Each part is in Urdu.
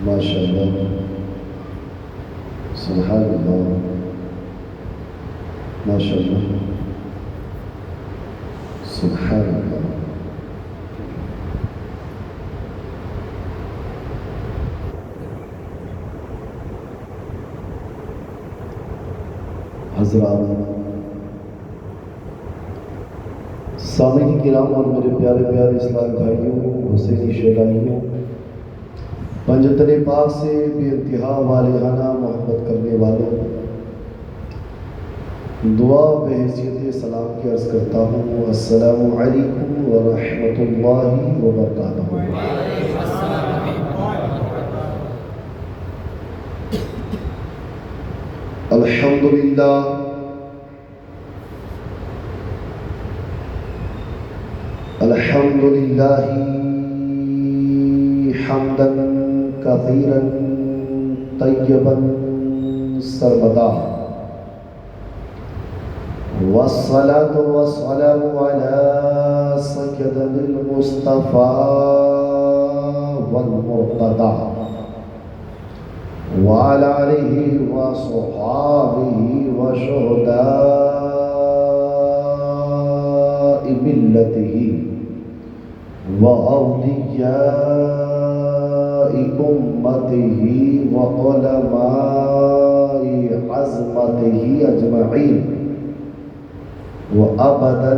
ماشاء اللہ، سبحان اللہ، ماشاء اللہ، سبحان اللہ۔ حضرات، سامعین کرام اور میرے پیارے پیارے اسلام بھائیوں، حسینی شہدائیوں، پنجتن پاک سے بے انتہا والہانہ محبت کرنے والوں، دعا بحیثیت سلام کی عرض کرتا ہوں، السلام علیکم ورحمۃ اللہ وبرکاتہ۔ الحمدللہ، الحمدللہ حمدا کثیرا طیبا سرمدا، والصلاة والسلام على سيد المصطفى والمرتضى وعلى آله وصحابه وشهداء ملته وأولياء أمته وعلماء عظمته أجمعين وأبدا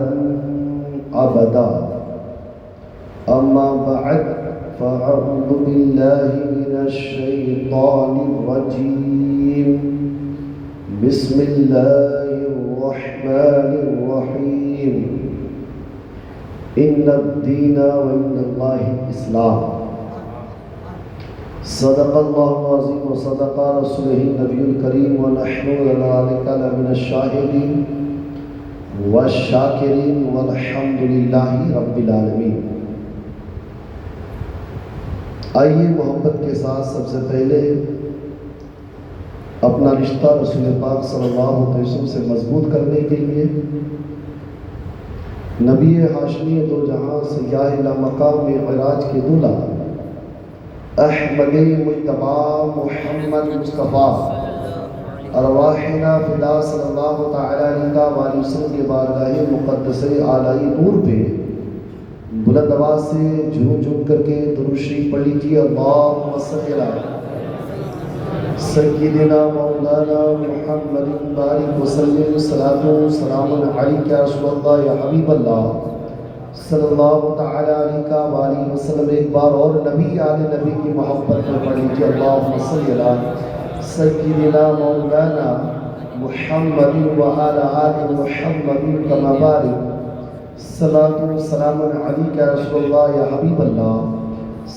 أبدا، أما بعد، فأعوذ بالله من الشيطان الرجيم، بسم الله الرحمن الرحيم، إن الدين عند الله الإسلام، صدق الله العظيم وصدق رسوله النبي الكريم، ونحن على ذلك لمن الشاهدين والشاکرین والحمد للہ رب العالمین۔ آئیے محبت کے ساتھ سب سے پہلے اپنا رشتہ رسول پاک صلی اللہ علیہ وسلم سے مضبوط کرنے کے لیے نبی ہاشمی دو جہاں سیاہ لامقام معراج کے دولہ احمد مجتبی محمد مصطفیٰ ارواحنا فدا صلی اللہ تعالیٰ علیہ وسلم کے بارگاہ مقدس اعلیٰ نور پہ بلند آواز سے جھوم جھوم کر کے درود شریف پڑھ لیجیے۔ اللہم صلی علی سیدنا مولانا محمد بارک وسلم، صلاۃ و سلام علیک یا رسول اللہ یا حبیب اللہ صلی اللہ تعالیٰ علیہ وآلہ وسلم۔ ایک بار اور نبی آل نبی کی محبت میں پڑھ لیجیے۔ اللہم صلی علی سیدنا مولانا محمد وعلی آل محمد کما بارک، صلاۃ و سلام علیک یا رسول اللہ یا حبیب اللہ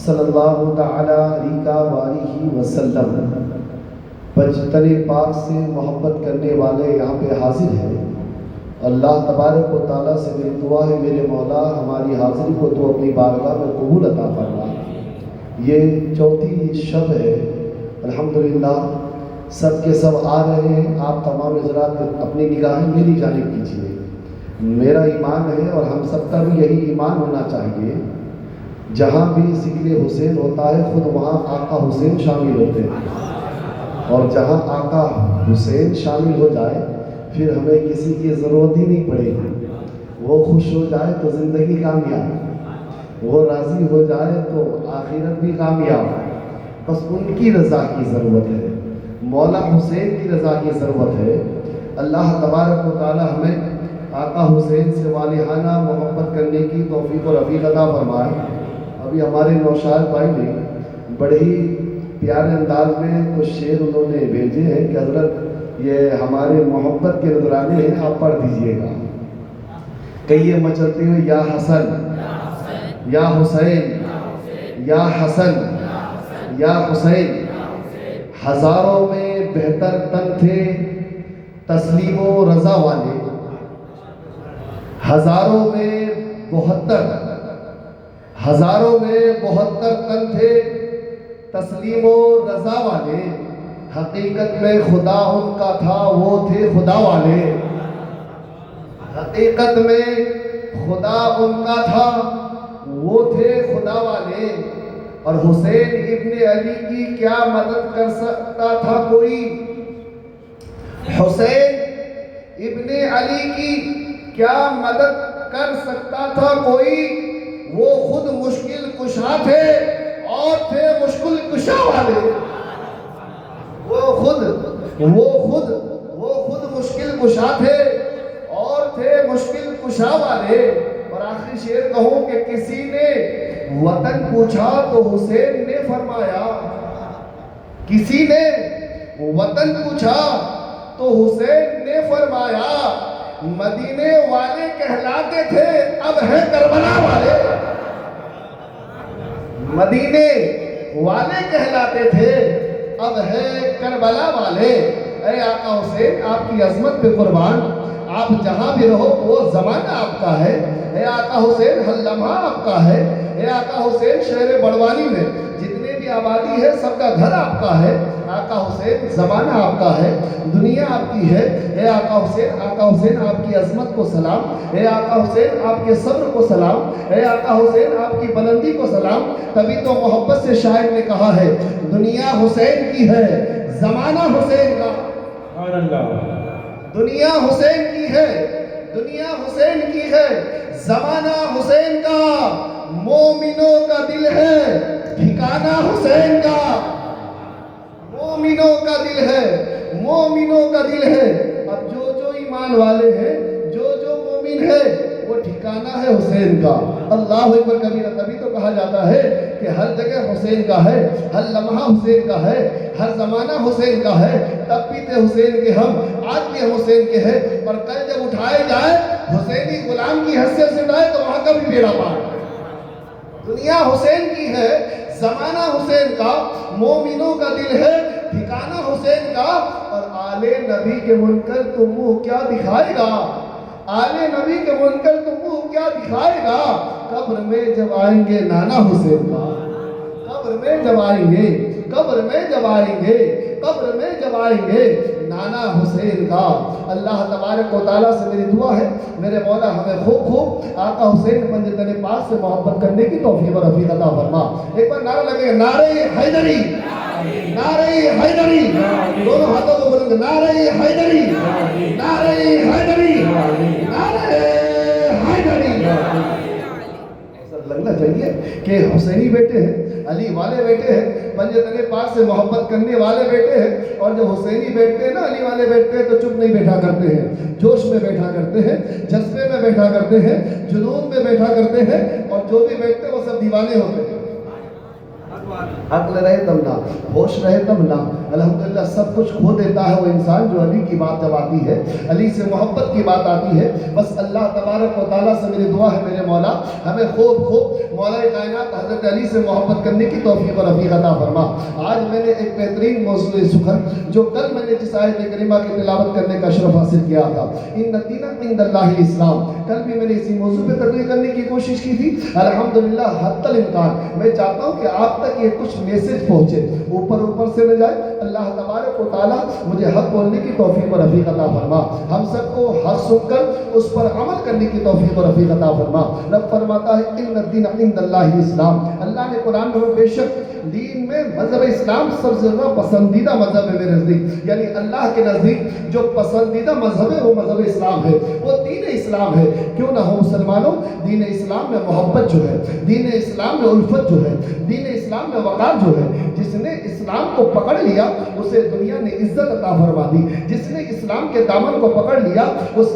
صلی اللہ تعالیٰ علیہ وآلہ وسلم۔ پنجتن پاک سے محبت کرنے والے یہاں پہ حاضر ہیں۔ اللہ تبارک و تعالیٰ سے میری دعا ہے، میرے مولا ہماری حاضری کو تو اپنی بارگاہ میں قبول عطا فرما۔ یہ چوتھی شب ہے، الحمدللہ سب کے سب آ رہے ہیں۔ آپ تمام حضرات اپنی نگاہیں میری جانب کیجیے۔ میرا ایمان ہے اور ہم سب کا بھی یہی ایمان ہونا چاہیے، جہاں بھی ذکر حسین ہوتا ہے خود وہاں آقا حسین شامل ہوتے ہیں، اور جہاں آقا حسین شامل ہو جائے پھر ہمیں کسی کی ضرورت ہی نہیں پڑے گی۔ وہ خوش ہو جائے تو زندگی کامیاب، وہ راضی ہو جائے تو آخرت بھی کامیاب۔ بس ان کی رضا کی ضرورت ہے، مولا حسین کی رضا کی ضرورت ہے۔ اللہ تبارک و تعالی ہمیں آقا حسین سے والہانہ محبت کرنے کی توفیق و رفیق عطا فرمائے۔ ابھی ہمارے نوشاد بھائی نے بڑے ہی پیارے انداز میں کچھ شعر انہوں نے بھیجے ہیں کہ حضرت یہ ہمارے محبت کے نذرانے ہیں، آپ پڑھ دیجئے گا۔ کہیے مچلتے ہوئے، یا حسن یا حسین یا حسن یا حسین، ہزاروں میں بہتر تن تھے تسلیم و رضا والے، ہزاروں میں بہتر تن تھے تسلیم و رضا والے، حقیقت میں خدا ان کا تھا وہ تھے خدا والے، حقیقت میں خدا ان کا تھا وہ تھے خدا والے، اور حسین ابن علی کی کیا مدد کر سکتا تھا کوئی؟ حسین ابن علی کی کیا مدد کر سکتا تھا کوئی؟ وہ خود مشکل کشا تھے اور تھے مشکل کشا والے. وہ خود مشکل کشا تھے اور تھے مشکل کشا والے. اور آخری شعر کہوں کہ کسی نے وطن پوچھا تو حسین نے فرمایا. کسی نے وطن پوچھا تو حسین نے فرمایا. مدینے والے کہلاتے تھے اب ہے کربلا والے. مدینے والے کہلاتے تھے اب ہے کربلا والے. اے آقا حسین آپ کی عظمت پہ قربان. آپ جہاں بھی رہو وہ زمانہ آپ کا ہے. اے آقا حسین ہر لمحہ آپ کا ہے. اے آقا حسین شہر بڑوانی میں جتنے بھی آبادی ہے سب کا گھر آپ کا ہے. آقا حسین زمانہ آپ کا ہے, دنیا آپ کی ہے. اے آقا حسین آپ کی عظمت کو سلام. اے آقا حسین آپ کے صبر کو سلام. اے آقا حسین آپ کی بلندی کو سلام. تبھی تو محبت سے شاعر نے کہا ہے دنیا حسین کی ہے زمانہ حسین کا. دنیا حسین کی ہے, دنیا حسین کی ہے, زمانہ حسین کا. مومنوں کا دل ہے ٹھکانہ حسین کا. مومنوں کا دل ہے, مومنوں کا دل ہے. اب جو ایمان والے ہیں, جو مومن ہے وہ ٹھکانہ ہے حسین کا. اللہ اکبر کبیرہ. تبھی تو کہا جاتا ہے کہ ہر جگہ حسین کا ہے, ہر لمحہ حسین کا ہے, ہر زمانہ حسین کا ہے. تب بھی تھے حسین کے ہم, آج بھی ہم حسین کے ہیں. اور کل جب اٹھائے جائے حسینی غلام کی حیثیت سے اٹھائے تو وہاں کا بھی بیڑا پار. دنیا حسین کی ہے, زمانہ حسین کا, مومنوں کا دل ہے ٹھکانہ حسین کا. اور آل نبی کے منکر تو منہ کیا دکھائے گا, آل نبی کے منکر تو منہ کیا دکھائے گا. قبر میں جب آئیں گے نانا حسین کا, قبر میں جب آئیں گے, قبر میں جب آئیں گے, قبر میں جب آئیں گے نانا حسین کا. اللہ تبارک و تعالیٰ سے میری دعا ہے میرے مولا ہمیں خوب آقا حسین پنجتن پاک سے محبت کرنے کی توفیق و رفیق عطا فرما. ایک بار نعرہ لگے نعرہ حیدری, نعرہ حیدری. دونوں ہاتھوں کو بلند, نعرہ حیدری, نعرہ حیدری, نعرہ حیدری. لگنا چاہیے کہ حسینی بیٹے ہیں, علی والے بیٹے ہیں, پنجتن پاک سے محبت کرنے والے بیٹے ہیں. اور جب حسینی بیٹھتے ہیں نا, علی والے بیٹھتے ہیں تو چپ نہیں بیٹھا کرتے ہیں, جوش میں بیٹھا کرتے ہیں, جذبے میں بیٹھا کرتے ہیں, جنون میں بیٹھا کرتے ہیں. اور جو بھی بیٹھتے ہیں وہ سب دیوانے ہوتے ہیں. عقل رہے تب نہ, ہوش رہے تب نہ. الحمدللہ سب کچھ کھو دیتا ہے وہ انسان جو علی کی بات جب آتی ہے, علی سے محبت کی بات آتی ہے. بس اللہ تبارک و تعالیٰ سے میری دعا ہے میرے مولا ہمیں خوب مولا کائنات حضرت علی سے محبت کرنے کی توفیق و رفیق عطا فرما. آج میں نے ایک بہترین موضوع سخن جو کل میں نے جس آیت کریمہ کی تلاوت کرنے کا شرف حاصل کیا تھا, ان الدین عند اللہ الاسلام, کل بھی میں نے اسی موضوع پہ تقریر کرنے کی کوشش کی تھی. الحمدللہ حتی الامکان میں چاہتا ہوں کہ آپ تک یہ کچھ میسج پہنچے, اوپر سے نہ جائے. اللہ تبارک و تعالیٰ مجھے حق بولنے کی توفیق و رفیق عطا فرما. ہم سب کو حق سن کر اس پر عمل کرنے کی توفیق و رفیق عطا فرما. رب فرماتا ہے ان الدین عند اللہ الاسلام. اللہ نے قرآن میں بے شک دین میں مذہب اسلام سب سے زیادہ پسندیدہ مذہب ہے میرے نزدیک. یعنی اللہ کے نزدیک جو پسندیدہ مذہب ہے وہ مذہب اسلام ہے, وہ دین اسلام ہے. کیوں نہ ہو مسلمانوں, دین اسلام میں محبت جو ہے, دین اسلام میں الفت جو ہے, دین اسلام میں وقار جو ہے, جس نے اسلام کو پکڑ لیا اسے دنیا نے عزت عطا فرما دی. جس نے اسلام کے دامن کو پکڑ لیا اس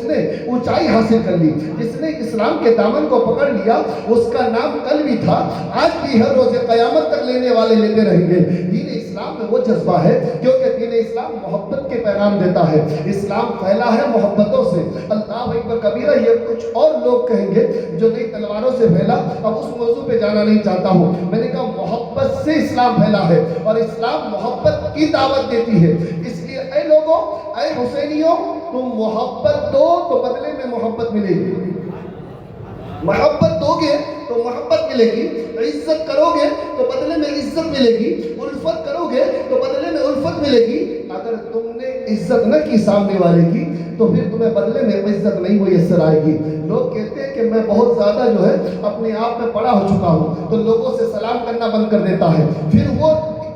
نے اونچائی حاصل کر لی. جس نے اسلام کے دامن کو پکڑ لیا اس کا نام کل بھی تھا, آج بھی ہے, روز قیامت تک لینے والے لیتے رہیں گے. دین اسلام میں وہ جذبہ ہے کیونکہ دین اسلام محبت کے پیغام دیتا ہے. اسلام پھیلا ہے محبتوں سے. اللہ اکبر کبیرہ. یہ کچھ اور لوگ کہیں گے جو نئی تلواروں سے پھیلا. اب اس موضوع پہ جانا نہیں چاہتا ہوں. میں نے کہا محبت سے اسلام پھیلا ہے اور اسلام محبت کی دعوت دیتی ہے. اس لیے اے لوگوں, اے حسینیوں, تم محبت دو تو بدلے میں محبت ملے گی. محبت دو گے تو محبت ملے گی, عزت کرو گے تو بدلے میں عزت ملے گی, الفت کرو گے تو بدلے میں الفت ملے گی. اگر تم نے عزت نہ کی سامنے والے کی تو پھر تمہیں بدلے میں عزت نہیں میسر آئے گی. لوگ کہتے ہیں کہ میں بہت زیادہ جو ہے اپنے آپ میں پڑا ہو چکا ہوں تو لوگوں سے سلام کرنا بند کر دیتا ہے، پھر وہ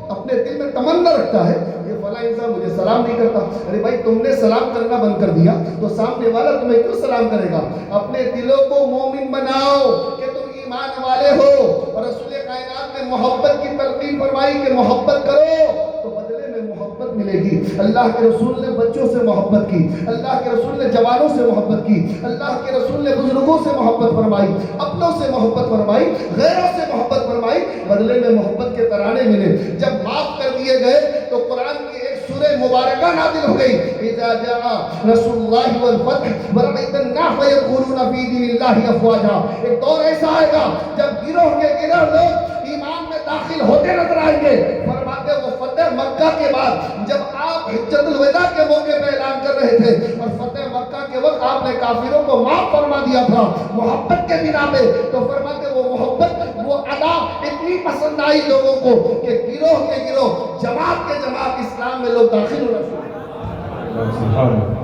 اپنے دل میں تمنا رکھتا ہے یہ فلاں انسان مجھے سلام نہیں کرتا۔ ارے بھائی تم نے سلام کرنا بند کر دیا تو سامنے والا تمہیں کیوں سلام کرے گا؟ اپنے دلوں کو مومن بناؤ کہ تم ایمان والے ہو، اور رسول کائنات نے محبت کی تلقین فرمائی کہ محبت کرو تو بدلے میں محبت ملے گی۔ اللہ کے رسول نے بچوں سے محبت کی، اللہ کے رسول نے جوانوں سے محبت کی، اللہ کے رسول نے بزرگوں سے محبت فرمائی، اپنوں سے محبت فرمائی، غیروں سے محبت فرمائی، بدلے میں محبت کے ترانے ملے۔ جب معاف کر دیے گئے تو قرآن کی ایک سورہ مبارکہ نازل ہو گئی، اذا جاء رسول اللہ والفتح ورأيت الناس يدخلون في دين الله افواجا۔ ایک دور ایسا آئے گا جب گروہ کے گروہ لوگ ایمان میں داخل ہوتے نظر آئیں گے۔ فرماتے وہ فتح مکہ کے بعد جب آپ حجت الوداع کے موقع پہ اعلان کر رہے تھے اور فتح مکہ کے وقت آپ نے کافروں کو معاف فرما دیا تھا محبت کے بنا پہ، تو فرماتے وہ محبت وہ ادا اتنی پسند آئی لوگوں کو کہ گروہ کے گروہ جماعت کے جماعت اسلام میں لوگ داخل ہونا شروع۔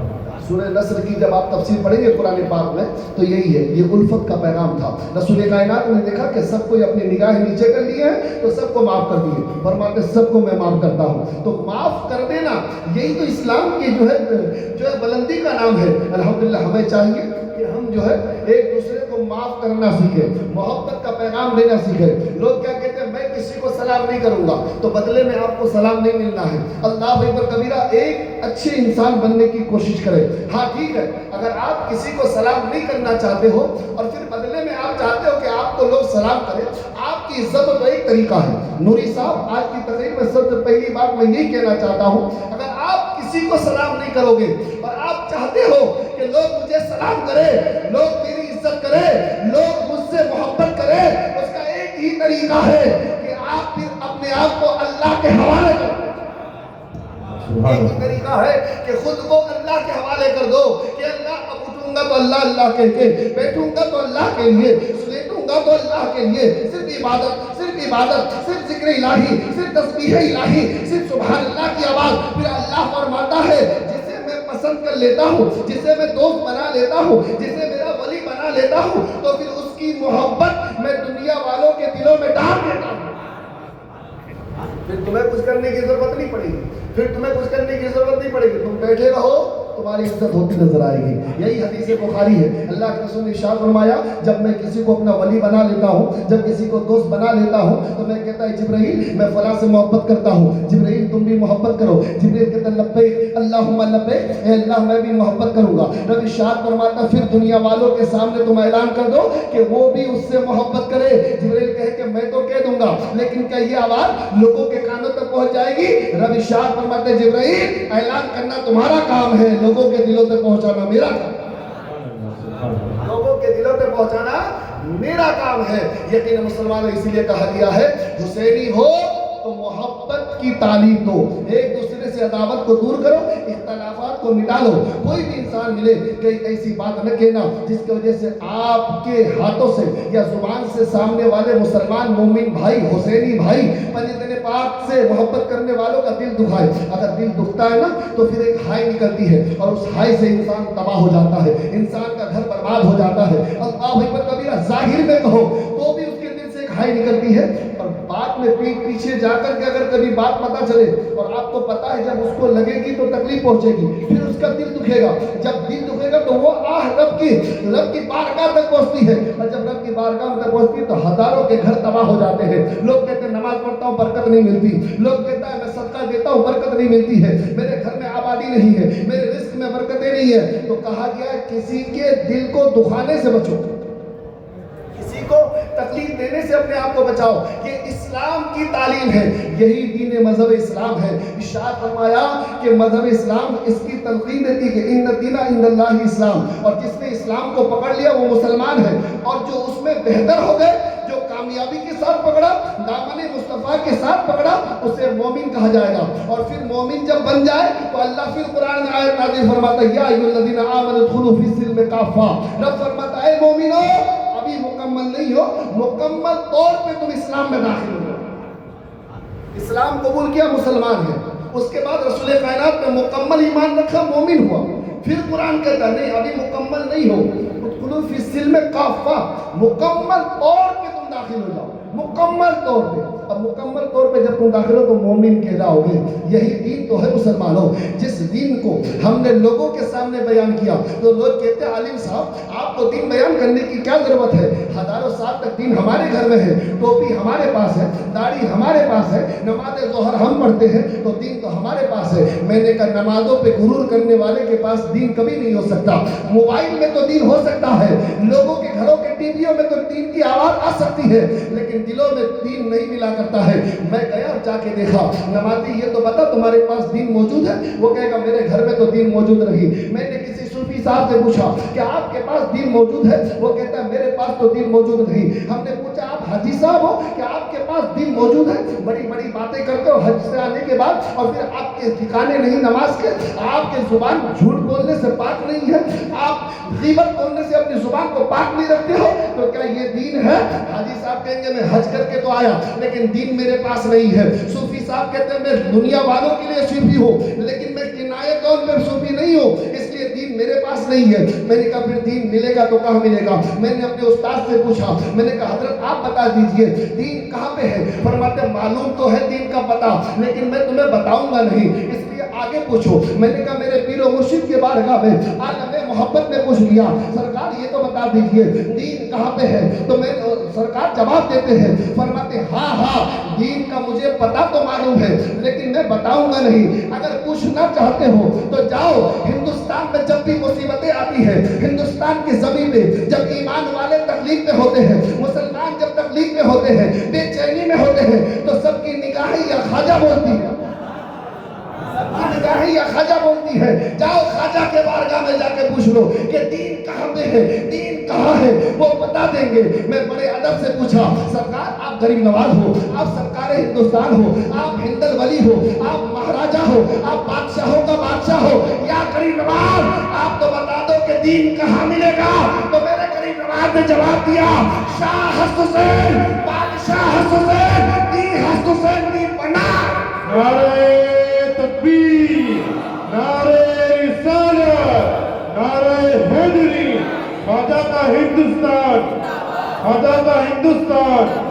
سورہ نصر کی جب آپ تفسیر پڑھیں گے قرآن پاک میں تو یہی ہے، یہ الفت کا پیغام تھا۔ رسول کائنات نے دیکھا کہ سب کو اپنی نگاہ نیچے کر لیے ہیں تو سب کو معاف کر دیے، فرماتے سب کو میں معاف کرتا ہوں۔ تو معاف کر دینا یہی تو اسلام کی جو ہے بلندی کا نام ہے۔ الحمدللہ ہمیں چاہیے کہ ہم جو ہے ایک دوسرے کو معاف کرنا سیکھیں، محبت کا پیغام دینا سیکھیں۔ لوگ کیا کہتے ہیں میں کسی کو سلام نہیں کروں گا تو بدلے میں آپ کو سلام نہیں ملنا ہے۔ اللہ اکبر کبیرہ، ایک اچھے انسان بننے کی کوشش کرے۔ ہاں ٹھیک ہے، اگر آپ کسی کو سلام نہیں کرنا چاہتے ہو اور پھر بدلے میں آپ چاہتے ہو کہ آپ کو لوگ سلام کریں، آپ کی عزت کا ایک طریقہ ہے۔ نوری صاحب آج کی تقریر میں سب سے پہلی بات میں یہی کہنا چاہتا ہوں، اگر آپ کسی کو سلام نہیں کرو گے اور آپ چاہتے ہو کہ لوگ مجھے سلام کرے، لوگ میری عزت کرے، لوگ مجھ سے محبت کرے، اس کا ایک ہی طریقہ ہے کہ آپ پھر اپنے آپ کو اللہ کے حوالے کرو۔ ایک ہی طریقہ ہے کہ خود کو اللہ کے حوالے کر دو کہ اللہ اب اٹھوں گا تو اللہ اللہ کہہ کے، بیٹھوں گا تو اللہ کے لیے، لیٹوں گا تو اللہ کے لیے، صرف عبادت، صرف عبادت، صرف ذکر الہی، صرف تسبیح الہی، صرف سبحان اللہ کی آواز۔ پھر اللہ فرماتا ہے جسے میں پسند کر لیتا ہوں، جسے میں دوست بنا لیتا ہوں، جسے میرا ولی بنا لیتا ہوں، تو پھر اس کی محبت میں دنیا والوں کے دلوں میں ڈال دیتا ہوں۔ پھر تمہیں کچھ کرنے کی ضرورت نہیں پڑے گی، پھر تمہیں کچھ کرنے کی ضرورت نہیں پڑے گی، تم بیٹھے رہو تمہاری عزت ہوتی نظر آئے گی۔ یہی حدیث بخاری ہے۔ اللہ کے رسول نے ارشاد فرمایا جب میں کسی کو اپنا ولی بنا لیتا ہوں، جب کسی کو دوست بنا لیتا ہوں تو میں کہتا ہے جبرائیل میں فلاں سے محبت کرتا ہوں، جبرائیل تم بھی محبت کرو۔ جبرائیل کہتا ہے لبیک اللہم لبیک، اے اللہ میں بھی محبت کروں گا۔ رب ارشاد فرماتا پھر دنیا والوں کے سامنے تم اعلان کر دو کہ وہ بھی اس سے محبت کرے۔ جبرائیل کہے کہ میں تو کہہ دوں گا لیکن کیا یہ آواز لوگوں کے کانوں تک پہنچ جائے گی؟ رب ارشاد فرماتے جبرائیل اعلان کرنا تمہارا کام ہے، لوگوں کے دلوں تک پہنچانا میرا کام، لوگوں کے دلوں تک پہنچانا میرا کام ہے۔ یقین مسلمانوں اسی لیے کہا گیا ہے حسینی ہو تو محبت کی تعلیم دو، ایک دوسرے سے عداوت کو دور کرو، اختلافات کو مٹا لو۔ کوئی بھی انسان ملے کئی ایسی بات نہ کہنا جس کی وجہ سے آپ کے ہاتھوں سے یا زبان سے سامنے والے مسلمان مومن بھائی، حسینی بھائی، پنجتن پاک سے محبت کرنے والوں کا دل دکھائے۔ اگر دل دکھتا ہے نا تو پھر ایک ہائی نکلتی ہے اور اس ہائی سے انسان تباہ ہو جاتا ہے، انسان کا گھر برباد ہو جاتا ہے۔ اللہ اکبر کبیرہ، ظاہر میں کہو تو بھی اس کے دل سے ایک ہائی نکلتی ہے، اور بعد میں پیچھے جا کر کے اگر کبھی بات پتہ چلے اور آپ کو پتا ہے جب اس کو لگے گی تو تکلیف پہنچے گی، پھر اس کا دل دکھے گا۔ جب دل دکھے گا تو وہ آہ رب کی بارگاہ تک پہنچتی ہے، اور جب رب کی بارگاہ تک پہنچتی ہے تو ہزاروں کے گھر تباہ ہو جاتے ہیں۔ لوگ کہتے ہیں نماز پڑھتا ہوں برکت نہیں ملتی، لوگ کہتا ہے میں صدقہ دیتا ہوں برکت نہیں ملتی ہے، میرے گھر میں آبادی نہیں ہے، میرے رزق میں برکتیں نہیں ہے۔ تو کہا گیا ہے کسی کے دل کو دکھانے سے بچو، کسی کو تکلیف دینے سے اپنے آپ کو بچاؤ۔ یہ اسلام کی تعلیم ہے، یہی دین مذہب اسلام ہے۔ ارشاد فرمایا کہ مذہب اسلام اس کی تلقین دیتی کہ ان الدین عند اللہ اسلام، اور جس نے اسلام کو پکڑ لیا وہ مسلمان ہے، اور جو اس میں بہتر ہو گئے، جو کامیابی کے ساتھ پکڑا، دامن مصطفیٰ کے ساتھ پکڑا، اسے مومن کہا جائے گا۔ اور پھر مومن جب بن جائے تو اللہ پھر قرآن میں آیت نازل فرماتا ہے یا ایھا الذین آمنوا ادخلوا فی السلم کافہ۔ رب فرماتا ہے اے مومنو ابھی مکمل نہیں ہو، مکمل طور پہ تم اسلام میں داخل ہو۔ اسلام قبول کیا مسلمان ہے، اس کے بعد رسول کائنات نے مکمل ایمان رکھا مومن ہوا۔ پھر قرآن کہتا ہے نہیں ابھی مکمل نہیں ہو، ادخلوا ادخلوا فی السلم کافہ، مکمل طور پہ تم داخل ہو جاؤ، مکمل طور پہ۔ اب مکمل طور پہ جب تم داخل ہو تو مومن کہلاؤ گے۔ یہی دین تو ہے مسلمانوں، جس دین کو ہم نے لوگوں کے سامنے بیان کیا تو لوگ کہتے ہیں عالم صاحب آپ کو دین بیان کرنے کی کیا ضرورت ہے، ہزاروں سال تک دین ہمارے گھر میں ہے، ٹوپی ہمارے پاس ہے، داڑھی ہمارے پاس ہے، نماز ظہر ہم پڑھتے ہیں تو دین تو ہمارے پاس ہے۔ میں نے کہا نمازوں پہ غرور کرنے والے کے پاس دین کبھی نہیں ہو سکتا۔ موبائل میں تو دین ہو سکتا ہے، لوگوں کے گھروں کے ٹی ویوں میں تو دین کی آواز آ سکتی ہے، لیکن دلوں میں دین نہیں ملا کرتا ہے۔ میں گیا جا کے دیکھا، نمازی یہ تو بتا تمہارے پاس دین موجود ہے؟ وہ کہے گا میرے گھر میں تو دین موجود نہیں۔ میں نے کسی صوفی صاحب سے پوچھا کہ آپ کے پاس دین موجود ہے؟ وہ کہتا ہے میرے پاس تو دین موجود نہیں۔ ہم نے پوچھا آپ حاجی صاحب ہو کہ آپ کے پاس دین موجود ہے؟ بڑی بڑی باتیں کرتے ہو حج سے آنے کے بعد، اور پھر آپ کے ٹھکانے نہیں نماز کے، آپ کے زبان جھوٹ بولنے سے پاک نہیں ہے، آپ غیبت بولنے سے اپنی زبان کو پاک نہیں رکھتے ہو، تو کیا یہ دین ہے؟ حاجی صاحب کہیں گے میں حج کر کے تو آیا لیکن دین میرے پاس نہیں ہے۔ صوفی صاحب کہتے ہیں میں دنیا والوں کے لیے صوفی ہوں لیکن میں کنایہ طور پر صوفی نہیں ہوں، اس لیے دین میرے پاس نہیں ہے۔ میں نے کہا پھر دین ملے گا تو کہاں ملے گا؟ میں نے اپنے استاد سے پوچھا، میں نے کہا حضرت آپ بتا دیجئے دین کہاں پہ ہے؟ فرماتے معلوم تو ہے دین کا پتہ لیکن میں تمہیں بتاؤں گا نہیں، اس لیے آگے پوچھو۔ میں نے کہا میرے پیر و مرشد کے بارگاہ میں عالم محبت نے پوچھ لیا سرکار یہ تو بتا دیجئے دین کہاں پہ ہے؟ تو میں سرکار جواب دیتے ہیں، فرماتے ہاں دین کا مجھے پتہ تو معلوم ہے لیکن میں بتاؤں گا نہیں۔ اگر پوچھنا چاہتے ہو تو جاؤ، ہندوستان میں جب بھی مصیبتیں آتی ہیں، ہندوستان کی زمین پہ جب ایمان والے تکلیف میں ہوتے ہیں، مسلمان جب تکلیف میں ہوتے ہیں، بے چینی میں ہوتے ہیں، تو سب کی نگاہیں یا خواجہ بولتی ہے، نگاہیں یا خواجہ بولتی ہے۔ جاؤ خواجہ کے بارگاہ میں جا کے پوچھ لو کہ دین کہاں پہ ہے، دین کہاں ہے، وہ بتا دیں گے۔ میں بڑے ادب سے پوچھا سرکار آپ غریب نواز ہو، آپ سرکار ہندوستان ہو، آپ ہندل ولی ہو، آپ مہاراجہ ہو، آپ بادشاہوں کا بادشاہ ہو، یا غریب نواز آپ تو بتا دو کہ دین کہاں ملے گا؟ تو میرے غریب نواز نے جواب دیا شاہ ہست حسین، بادشاہ ہست حسین، دی ہست حسین دی پناہ۔ نعرہ تکبیر، نعرہ رسالت، نعرہ حیدری، خواجہ کا ہندوستان، خواجہ کا ہندوستان۔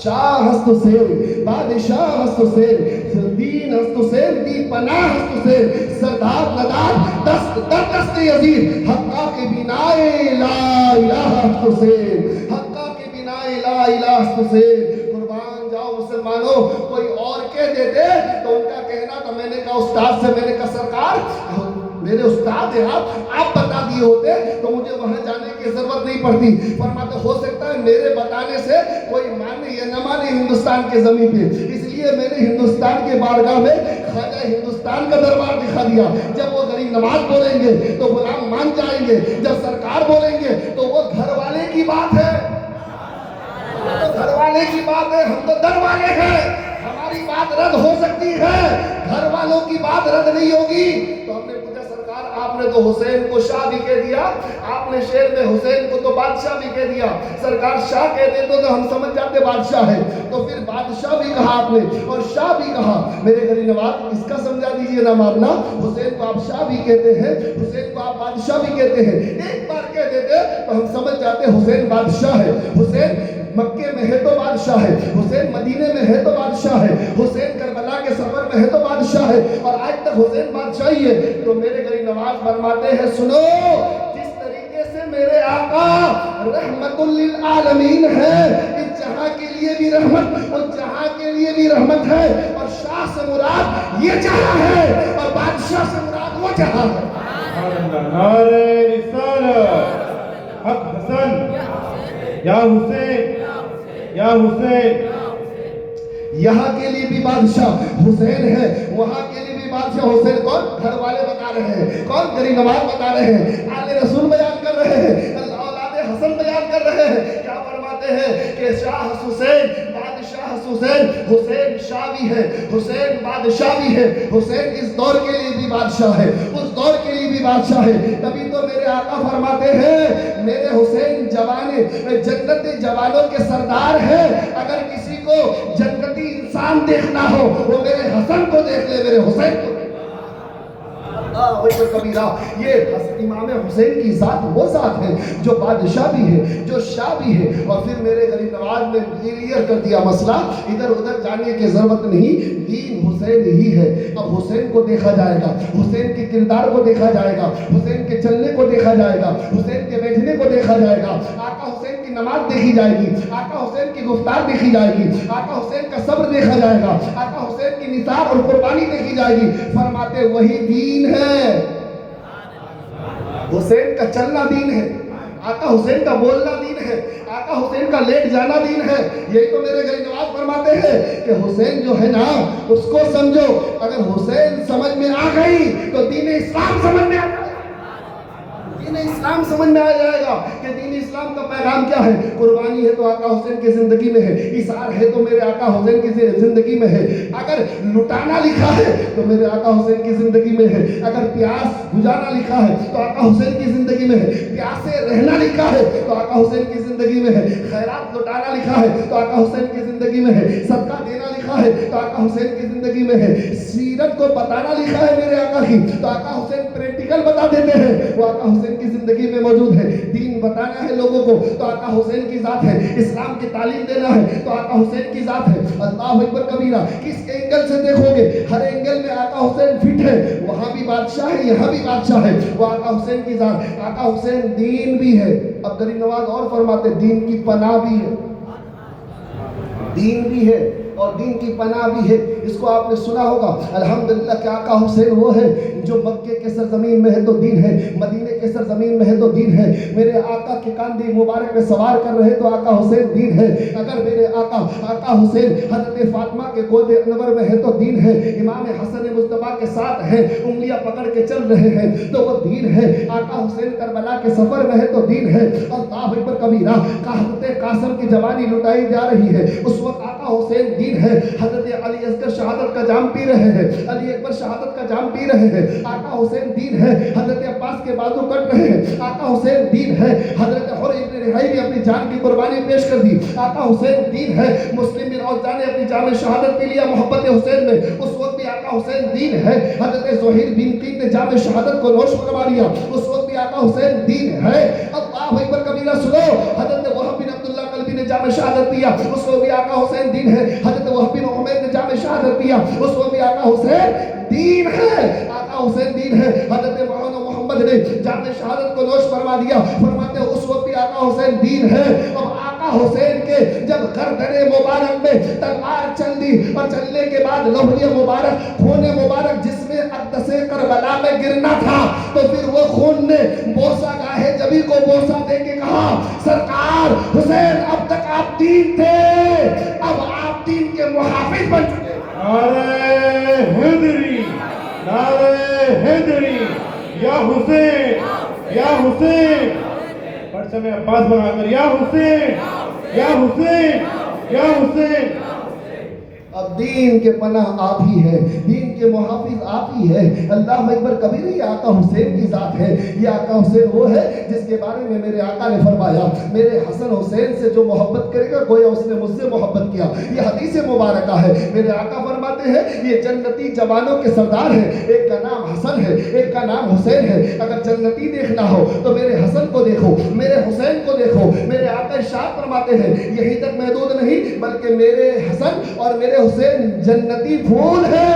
شاہ ہست حسین، بادشاہ ہست حسین، دین ہست حسین، دی پناہ ہست حسین، سردار ندار دست در دست یزید، حقہ کے بنائے لا الہ ہست حسین، حقہ کے بنائے لا الہ ہست حسین۔ قربان جاؤ مسلمانوں، کوئی اور کہہ دیتے تو ان کا کہنا تھا، میں نے کہا استاد سے، میں نے کہا سرکار میرے استاد ہیں آپ بتا دیے ہوتے تو مجھے وہاں جانے کی ضرورت نہیں پڑتی۔ فرماتے ہو سکتا ہے میرے بتانے سے کوئی مانے یا نہ مانے ہندوستان کے زمین پہ، اس لیے میں نے ہندوستان کے بارگاہ میں خواجہ ہندوستان کا دربار دکھا دیا۔ جب وہ غریب نواز بولیں گے تو غلام مان جائیں گے، جب سرکار بولیں گے تو وہ گھر والے کی بات ہے، گھر والے کی بات ہے، ہم تو در والے ہیں، ہماری بات رد ہو سکتی ہے، گھر والوں کی بات رد نہیں ہوگی۔ تو ہم نے پوچھا سرکار آپ نے تو حسین کو شاہ بھی کہہ دیا، آپ نے شعر میں حسین کو تو بادشاہ بھی کہہ دیا، سرکار شاہ کہہ دے تو ہم سمجھ جاتے بادشاہ ہے، تو پھر بادشاہ بھی کہا آپ نے اور شاہ بھی کہا۔ میرے غریب نواز اس کا سمجھا دیجئے نا معاملہ، حسین کو آپ شاہ بھی کہتے ہیں، حسین کو آپ بادشاہ بھی کہتے ہیں، ایک بار کہہ دیتے تو ہم سمجھ جاتے حسین بادشاہ ہے۔ حسین مکے میں ہے تو بادشاہ ہے، حسین مدینے میں ہے تو بادشاہ ہے، حسین کربلا کے سفر میں ہے تو بادشاہ ہے، اور آج تک حسین بادشاہی ہے۔ تو میرے غریب نواز فرماتے ہیں سنو، جس طریقے سے میرے آقا رحمت للعالمین ہے، اس جہاں کے لیے بھی رحمت اور جہاں کے لیے بھی رحمت ہے، اور شاہ سے مراد یہ جہاں ہے اور بادشاہ سے مراد وہ جہاں ہے۔ نعرہ رسالت، حق حسن، یا حسین، یا حسین۔ یہاں کے لیے بھی بادشاہ حسین ہے، وہاں کے لیے بھی بادشاہ حسین۔ کون؟ گھر والے بتا رہے ہیں، کون؟ غریب نواز بتا رہے ہیں، آل رسول بیان کر رہے ہیں، اولاد حسن بیان کر رہے ہیں۔ کیا فرماتے ہیں کہ شاہ حسین، بادشاہ حسین، حسین شاہ بھی ہے، حسین بادشاہ بھی ہے، حسین اس دور کے لیے بھی بادشاہ ہے، اس دور کے لیے بھی بادشاہ ہے۔ تبھی تو میرے آقا فرماتے ہیں میرے حسین جوانے جنت جوانوں کے سردار ہیں، اگر کسی کو جنتی انسان دیکھنا ہو وہ میرے حسن کو دیکھ لے، میرے حسین کو دیکھ لے۔ اللہ اکبر کبیرہ۔ یہ امام حسین کی ذات وہ ذات ہے جو بادشاہ بھی ہے، جو شاہ بھی ہے۔ اور پھر میرے غریب نواز نے کلیئر کر دیا مسئلہ، ادھر ادھر جانے کی ضرورت نہیں، دین حسین ہی ہے۔ اب حسین کو دیکھا جائے گا، حسین کے کردار کو دیکھا جائے گا، حسین کے چلنے کو دیکھا جائے گا، حسین کے بیٹھنے کو دیکھا جائے گا، آقا حسین کی نماز دیکھی جائے گی، آقا حسین کی گفتار دیکھی جائے گی، آقا حسین کا صبر دیکھا جائے گا، آقا حسین کی نثار اور قربانی دیکھی جائے گی۔ فرماتے وہی دین ہے، حسین کا چلنا دین ہے، آقا حسین کا بولنا دین ہے، آقا حسین کا لیٹ جانا دین ہے۔ یہی تو میرے غریب نواز فرماتے ہیں کہ حسین جو ہے نا اس کو سمجھو، اگر حسین سمجھ میں آ گئی تو دین اسلام سمجھ میں آ جائے گا، دین اسلام سمجھ میں آ جائے گا کہ دین اسلام کا پیغام کیا ہے۔ قربانی ہے تو آقا حسین کی زندگی میں ہے، اثار ہے تو میرے آقا حسین کی زندگی میں ہے، اگر لٹانا لکھا ہے تو میرے آقا حسین کی زندگی میں ہے، اگر پیاس بجھانا لکھا ہے تو آقا حسین کی زندگی میں ہے، پیاسے رہنا لکھا ہے تو آقا حسین کی زندگی میں ہے، خیرات لٹانا لکھا ہے تو آقا حسین کی زندگی میں ہے، صدقہ دینا لکھا ہے تو آقا حسین کی زندگی میں ہے، سیرت کو بتانا لکھا ہے میرے آقا کی تو آقا حسین پریکٹیکل بتا دیتے ہیں، وہ آقا حسین کی زندگی میں موجود ہے۔ دین بتانا ہے لوگوں کو تو آقا حسین کی ذات ہے، اسلام کی تعلیم دینا ہے تو آقا حسین کی ذات ہے۔ اللہ اکبر کبیرہ، کس اینگل سے دیکھو گے ہر اینگل میں آقا حسین فٹ ہے، وہاں بھی بادشاہ ہے یہاں بھی بادشاہ ہے، وہ آقا حسین کی ذات۔ آقا حسین دین بھی ہے۔ اب غریب نواز اور فرماتے دین کی پناہ بھی ہے، دین بھی ہے اور دین کی پناہ بھی ہے۔ اس کو آپ نے سنا ہوگا الحمدللہ کہ آقا حسین وہ ہے جو مکے کے سرزمین میں ہے تو دین ہے، مدینے کے سرزمین میں ہے تو دین ہے۔ میرے آقا کے کاندھے مبارک میں سوار کر رہے تو آقا حسین دین ہے۔ اگر میرے آقا حسین حضرت فاطمہ کے گود انور میں ہے تو دین ہے۔ امام حسن مصطفیٰ کے ساتھ ہیں، انگلیاں پکڑ کے چل رہے ہیں تو وہ دین ہے۔ آقا حسین کربلا کے سفر میں ہے تو دین ہے۔ اللہ اکبر کبیرہ، حضرت قاسم کی جوانی لٹائی جا رہی ہے، اس وقت آقا حسین دین ہے۔ حضرت علی اصغر شہادت کا جام پی رہے ہیں، علی اکبر شہادت کا جام پی رہے ہیں، آقا حسین دین ہے۔ حضرت عباس کے بازو کٹ رہے ہیں، آقا حسین دین ہے۔ حضرت حر ابن رحائی نے اپنی جان کی قربانی پیش کر دی، آقا حسین دین ہے۔ مسلم بن عوف نے اپنی جان شہادت پی لیا محبت حسین میں، اس وقت بھی آقا حسین دین ہے۔ حضرت زہیر بن قیس نے جام شہادت کو نوش فرما لیا، اس وقت بھی آقا حسین دین ہے۔ اللہ اکبر کبیرہ سنو، حضرت وہب بن عبداللہ قلبی نے جام شہادت پیا، اس کو بھی آقا حسین دین ہے۔ حضرت وہب بن عمیر نے جام شہادت پیا، اس کو بھی آقا حسین دین ہے، آقا حسین دین ہے۔ حضرت مولانا محمد نے جام شہادت کو نوش فرما دیا، فرماتے ہیں اس وقت بھی آقا حسین دین ہے۔ اب آقا حسین کے جب گردن مبارک میں تلوار چل دی اور چلنے کے بعد لوح مبارک، خون مبارک جس میں اقدس کربلا میں گرنا تھا، تو پھر وہ خون نے بوسہ گاہے جبی کو بوسہ دے کے کہا سرکار حسین اب تک آپ دین تھے، اب آپ دین کے محافظ بن چکے۔ نعرہ حیدری، نعرہ حیدری، یا حسین، یا حسین، پرچم عباس بنا کر یا حسین، یا حسین، یا حسین۔ اب دین کے پناہ آپ ہی ہے، دین کے محافظ آپ ہی ہے۔ اللہ اکبر کبیرہ، یہ آقا حسین کی ذات ہے۔ یہ آقا حسین وہ ہے جس کے بارے میں میرے آقا نے فرمایا میرے حسن حسین سے جو محبت کرے گا گویا اس نے مجھ سے محبت کیا۔ یہ حدیث مبارکہ ہے۔ میرے آقا فرماتے ہیں یہ جنتی جوانوں کے سردار ہیں، ایک کا نام حسن ہے ایک کا نام حسین ہے۔ اگر جنتی دیکھنا ہو تو میرے حسن کو دیکھو، میرے حسین کو دیکھو۔ میرے آقا ارشاد فرماتے ہیں یہی تک محدود نہیں بلکہ میرے حسن اور میرے حسین جنتی پھول ہے،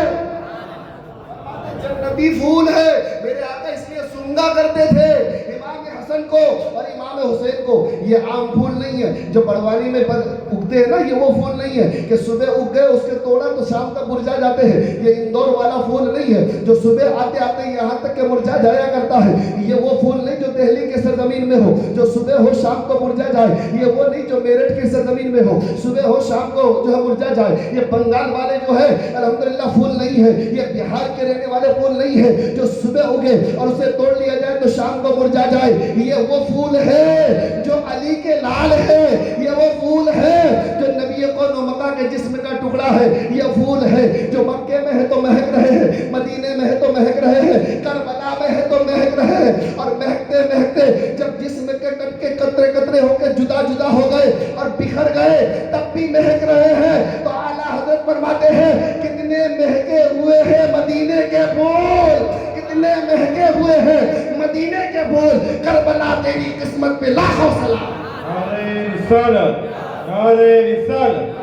جنتی پھول ہے۔ میرے آقا اس لیے سونگا کرتے تھے امام حسن کو اور امام حسین کو۔ یہ عام پھول نہیں ہے جو بڑوانی میں اگتے ہیں نا، یہ وہ پھول نہیں ہے کہ صبح اگ گئے اس کے توڑا تو شام تک مرجھا جاتے ہیں۔ یہ اندور والا پھول نہیں ہے جو صبح آتے آتے یہاں تک کہ مرجھا جایا کرتا ہے۔ یہ وہ پھول نہیں جو دہلی کے سرزمین میں ہو جو صبح ہو شام کو مرجھا جائے۔ یہ وہ نہیں جو میرٹھ کی سرزمین میں ہو صبح ہو شام کو جو ہے مرجھا جائے۔ یہ بنگال والے جو ہے الحمدللہ پھول نہیں ہے، یہ بہار کے رہنے والے پھول نہیں ہے جو صبح اگے اور اسے توڑ لیا جائے تو شام کو مرجھا جائے۔ یہ وہ پھول ہے جو علی کے لال ہے، یہ وہ پھول ہے جو نبی کون و مکہ کے جسم کا ٹکڑا ہے۔ یہ پھول ہے جو مکے میں ہے تو مہک رہے ہیں، مدینے میں ہے تو مہک رہے ہیں، کربلا میں ہے تو مہک رہے ہیں، اور مہکتے مہکتے جب جسم کے کٹ کے قطرے قطرے ہو کے جدا جدا ہو گئے اور بکھر گئے تب بھی مہک رہے ہیں۔ تو اعلیٰ حضرت فرماتے ہیں کتنے مہکے ہوئے ہیں مدینے کے پھول، کتنے مہکے ہوئے ہیں مدینے کے پھول، کربلا تیری قسمت پہ لاکھوں سلام۔ نعرہ رسالت، نعرہ رسالت،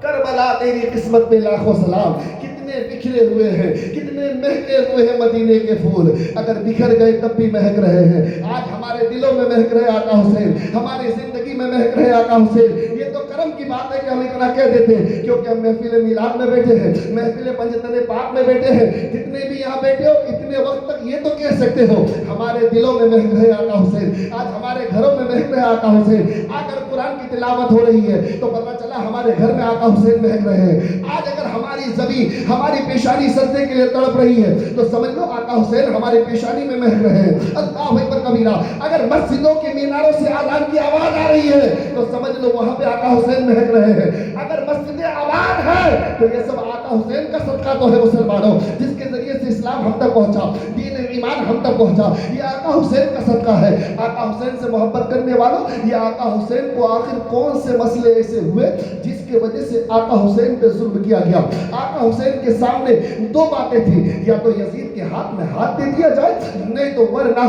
کربلا تیری قسمت پہ لاکھوں سلام۔ کتنے بکھرے ہوئے ہیں، کتنے مہکے ہوئے ہیں مدینے کے پھول، اگر بکھر گئے تب بھی مہک رہے ہیں۔ آج ہمارے دلوں میں مہک رہے آقا حسین، ہماری زندگی میں مہک رہے آقا حسین۔ یہ تو کرم کی بات ہے کہ ہم اتنا کہہ دیتے ہیں، کیونکہ ہم محفل میلاد میں بیٹھے ہیں، محفل پنجتن پاک میں بیٹھے ہیں، جتنے بھی یہاں بیٹھے ہو اتنے وقت تک یہ تو کہہ سکتے ہو ہمارے دلوں میں مہک رہے آقا حسین، آج ہمارے گھروں میں مہک رہے آقا حسین۔ اگر قرآن کی تلاوت ہو رہی ہے تو پتہ چلا ہمارے گھر میں آقا حسین مہک رہے ہیں۔ آج اگر ہماری زبی ہماری پیشانی سجدے کے لیے تڑپ رہی ہے تو سمجھ لو آقا حسین ہماری پیشانی میں مہک رہے ہیں۔ اللہ اکبر کبیرہ۔ اگر مسجدوں کے میناروں سے اذان کی آواز آ رہی ہے تو سمجھ لو وہاں پہ آقا حسین مہک رہے ہیں۔ اگر مسجد آباد ہے تو یہ سب آقا حسین کا صدقہ تو ہے مسلمانوں، جس کے ذریعے سے اسلام ہم تک پہنچا، دین ایمان ہم تک پہنچا، یہ آقا حسین کا صدقہ ہے۔ آقا حسین سے محبت کرنے والوں، یہ آقا حسین کو آخر کون سے مسئلے ایسے ہوئے جس کی وجہ سے آقا حسین پہ ظلم کیا گیا؟ آقا حسین کے سامنے دو باتیں تھیں، یا تو یزید کے ہاتھ میں ہاتھ دے دیا جائے، نہیں تو ورنہ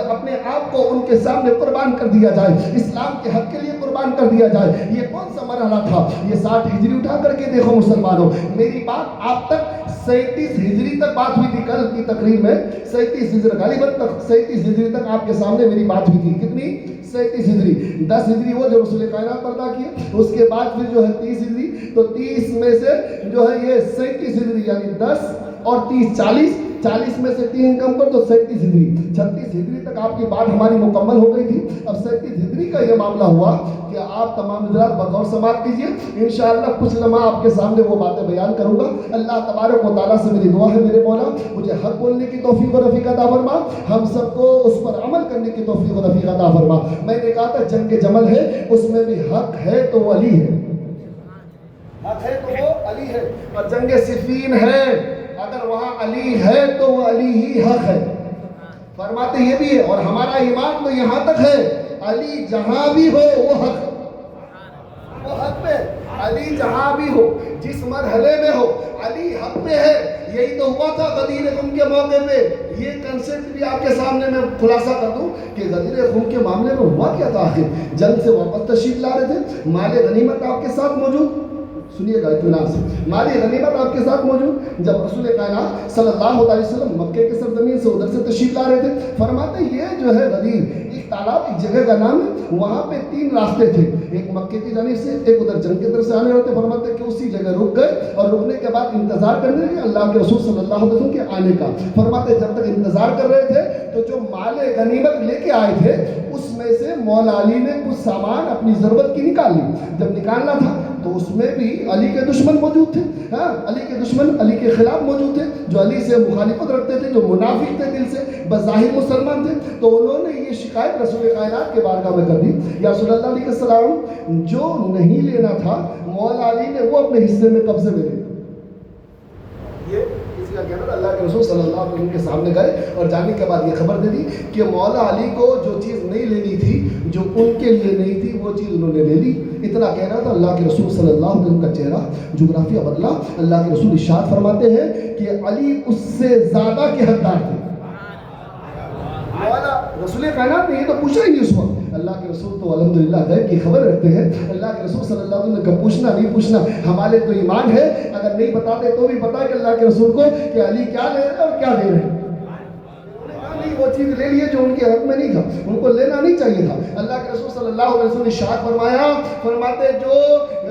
اپنے آپ کو ان کے سامنے قربان کر دیا جائے، اسلام کے حق کے لیے قربان کر دیا جائے۔ یہ کون سا مرحلہ تھا؟ یہ 60 ہجری اٹھا کر کے دیکھو مسلمانوں، میری بات آپ تک 37 ہجری تک بات ہوئی تھی، کل کی تقریر میں 37 ہجری غالباً تک 37 ہجری تک آپ کے سامنے میری بات ہوئی تھی۔ کتنی؟ 37 ہجری۔ 10 ہجری وہ جو رسول کائنات پیدا کیے، اس کے بعد پھر جو ہے 30 ہجری، تو 30 میں سے جو ہے یہ 37 ہجری، یعنی 10 اور 30 40 میں سے 3 کم کر تو 37 ہجری، 36 ہجری تک آپ کی بات ہماری مکمل ہو گئی تھی۔ اب 37 ہجری کا یہ معاملہ ہوا کہ آپ تمام حضرات بغور سماعت کیجئے، انشاءاللہ کچھ لمحہ آپ کے سامنے وہ باتیں بیان کروں گا۔ اللہ تبارک و تعالیٰ سے میری دعا ہے میرے مولا مجھے حق بولنے کی توفیق و رفیق عطا فرما، ہم سب کو اس پر عمل کرنے کی توفیق و رفیق عطا فرما۔ میں نے کہا تھا جنگ جمل ہے، اس میں بھی حق ہے تو وہ علی ہے، حق ہے تو وہ علی ہے، اور جنگ صفین ہے اگر وہاں علی ہے تو وہ علی ہی حق ہے، فرماتے یہ بھی ہے۔ اور ہمارا ایمان تو یہاں تک ہے، علی جہاں بھی ہو وہ حق، وہ حق پہ، علی جہاں بھی ہو، جس مرحلے میں ہو، علی حق پہ ہے۔ یہی تو ہوا تھا غدیر خم کے موقع پہ۔ یہ کنسپٹ بھی آپ کے سامنے میں خلاصہ کر دوں کہ غدیر خم کے معاملے میں ہوا کیا تھا؟ آخر جنگ سے واپس تشریف لا رہے تھے، مال غنیمت آپ کے ساتھ موجود، سنیے گا اطمینان سے، مال غنیمت آپ کے ساتھ موجود۔ جب رسول کائنات صلی اللہ علیہ وسلم مکے کے سرزمین سے ادھر سے تشریف لا رہے تھے، فرماتے یہ جو ہے غدیر ایک تالاب، ایک جگہ کا نام ہے، وہاں پہ 3 راستے تھے، ایک مکے کی جانب سے، ایک ادھر جنگ کی طرف سے آنے ہوتے۔ فرماتے کہ اسی جگہ رک گئے اور رکنے کے بعد انتظار کرنے لگے اللہ کے رسول صلی اللہ علیہ وسلم کے آنے کا۔ فرماتے جب تک انتظار کر رہے تھے تو جو مال غنیمت لے کے آئے تھے اس میں سے مولا علی نے کچھ سامان اپنی ضرورت کی نکال لی۔ جب نکالنا تھا تو اس میں بھی علی کے دشمن موجود تھے، ہاں علی کے دشمن علی کے خلاف موجود تھے، جو علی سے مخالفت رکھتے تھے، جو منافق تھے دل سے، بظاہر مسلمان تھے۔ تو انہوں نے یہ شکایت رسول کائنات کے بارگاہ میں کر دی، یا رسول اللہ علیہ السلام جو نہیں لینا تھا مولا علی نے وہ اپنے حصے میں قبضے میں لے لیا۔ یہ کسی کا کہنا تھا، اللہ کے رسول صلی اللہ علیہ وسلم کے سامنے گئے اور جانے کے بعد یہ خبر دے دی کہ مولا علی کو جو چیز نہیں لینی تھی، جو ان کے لیے نہیں تھی، وہ چیز انہوں نے لے لی۔ اتنا کہنا تھا، اللہ کے رسول صلی اللہ علیہ وسلم کا چہرہ جغرافیہ بدلا۔ اللہ کے رسول ارشاد فرماتے ہیں کہ علی اس سے زیادہ کے حقدار تھے۔ مولا رسول کائنات نے یہ تو پوچھا ہی نہیں اس وقت۔ اللہ کے رسول تو الحمدللہ غیب کی خبر رکھتے ہیں۔ اللہ کے رسول صلی اللہ علیہ وسلم کا پوچھنا نہیں پوچھنا ہمارے تو ایمان ہے، اگر نہیں بتاتے تو بھی پتا ہے کہ اللہ کے رسول کو کہ علی کیا لے رہے اور کیا دے رہے ہیں۔ وہ چیز لے لیے جو ان کے حق میں نہیں تھا، ان کو لینا نہیں چاہیے تھا۔ اللہ کے رسول صلی اللہ علیہ وسلم نے ارشاد فرمایا، فرماتے جو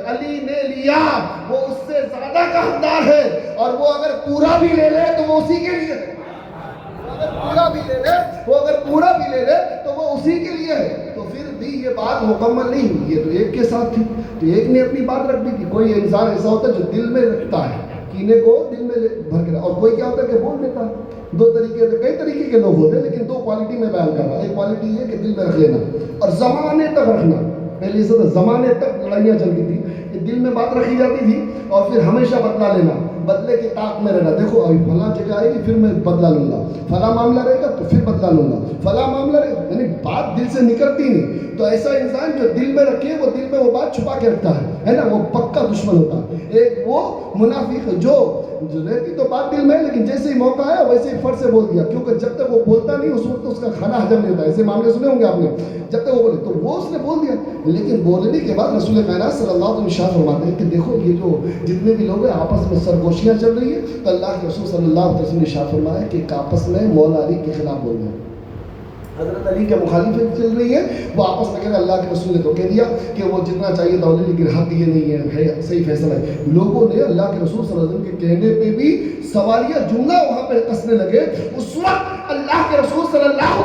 علی نے لیا وہ اس سے زیادہ کا حقدار ہے، اور وہ اگر پورا بھی لے لے تو وہ اسی کے لیے ہے، اگر پورا بھی لے لے تو وہ اسی کے لیے ہے۔ تو پھر بھی یہ بات مکمل نہیں ہوئی، یہ تو ایک کے ساتھ تھی، تو ایک نے اپنی بات رکھ دی تھی۔ کوئی انسان ایسا ہوتا ہے جو دل میں رکھتا ہے، کینے کو دل میں بھر کے، اور کوئی کیا ہوتا ہے کہ بول دیتا ہے۔ دو طریقے سے، کئی طریقے کے لوگ ہوتے ہیں، لیکن 2 کوالٹی میں بیان کر رہا ہوں۔ ایک کوالٹی یہ کہ دل میں رکھ لینا اور زمانے تک رکھنا۔ پہلے سے زمانے تک لڑائیاں چلتی تھی، دل میں بات رکھی جاتی تھی اور پھر ہمیشہ بدلہ لینا، بدلے کی طاق میں رہنا، دیکھو ابھی فلاں جگہ آئے گی پھر میں بدلہ لوں گا، فلاں معاملہ رہے گا تو پھر بدلہ لوں گا، فلاں معاملہ رہے گا، یعنی بات دل سے نکلتی نہیں. تو ایسا انسان جو دل میں رکھے وہ دل میں وہ بات چھپا کے رکھتا ہے نا، وہ پکا دشمن ہوتا ہے. ایک وہ منافق جو رہتی تو بات دل میں ہے لیکن جیسے ہی موقع آیا ویسے ہی فٹ سے بول دیا، کیونکہ جب تک وہ بولتا نہیں اس وقت اس کا کھانا ہجم نہیں ہوتا. ایسے معاملے سنے ہوں گے آپ نے، جب تک وہ بولے تو وہ اس نے بول دیا. لیکن بولنے کے بعد رسول کائنات صلی اللہ علیہ وسلم فرماتے ہیں کہ دیکھو یہ جو جتنے بھی لوگ ہیں آپس میں سرگوشیاں چل رہی ہیں، تو اللہ کے رسول صلی اللہ علیہ وسلم نے ارشاد فرمایا کہ آپس میں مولا علی کے خلاف بول رہے ہیں، حضرت علی کے مخالف چل رہی ہے، وہ آپس میں کہہ رہے اللہ کے رسول نے تو کہہ دیا کہ وہ جتنا چاہیے تھا انہیں، لیکن حق یہ نہیں ہے صحیح فیصلہ ہے. لوگوں نے اللہ کے رسول صلی اللہ علیہ وسلم کے کہنے پہ بھی سواریہ جملہ وہاں پہ کسنے لگے. اس وقت اللہ کے رسول صلی اللہ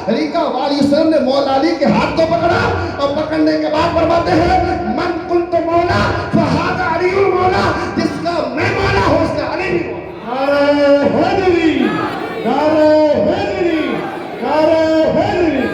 علیہ وسلم نے مولا علی کے ہاتھ کو پکڑا اور پکڑنے کے بعد فرماتے ہیں من کنت مولا فہذا علی مولا، جس کا میں مولا ہوں اس کا علی بھی مولا. نعرہ حیدری، نعرہ حیدری، نعرہ حیدری.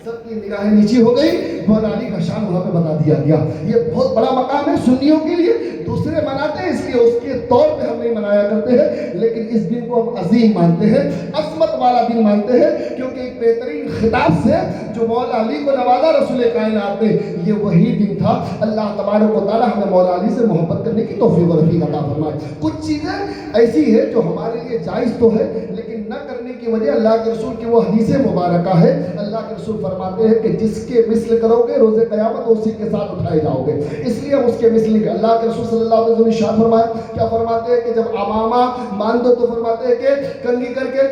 سب کی نگاہیں نیچی ہو گئی، مولا علی کا شان وہاں پہ بتا دیا گیا. یہ بہت بڑا مقام ہے سنیوں کے لیے، دوسرے مناتے ہیں اس لیے اس کے طور پہ ہم نہیں منایا کرتے ہیں، لیکن اس دن کو ہم عظیم مانتے ہیں، عظمت والا دن مانتے ہیں، کیونکہ ایک بہترین خطاب سے جو مولا علی کو نوازا رسول کائنات نے، یہ وہی دن تھا. اللہ تبارک و تعالی ہمیں مولا علی سے محبت کرنے کی توفیق و رفیق عطا فرمائے. کچھ چیزیں ایسی ہے جو ہمارے لیے جائز تو ہے لیکن نہ کرنے کی وجہ اللہ کے رسول کی وہ حدیث مبارکہ ہے. اللہ کے رسول فرماتے ہیں کہ جس کے مثل کرو گے روز قیامت اسی کے ساتھ اٹھائے جاؤ گے، اس لیے ہم اس کے مثل. اللہ کے رسول صلی اللہ علیہ وسلم نے ارشاد فرمایا، کیا فرماتے ہیں کہ جب امامہ باندھ دو تو فرماتے ہیں کہ کنگھی کر کے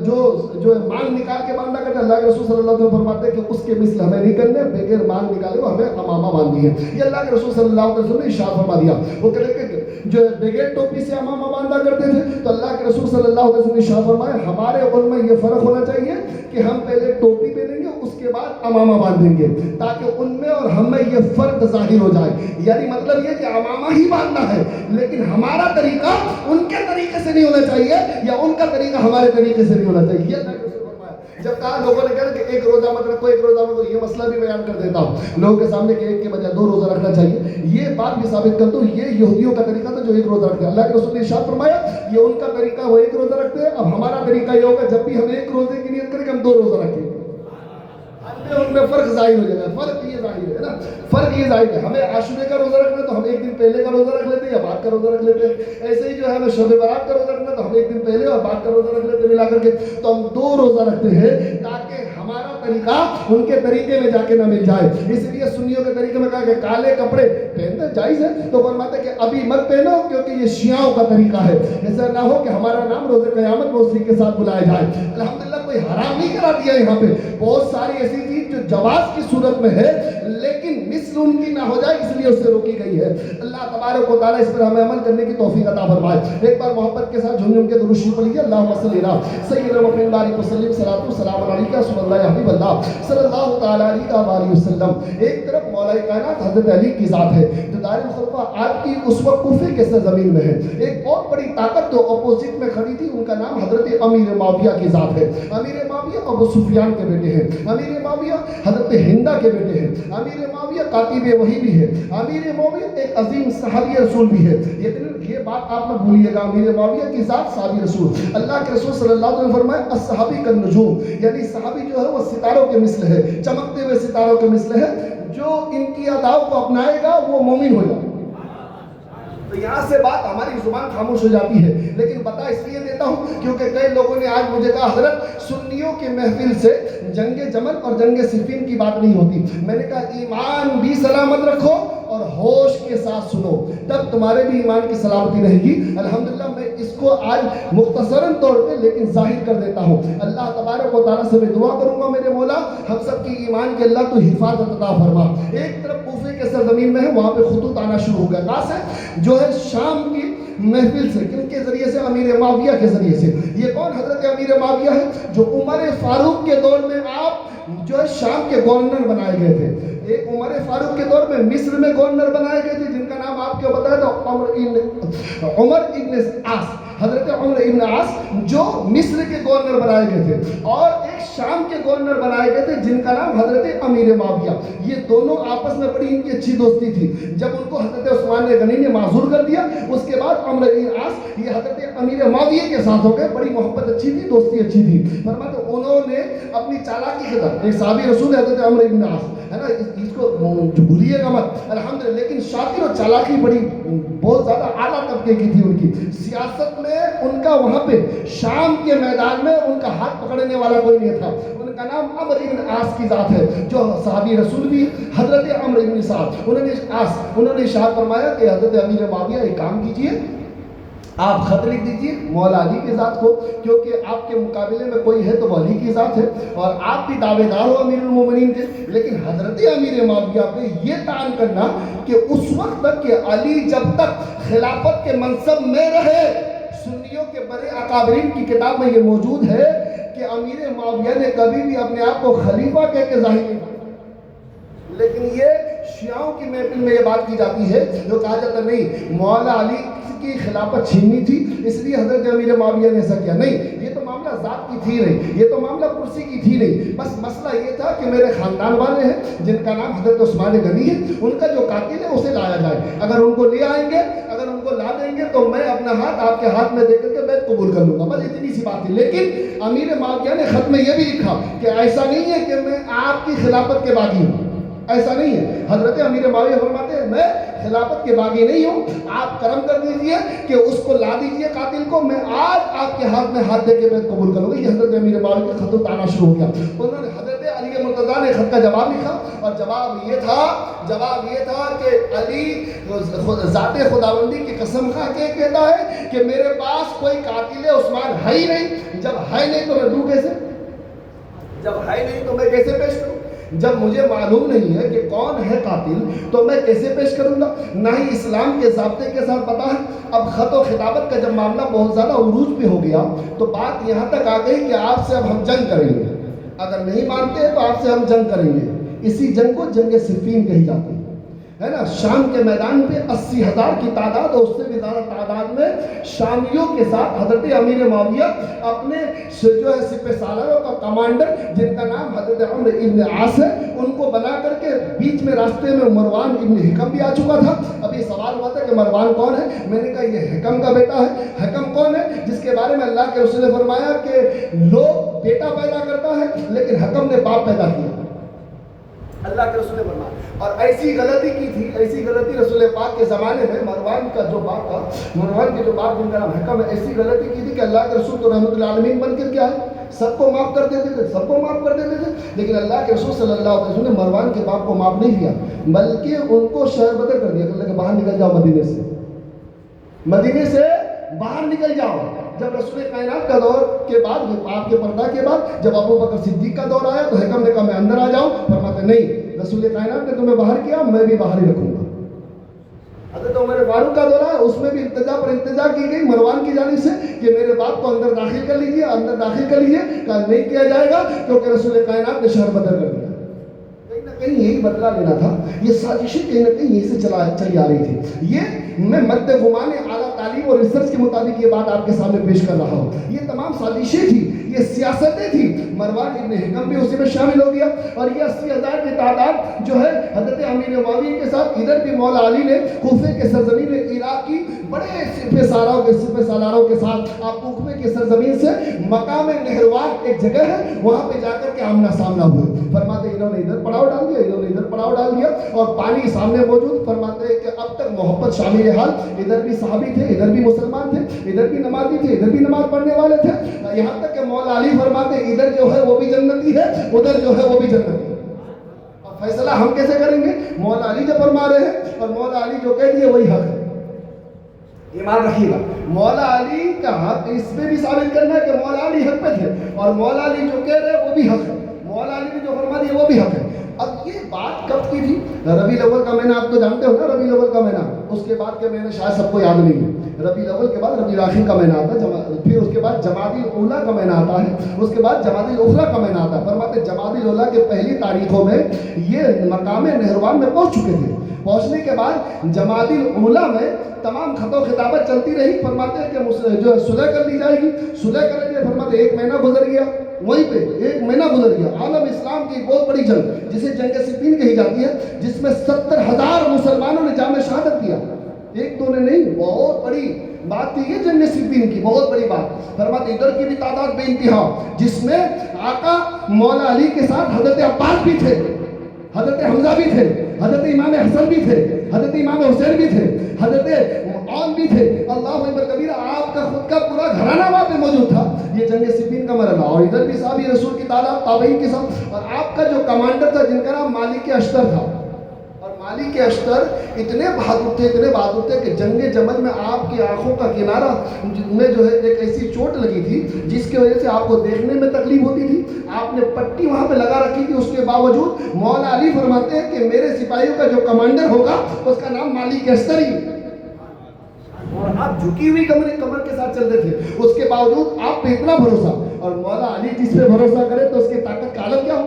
جو ہے مانگ نکال کے باندھنا کرتے. اللہ کے رسول صلی اللہ علیہ وسلم فرماتے ہیں کہ اس کے مثل ہمیں نہیں کرنے، بغیر مانگ نکالے وہ ہمیں امامہ باندھی ہے. یہ اللہ کے رسول صلی اللہ علیہ وسلم نے ارشاد فرما دیا. وہ کہتے ہیں کہ جو بغیر ٹوپی سے امامہ باندھا کرتے تھے، تو اللہ کے رسول صلی اللہ علیہ وسلم نے ارشاد فرمایا ہمارے ان میں یہ فرق ہونا چاہیے کہ ہم پہلے ٹوپی پہنیں گے اس کے بعد امامہ باندھیں گے، تاکہ ان میں اور ہم میں یہ فرق ظاہر ہو جائے. یعنی مطلب یہ کہ امامہ ہی باندھنا ہے لیکن ہمارا طریقہ ان کے طریقے سے نہیں ہونا چاہیے یا ان کا طریقہ ہمارے طریقے سے نہیں ہونا چاہیے. یہ اللہ کے رسول فرمایا. جب کہا لوگوں نے کہا کہ ایک روزہ مت رکھو، ایک روزہ مت رکھو، یہ مسئلہ بھی بیان کر دیتا ہوں لوگوں کے سامنے کہ ایک کے بجائے 2 روزہ رکھنا چاہیے. یہ بات بھی ثابت کر دو یہ یہودیوں کا طریقہ تھا جو 1 روزہ رکھتے ہیں. اللہ کے رسول نے ارشاد فرمایا یہ ان کا طریقہ، وہ 1 روزہ رکھتے ہیں. اب ہمارا طریقہ یہ ہوگا جب بھی ہم 1 روزے کی نیت کریں کہ ہم 2 روزہ رکھیں گے. ان میں فرق ظاہر ہو جائے گا. فرق یہ ظاہر ہے نا، فرق یہ ظاہر ہے. ہمیں عاشورے کا روزہ رکھنا ہے تو ہم 1 دن پہلے کا روزہ رکھ لیتے ہیں یا بعد کا روزہ رکھ لیتے ہیں. ایسے ہی جو ہے ہمیں شب برات کا روزہ رکھنا ہے تو ہم 1 دن پہلے اور بعد کا روزہ رکھ لیتے ہیں ملا کر کے. تو ہم 2 روزہ رکھتے ہیں تاکہ ہمارا طریقہ ان کے طریقے میں جا کے نہ مل جائے. اس لیے سنیوں کے طریقے میں کہا کہ کالے کپڑے پہننا جائز ہے، تو فرماتے ہیں کہ ابھی مت پہنو کیونکہ یہ شیعوں کا طریقہ ہے. ایسا نہ ہو کہ ہمارا نام روز قیامت میں اسی کے ساتھ بلایا جائے. الحمدللہ کوئی حرام نہیں کرا دیا یہاں پہ. بہت ساری ایسی چیز جو جواز کی صورت میں ہے لیکن مثل ان کی نہ ہو جائے اس لیے اس سے روکی گئی ہے. اللہ تبارک و تعالیٰ اس پر ہمیں عمل کرنے کی توفیق عطا فرمائے. ایک بار محبت کے ساتھ جھوم کے درود شریف پڑھیے. اللہم صلی علی سیدنا محمد بارک وسلم صلاۃ والسلام علیک رسول اللہ یا حبیب اللہ صلی اللہ تعالی علیہ وسلم. ایک طرف مولا کائنات حضرت علی کی ذات ہے جو دار الخلفاء آپ کی اس وقت کوفے کے سرزمین میں ہے. ایک بہت بڑی طاقت جو اپوزٹ میں کھڑی تھی ان کا نام حضرت امیر معاویہ کی ذات ہے. امیر معاویہ ابو سفیان کے بیٹے ہیں. امیر معاویہ حضرت ہندہ کے بیٹے ہیں. امیر معاویہ کاتب وحی بھی ہے. امیر معاویہ ایک عظیم صحابی رسول بھی ہے. یہ بات آپ نہ بھولیے گا، امیر معاویہ کی ذات صحابی رسول. اللہ کے رسول صلی اللہ علیہ وسلم نے فرمایا الصحابی کالنجوم، یعنی صحابی جو ہے وہ ستاروں کے مثل ہے، چمکتے ہوئے ستاروں کے مثل ہے. جو ان کی اداؤں کو اپنائے گا وہ مومن ہو جائے. تو یہاں سے بات ہماری زبان خاموش ہو جاتی ہے، لیکن بتا اس لیے دیتا ہوں کیونکہ کئی لوگوں نے آج مجھے کہا حضرت سنیوں کی محفل سے جنگ جمل اور جنگ صفین کی بات نہیں ہوتی. میں نے کہا ایمان بھی سلامت رکھو اور ہوش کے ساتھ سنو، تب تمہارے بھی ایمان کی سلامتی رہے گی. الحمدللہ میں اس کو آج مختصراً طور پہ لیکن ظاہر کر دیتا ہوں. اللہ تبارک و تعالیٰ سے میں دعا کروں گا میرے مولا ہم سب کی ایمان کے اللہ تو حفاظت عطا فرما. ایک طرف کوفے کے سرزمین میں ہے، وہاں پہ خطوط آنا شروع ہو گیا. کہاں سے؟ جو ہے شام کی محفل سے. کن کے ذریعے سے؟ امیر معاویہ کے ذریعے سے. یہ کون؟ حضرت امیر معاویہ ہے جو عمر فاروق کے دور میں آپ جو ہے شام کے گورنر بنائے گئے تھے. ایک عمر فاروق کے دور میں مصر میں گورنر بنائے گئے تھے جن کا نام آپ کو بتایا تھا عمر ابن عاص. حضرت عمر ابن عاص جو مصر کے گورنر بنائے گئے تھے. اور ایک ایک شام کے گورنر بنائے گئے تھے جن کا نام حضرت امیر معاویہ. یہ دونوں آپس میں بڑی ان کی اچھی دوستی تھی. جب ان کو حضرت عثمان غنی نے معذور کر دیا, اس کے بعد عمرو بن عاص یہ حضرت امیر معاویہ کے ساتھ ہو گئے. بڑی محبت اچھی تھی, دوستی اچھی تھی. فرماتے انہوں نے اپنی چالاکی کے ساتھ, ایک صحابی رسول حضرت عمرو بن عاص ہے نا, اس کو بھولیے گا مت, الحمدللہ, لیکن شاطر و چالاکی بڑی بہت زیادہ اعلیٰ طبقے کی تھی ان کی. سیاست میں ان کا وہاں پہ شام کے میدان میں ان کا ہاتھ پکڑنے والا کوئی نہیں تھا. ان کا نام عمرو بن عاص کی ذات ہے, جو صحابی رسول بھی حضرت عمرو بن عاص. انہوں نے ارشاد فرمایا کہ حضرت امیر معاویہ ایک کام کیجئے, آپ خط لکھ دیجئے مولا علی کی ذات کو, کیونکہ آپ کے مقابلے میں کوئی ہے تو وہ علی کی ذات ہے, اور آپ بھی دعوے دار ہو امیر المومنین کے. لیکن حضرت امیر معاویہ پہ یہ تعین کرنا کہ اس وقت تک کہ علی جب تک خلافت کے منصب میں رہے, سنیوں کے بڑے اکابرین کی کتاب میں یہ موجود ہے کہ امیر معاویہ نے کبھی بھی اپنے آپ کو خلیفہ کہہ کے ظاہر نہیں کیا. لیکن یہ شیعوں کی محفل میں یہ بات کی جاتی ہے, جو کہا جاتا نہیں مولا علی کی خلافت چھیننی تھی اس لیے حضرت امیر معاویہ نے ایسا کیا. نہیں, یہ تو معاملہ ذات کی تھی نہیں, یہ تو معاملہ کرسی کی تھی نہیں. بس مسئلہ یہ تھا کہ میرے خاندان والے ہیں جن کا نام حضرت عثمان غنی ہے, ان کا جو قاتل ہے اسے لایا جائے. اگر ان کو لے آئیں گے, اگر ان کو لا دیں گے تو میں اپنا ہاتھ آپ کے ہاتھ میں دے کر کے بیعت قبول کر لوں گا. بس اتنی سی بات تھی. لیکن امیر معاویہ نے خط میں یہ بھی لکھا کہ ایسا نہیں ہے کہ میں آپ کی خلافت کے باغی ہوں, ایسا نہیں ہے. حضرت امیر معاویہ فرماتے ہیں میں خلافت کے باغی نہیں ہوں, آپ کرم کر دیجئے کہ اس کو لا دیجئے قاتل کو, میں آج آپ کے ہاتھ میں ہاتھ دے کے بیعت قبول کر لوں گا. یہ حضرت امیر معاویہ کے خط آنا شروع ہو گیا. انہوں نے حضرت علی مرتضیٰ نے خط کا جواب لکھا, اور جواب یہ تھا کہ علی ذات خداوندی کی قسم کھا کے کہتا ہے کہ میرے پاس کوئی قاتل عثمان ہے ہی نہیں. جب ہے نہیں تو میں دوں کیسے, جب ہے نہیں تو میں کیسے پیش کروں, جب مجھے معلوم نہیں ہے کہ کون ہے قاتل تو میں کیسے پیش کروں گا, نہ ہی اسلام کے ضابطے کے ساتھ پتا ہے. اب خط و خطابت کا جب معاملہ بہت زیادہ عروج پہ ہو گیا تو بات یہاں تک آ گئی کہ آپ سے اب ہم جنگ کریں گے, اگر نہیں مانتے تو آپ سے ہم جنگ کریں گے. اسی جنگ کو جنگ صفین کہی جاتی ہے نا. شام کے میدان پہ 80,000 کی تعداد اور اس سے بھی زیادہ تعداد میں شامیوں کے ساتھ حضرت امیر معاویہ اپنے جو ہے سپہ سالاروں کا کمانڈر جن کا نام حضرت عمرو ابن عاص ہے, ان کو بنا کر کے بیچ میں راستے میں مروان ابن حکم بھی آ چکا تھا. اب یہ سوال ہوا تھا کہ مروان کون ہے, میں نے کہا یہ حکم کا بیٹا ہے. حکم کون ہے, جس کے بارے میں اللہ کے رسول نے فرمایا کہ لوگ بیٹا پیدا کرتا ہے لیکن حکم نے باپ پیدا کیا, اللہ کے رسول نے فرمایا. اور ایسی غلطی کی تھی, ایسی غلطی رسول پاک کے زمانے میں مروان کا جو باپ تھا, مروان کے جو باپ جن کا نام حکم ہے, ایسی غلطی کی تھی کہ اللہ کے رسول تو رحمت العالمین بن کر کیا ہے سب کو معاف کر دیتے تھے, سب کو معاف کر دیتے تھے. لیکن اللہ کے رسول صلی اللہ علیہ وسلم نے مروان کے باپ کو معاف نہیں کیا, بلکہ ان کو شہر بدر کر دیا کہ باہر نکل جاؤ, مدینے سے باہر نکل جاؤ. جب رسول کائنات کا دور کے بعد, آپ کے پردہ کے بعد جب ابو بکر صدیق کا دور آیا تو حکم نے کہا میں اندر آ جاؤں. فرماتے نہیں, رسول کائنات نے تمہیں باہر کیا, میں بھی باہر ہی رکھوں گا. حضرت عمر فاروق کا دور آیا, اس میں بھی التجا پر التجا کی گئی مروان کی جانب سے کہ میرے باپ کو اندر داخل کر لیجیے, اندر داخل کر لیجیے. کہا نہیں کیا جائے گا کیونکہ رسول کائنات نے شہر بدر کر دیا. کہیں نہ کہیں یہی بدلہ لینا تھا. یہ سازشیں کہیں نہ کہیں یہیں سے چلی آ رہی تھی. یہ میں مد گمان اعلیٰ تعلیم اور ریسرچ کے مطابق یہ بات آپ کے سامنے پیش کر رہا ہوں. یہ تمام سازشیں تھی, یہ سیاستیں تھی. مروان ابن حکم بھی اسی میں شامل ہو گیا, اور یہ 80,000 کی تعداد جو ہے حضرت امیر معاویہ کے ساتھ. ادھر بھی مولا علی نے کوفے کے سرزمین عراق کی بڑے سپہ سالاروں کے ساتھ آپ کوفے کی سرزمین سے مقام نہروان ایک جگہ ہے, وہاں پہ جا کر کے آمنا سامنا ہوئے. فرماتے انہوں نے ادھر پڑاؤ ڈال دیا, انہوں نے ادھر پڑاؤ ڈال دیا, اور پانی سامنے موجود. فرماتے ہیں کہ اب تک محبت شامل حال, ادھر بھی صحابی تھے, ادھر بھی مسلمان تھے, ادھر بھی نمازی تھے, ادھر بھی نماز پڑھنے والے تھے. یہاں تک کہ مولا علی فرماتے ادھر جو ہے وہ بھی جنتی ہے, ادھر جو ہے وہ بھی جنتی ہے. اب فیصلہ ہم کیسے کریں گے؟ مولا علی جو فرما رہے ہیں اور مولا علی جو کہہ دیے وہی حق ہے. ایمان رکھیے گا, مولا علی کا حق اس میں بھی ثابت کرنا ہے کہ مولا علی حق پہ تھے, اور مولا علی جو کہہ رہے ہیں وہ بھی حق ہے. مولا علی نے جو فرما دیا وہ بھی حق ہے. اب یہ بات کب کی تھی؟ ربیع الاول کا مہینہ, آپ تو جانتے ہو نا ربیع الاول کا مہینہ. اس کے بعد کے مہینے شاید سب کو یاد نہیں ہے. ربیع الاول کے بعد ربیع الاخر کا مہینہ آتا ہے, پھر اس کے بعد جمادی الاولیٰ کا مہینہ آتا ہے, اس کے بعد جمادی الاخریٰ کا مہینہ آتا ہے. فرماتے جمادی الاولیٰ کے پہلی تاریخوں میں یہ مقام نہروان میں پہنچ چکے تھے. پہنچنے کے بعد جمادی الاولیٰ میں تمام خط و خطابت چلتی رہی. فرماتے ہیں کہ جو ہے صلح کر لی جائے گی, صلح کریں گے. فرماتے ایک مہینہ گزر گیا, وہیں پہ ایک مہینہ گزر گیا. عالم اسلام کی ایک بہت بڑی جنگ جسے جنگ صفین کہی جاتی ہے، جس میں 70,000 مسلمانوں نے جام شہادت کیا. ایک دو نے نہیں، بہت بڑی بات تھی یہ جنگ صفین کی، بہت بڑی بات. فرماتے ادھر کی بھی تعداد بے انتہا، جس میں آقا مولا علی کے ساتھ حضرت عباس بھی تھے، حضرت حمزہ بھی تھے، حضرت امام حسن بھی تھے، حضرت امام حسین بھی تھے، حضرت عون بھی تھے. اللہ اکبر کبیرہ. آپ کا خود کا پورا گھرانہ وہاں پہ موجود تھا. یہ جنگ صفین کا مرحلہ. اور ادھر بھی صحابی رسول کی تعداد تابعین کے ساتھ. اور آپ کا جو کمانڈر تھا جن کا نام مالک اشتر تھا، اور مالک اشتر اتنے بہادر تھے کہ جنگ جمل میں آپ کی آنکھوں کا کنارہ میں جو ہے ایک ایسی چوٹ لگی تھی جس کی وجہ سے آپ کو دیکھنے میں تکلیف ہوتی تھی. آپ نے پٹی وہاں پہ لگا رکھی تھی، اس کے باوجود مولا علی فرماتے ہیں کہ میرے سپاہیوں کا جو کمانڈر ہوگا اس کا نام مالک اشتر ہی. اور آپ جھکی ہوئی کمر کے ساتھ چلتے تھے، اس کے باوجود آپ پہ اتنا بھروسہ. اور مولا علی جس پہ بھروسہ کرے تو اس کی طاقت کا عالم کیا ہو.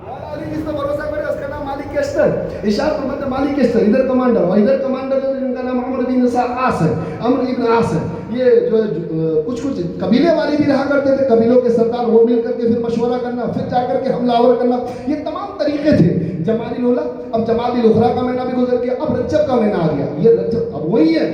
مولا علی جس پہ بھروسہ کرے اس کا نام مالک اشتر. ارشاد فرماتے مالک اشتر ادھر کمانڈر، اور ادھر کمانڈر جن کا نام عمرو بن عاص ہے، عمرو بن عاص ہے. یہ جو کچھ قبیلے والے بھی رہا کرتے تھے، قبیلوں کے سردار وہ مل کر کے پھر مشورہ کرنا، پھر جا کر کے حملہ آور کرنا. یہ تمام طریقے تھے. جمادی الاولیٰ، اب جمادی الاخریٰ کا مہینہ بھی گزر گیا، اب رجب کا مہینہ آ گیا. یہ رجب اب وہی ہے،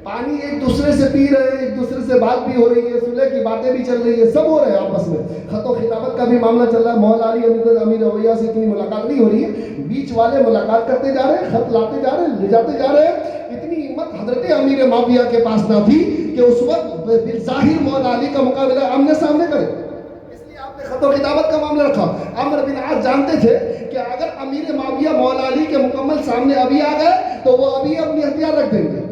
پانی ایک دوسرے سے پی رہے ہیں، ایک دوسرے سے بات بھی ہو رہی ہے، صلح کی باتیں بھی چل رہی ہے، سب ہو رہے ہیں آپس میں. خط و خطابت کا بھی معاملہ چل رہا ہے. مولا علی امیر اولیاء سے اتنی ملاقات نہیں ہو رہی ہے، بیچ والے ملاقات کرتے جا رہے ہیں، خط لاتے جا رہے ہیں، لے جاتے جا رہے ہیں. اتنی ہمت حضرت امیر معاویہ کے پاس نہ تھی کہ اس وقت بالظاہر مولا علی کا مقابلہ آمنے سامنے کرے. اس لیے آپ نے خط و خطابت کا معاملہ رکھا. عمرو بن عاص جانتے تھے کہ اگر امیر معاویہ مولا علی کے مکمل سامنے ابھی آ گئے تو وہ ابھی اپنی ہتھیار رکھ دیں گے.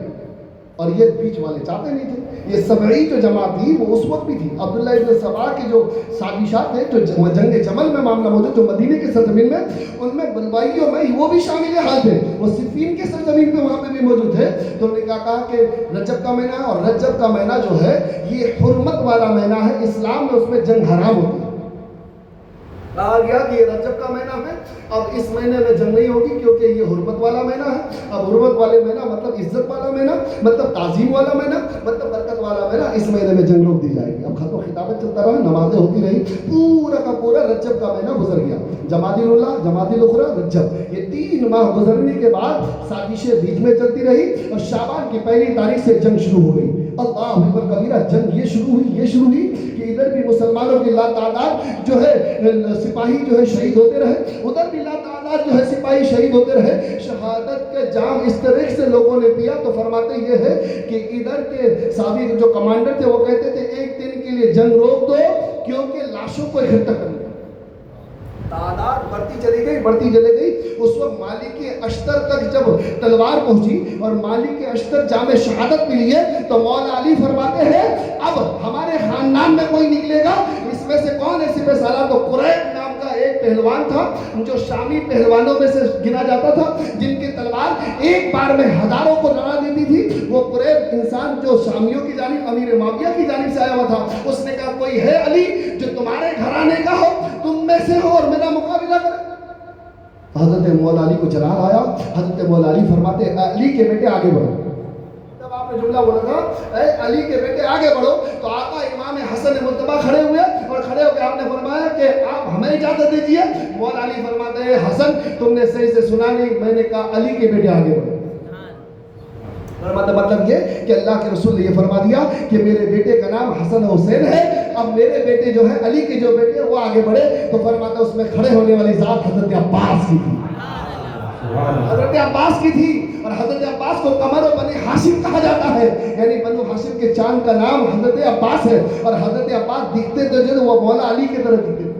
اور یہ بیچ والے چاہتے نہیں تھے. یہ سبعی جو جماعت تھی وہ اس وقت بھی تھی. عبداللہ ابن سبا کی جو سازشات تھے، جو جنگ جمل میں معاملہ موجود، جو مدینے کی سرزمین میں، ان میں بلوائیوں میں وہ بھی شامل حال تھے. وہ صفین کی سرزمین پہ وہاں پہ بھی موجود تھے. تو انہوں نے کہا کہ رجب کا مہینہ، اور رجب کا مہینہ جو ہے یہ حرمت والا مہینہ ہے. اسلام میں اس میں جنگ حرام ہوتی ہے. کہا گیا کہ یہ رجب کا مہینہ ہے، اب اس مہینے میں جنگ نہیں ہوگی کیونکہ یہ حرمت والا مہینہ ہے. اب حرمت والے مہینہ مطلب عزت والا مہینہ، مطلب تعظیم والا مہینہ، مطلب برکت والا مہینہ. اس مہینے میں جنگ روک دی جائے گی. اب خط و خطابت چلتا رہا، نمازیں ہوتی رہی، پورا کا پورا رجب کا مہینہ گزر گیا. جمادی الاولیٰ، جمادی الاخریٰ، رجب، یہ 3 ماہ گزرنے کے بعد سازشیں بیچ میں چلتی رہی اور شعبان کی پہلی تاریخ سے جنگ شروع ہو گئی. اللہ اکبر کبیرہ. جنگ یہ شروع ہوئی کہ ادھر بھی مسلمانوں کی لاتعداد جو ہے سپاہی جو ہے شہید ہوتے رہے، ادھر بھی لاتعداد جو ہے سپاہی شہید ہوتے رہے. شہادت کے جام اس طرح سے لوگوں نے پیا. تو فرماتے یہ ہے کہ ادھر کے صحابی جو کمانڈر تھے وہ کہتے تھے ایک دن کے لیے جنگ روک دو کیونکہ لاشوں کو اکٹھا کرنا. تعداد بڑھتی چلی گئی. اس وقت مالک اشتر تک جب تلوار پہنچی اور مالک اشتر جام شہادت ملی ہے تو مولا علی فرماتے ہیں اب ہمارے خاندان میں کوئی نکلے گا. اس میں سے کون ہے سپہ سالار؟ تو قریب نام کا ایک پہلوان تھا جو شامی پہلوانوں میں سے گنا جاتا تھا، جن کی تلوار ایک بار میں ہزاروں کو لڑا دیتی تھی. وہ قریب انسان جو شامیوں کی جانب امیر معاویہ کی جانب سے آیا ہوا تھا، اس نے کہا کوئی ہے علی جو تمہارے گھرانے کا ہو، تم میں سے ہو اور میرا مقابلہ کرے. حضرت مولا علی کو جلال آیا. حضرت مولا علی فرماتے علی کے بیٹے آگے بڑھو. جب آپ نے جملہ بولا تھا اے علی کے بیٹے آگے بڑھو تو آقا امام حسن مجتبیٰ کھڑے ہوئے اور کھڑے ہو کے آپ نے فرمایا کہ آپ ہمیں اجازت دیجیے. مولا علی فرماتے ہیں حسن تم نے صحیح سے سنا نہیں، میں نے کہا علی کے بیٹے آگے بڑھو. مطلب یہ کہ اللہ کے رسول نے یہ فرما دیا کہ میرے بیٹے کا نام حسن حسین ہے، اب میرے بیٹے جو ہے علی کے جو بیٹے وہ آگے بڑھے. تو فرماتا اس میں کھڑے ہونے والی ذات حضرت عباس کی تھی. حضرت عباس کی تھی. اور حضرت عباس کو قمر و بنی ہاشم کہا جاتا ہے، یعنی بنو ہاشم کے چاند کا نام حضرت عباس ہے. اور حضرت عباس دکھتے تو جو وہ مولا علی کی طرح دکھتے.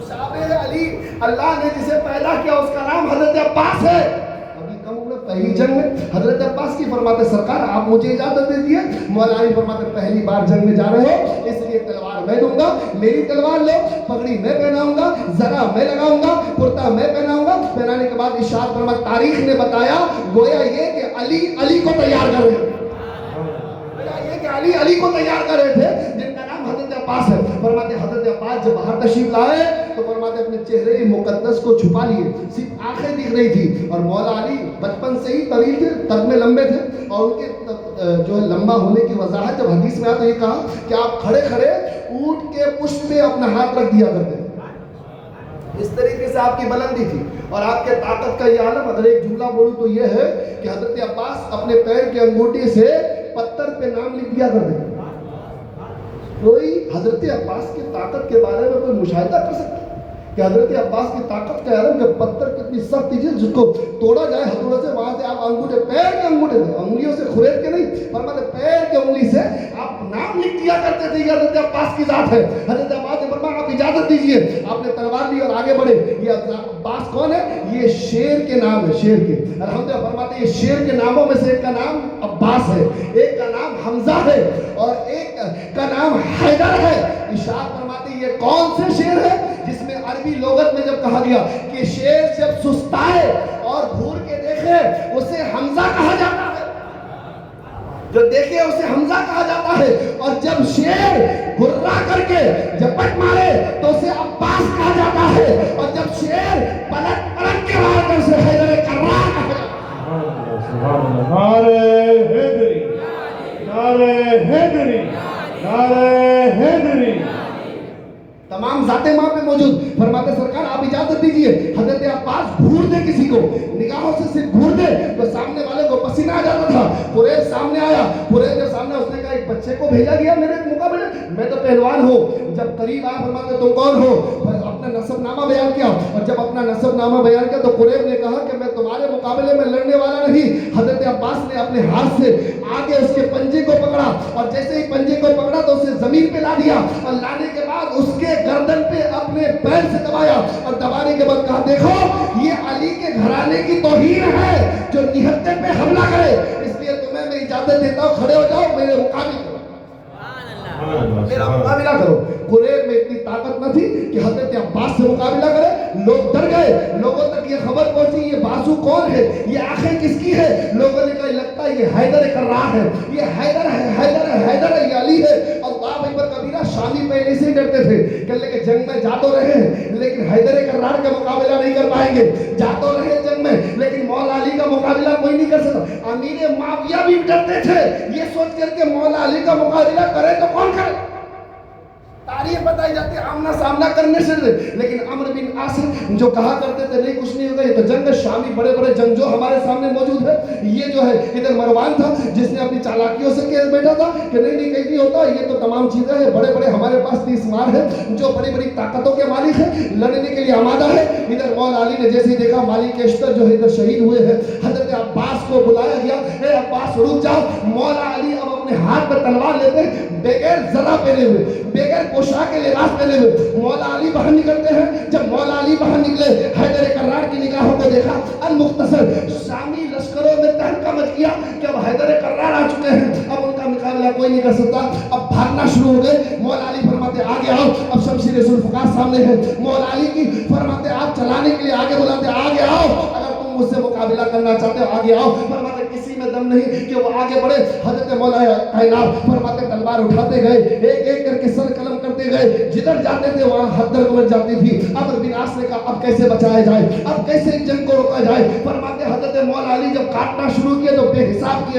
صاحب علی اللہ نے جسے پیدا کیا اس کا نام حضرت عباس ہے. پہلی جنگ میں حضرت عباس کی فرماتے سرکار آپ مجھے اجازت دے دیے. مولا علی فرماتے پہلی بار جنگ میں جا رہے ہو اس لیے تلوار میں دوں گا، میری تلوار لو، پگڑی میں پہناؤں گا، زرہ میں لگاؤں گا، کرتا میں پہناؤں گا. پہنانے کے بعد ارشاد فرمایا تاریخ نے بتایا گویا یہ کہ علی کو تیار کر رہے تھے. علی کو تیار کر رہے تھے جن کا نام حضرت عباس ہے. فرماتے حضرت عباس جب باہر تشریف لائے تو فرماتے اپنے چہرے مقدس کو چھپا لیے, صرف آنکھیں دکھ رہی تھی. اور مولا علی بچپن سے ہی طویل تھے, قد میں لمبے تھے, اور ان کے جو ہے لمبا ہونے کی وضاحت جب حدیث میں آیا تو یہ کہا کہ آپ کھڑے کھڑے اونٹ کے پشت پہ اپنا ہاتھ رکھ دیا کرتے. اس طریقے سے آپ کی بلندی تھی اور آپ کے طاقت کا یہ عالم. اگر ایک جملہ بولوں تو یہ ہے کہ حضرت عباس اپنے پیر کے انگوٹھی سے پتھر پہ نام لکھ دیا کرتے. کوئی حضرت عباس کی طاقت کے بارے میں کوئی مشاہدہ کر سکتا کہ حضرت عباس کی طاقت کا عالم کہ پتھر کتنی سخت تھی جس کو توڑا جائے ہتھوڑے سے, وہاں سے آپ انگوٹھے, پیر کے انگوٹھے سے, انگلیوں سے کھرید کے نہیں, فرماتے پیر کے انگلی سے آپ نام لکھ دیا کرتے تھے یہ حضرت عباس کی ذات ہے. حضرت عباس نے فرمایا آپ اجازت دیجئے. آپ نے تلوار لی اور آگے بڑھے. یہ عباس کون ہے؟ یہ شیر کے نام ہے, شیر کے. الحمدللہ فرماتے یہ شیر کے ناموں میں سے ایک کا نام عباس ہے, ایک کا نام حمزہ ہے, اور ایک کا نام حیدر ہے. ارشاد فرماتے یہ کون سے شیر ہے جس میں عربی لغت میں جب کہا گیا کہ شیر جب سستائے اور گھور کے دیکھے اسے حمزہ کہا جاتا ہے, جو دیکھے اسے حمزہ کہا جاتا ہے, اور جب شیر گھرا کر کے جب پٹ مارے تو اسے عباس کہا جاتا ہے, اور جب شیر پلٹ پلٹ کے مار کر اسے حیدر کرار کہا جاتا ہے. نعرہ حیدری, نعرہ حیدری, نعرہ حیدری. تمام ذاتیں وہاں پہ موجود. فرماتے سرکار آپ اجازت دیجئے. حضرت عباس گھور دے کسی کو, نگاہوں سے صرف گھور دے تو سامنے والے کو پسینہ آ جاتا تھا. قریش سامنے آیا, قریش جب سامنے, اس نے کہا ایک بچے کو بھیجا گیا میرے مقابلے, میں تو پہلوان ہوں. جب قریب آیا فرماتے تم کون ہو, اپنا نسب نامہ بیان کیا, اور جب اپنا نسب نامہ بیان کیا تو قریش نے کہا کہ میں تمہارے مقابلے میں لڑنے والا نہیں. حضرت عباس نے اپنے ہاتھ سے آگے اس کے پنجے کو پکڑا, اور جیسے ہی پنجے کو پکڑا تو اسے زمین پہ لا دیا, اور لانے کے بعد اس کے گردن پہ اپنے پیر سے دبایا, اور دبانے کے بعد کہا دیکھو یہ علی کے گھرانے کی توہین ہے جو نہتے پہ حملہ کرے, اس لیے تمہیں میں اجازت دیتا ہوں کھڑے ہو جاؤ, میرے مقابلے کرو, میرا مقابلہ کرو. قریش میں اتنی طاقت نہ تھی کہ حضرت عباس سے مقابلہ کرے. لوگ ڈر گئے, لوگوں تک یہ خبر پہنچی یہ بازو کون ہے, یہ آنکھیں کس کی ہے. لوگوں نے کہا لگتا ہے یہ حیدر کرار ہے, یہ حیدر ہے, حیدر ہے, حیدر ہے, یہ علی ہے. اللہ اکبر کبیرہ. شامی پہلے سے ہی ڈرتے تھے کہ اللہ کے جنگ میں جا تو رہے ہیں لیکن حیدر کرار کا مقابلہ نہیں کر پائیں گے, جا تو رہے جنگ میں لیکن مولا علی کا مقابلہ کوئی نہیں کر سکتا. امیر معاویہ بھی ڈرتے تھے یہ سوچ کر کے مولا علی کا مقابلہ کرے تو کون کرے. تاریخ بتائی جاتی ہے آمنا سامنا کرنے سے, لیکن عمرو بن عاص جو کہا کرتے تھے نہیں کچھ نہیں ہوگا, یہ تو جنگ ہے. شامی بڑے بڑے جنگ جو ہمارے سامنے موجود ہے, یہ جو ہے ادھر مروان تھا جس نے اپنی چالاکیوں سے کیس بیٹھا تھا کہ نہیں نہیں کہیں نہیں ہوتا, یہ تو تمام چیزیں ہیں, بڑے بڑے ہمارے پاس 30 مار ہے جو بڑی بڑی طاقتوں کے مالک ہیں, لڑنے کے لیے آمادہ ہے. ادھر مولا علی نے جیسے ہی دیکھا مالک اشتر جو ہے ادھر شہید ہوئے ہیں, حضرت عباس کو بلایا گیا, اے عباس رک جاؤ. مولا علی اب اپنے ہاتھ میں تلوار لیتے بغیر ذرا پہنے ہوئے, بغیر پوشاک کے لباس پہنے ہوئے مولا علی باہر نکلتے ہیں. جب مولا علی باہر نکلے حیدر کرار کی نگاہوں کو دیکھا, المختصر شامی لشکروں میں تہلکہ مچ گیا کہ اب حیدر کرار آ چکے ہیں, اب ان کا مقابلہ کوئی نہیں کر سکتا. اب بھاگنا شروع ہو گئے. مولا علی فرماتے آگے آؤ, اب شمشیر ذوالفقار سامنے ہے. مولا علی کی فرماتے آپ چلانے کے لیے آگے بلاتے آگے آؤ, اگر تم مجھ سے مقابلہ کرنا چاہتے ہو آگے آؤ. فرماتے کسی میں دم نہیں کہ وہ آگے بڑھے. حضرت مولا کائنات فرماتے تلوار اٹھاتے گئے, ایک ایک کر کے سر قلم کرتے گئے, جدھر جاتے تھے وہاں حدر گمت جاتی تھی. عمرو بن عاص نے کہا اب کیسے بچایا جائے, اب کیسے جنگ کو روکا جائے. فرماتے حضرت مولا علی جب کاٹنا شروع کیے تو بے حساب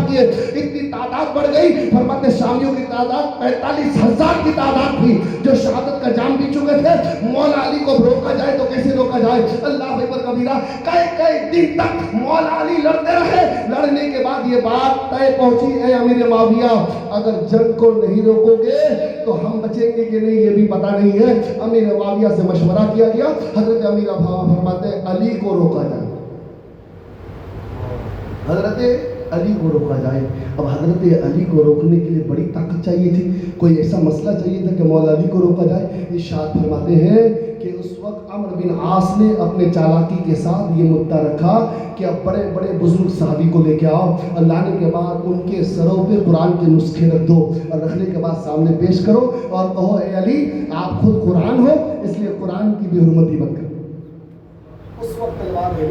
کیے, اتنی تعداد بڑھ گئی. فرماتے شامیوں کی تعداد 45,000 کی تعداد تھی جو شہادت کا جام پی چکے تھے. مولا علی کو روکا جائے تو کیسے روکا جائے. اللہ اکبر کبیرہ. کئی دن تک مولا علی لڑتے رہے. لڑنے کے بعد یہ بات طے پہنچی, اے امیر معاویہ اگر جنگ کو نہیں روکو گے تو ہم بچیں گے کہ نہیں یہ بھی پتہ نہیں ہے. امیر معاویہ سے مشورہ کیا گیا. حضرت امیر فرماتے علی کو روکا جائے, حضرت علی کو روکا جائے. اب حضرت علی کو روکنے کے لیے بڑی طاقت چاہیے تھی, کوئی ایسا مسئلہ چاہیے تھا کہ مولا علی کو روکا جائے. ارشاد فرماتے ہیں کہ اس وقت عمرو بن عاص نے اپنے چالاکی کے ساتھ یہ مدعا رکھا کہ اب بڑے بڑے بزرگ صحابی کو لے کے آؤ, اور لانے کے بعد ان کے سروں پہ قرآن کے نسخے رکھ دو, اور رکھنے کے بعد سامنے پیش کرو اور کہو اے علی آپ خود قرآن ہو اس لیے قرآن کی بے حرمتی مت کرو. اس وقت تلوار ہے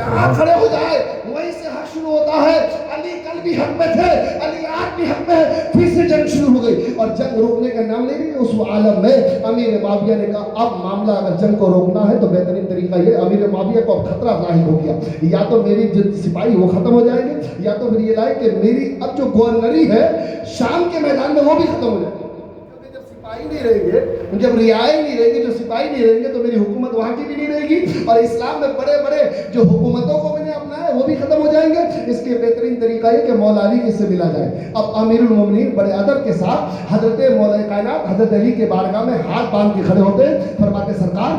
جہاں کھڑے ہو جائے وہیں سے حق شروع ہوتا ہے. علی کل بھی حق میں تھے, علی آج بھی حق میں ہے. پھر سے جنگ شروع ہو گئی اور جنگ روکنے کا نام نہیں. اس عالم میں امیر معاویہ نے کہا اب معاملہ اگر جنگ کو روکنا ہے تو بہترین طریقہ یہ, امیر معاویہ کو اب خطرہ ظاہر ہو گیا, یا تو میری جو سپاہی وہ ختم ہو جائیں گے, یا تو پھر یہ لائے کہ میری اب جو گورنری ہے شام کے میدان میں وہ بھی ختم ہو جائے گی. کیونکہ جب سپاہی نہیں رہیں گے, جب رعایا نہیں رہیں گے, جو سپاہی نہیں رہیں گے تو میری حکومت وہاں کی بھی نہیں رہے گی, اور اسلام میں بڑے بڑے جو حکومتوں کو میں نے اپنا ہے وہ بھی ختم ہو جائیں گے. اس کے بہترین طریقہ یہ کہ مولا علی کس سے ملا جائے. اب امیر المومنین بڑے ادب کے ساتھ حضرت مولا کائنات حضرت علی کے بارگاہ میں ہاتھ باندھ کے کھڑے ہوتے ہیں, فرماتے سرکار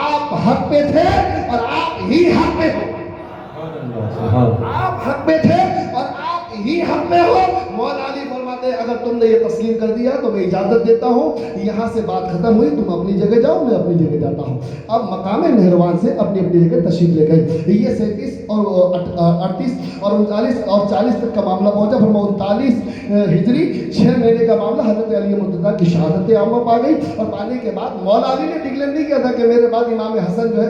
آپ حق پہ تھے اور آپ ہی حق پہ ہو. آپ حق میں تھے اور آپ ہی حق میں ہو. مولا علی فرماتے ہیں اگر تم نے یہ تسلیم کر دیا تو میں اجازت دیتا ہوں, یہاں سے بات ختم ہوئی, تم اپنی جگہ جاؤ, میں اپنی جگہ جاتا ہوں. اب مقام مہروان سے اپنی اپنی جگہ تشریف لے گئے. یہ 37 اور 38 اور 39 اور 40 تک کا معاملہ پہنچا. پھر 39 ہجری 6 مہینے کا معاملہ حضرت علی مرتضیٰ کی شہادت عامہ پا گئی, اور پانے کے بعد مولا علی نے ڈکلیئر نہیں کیا تھا کہ میرے بعد امام حسن جو ہے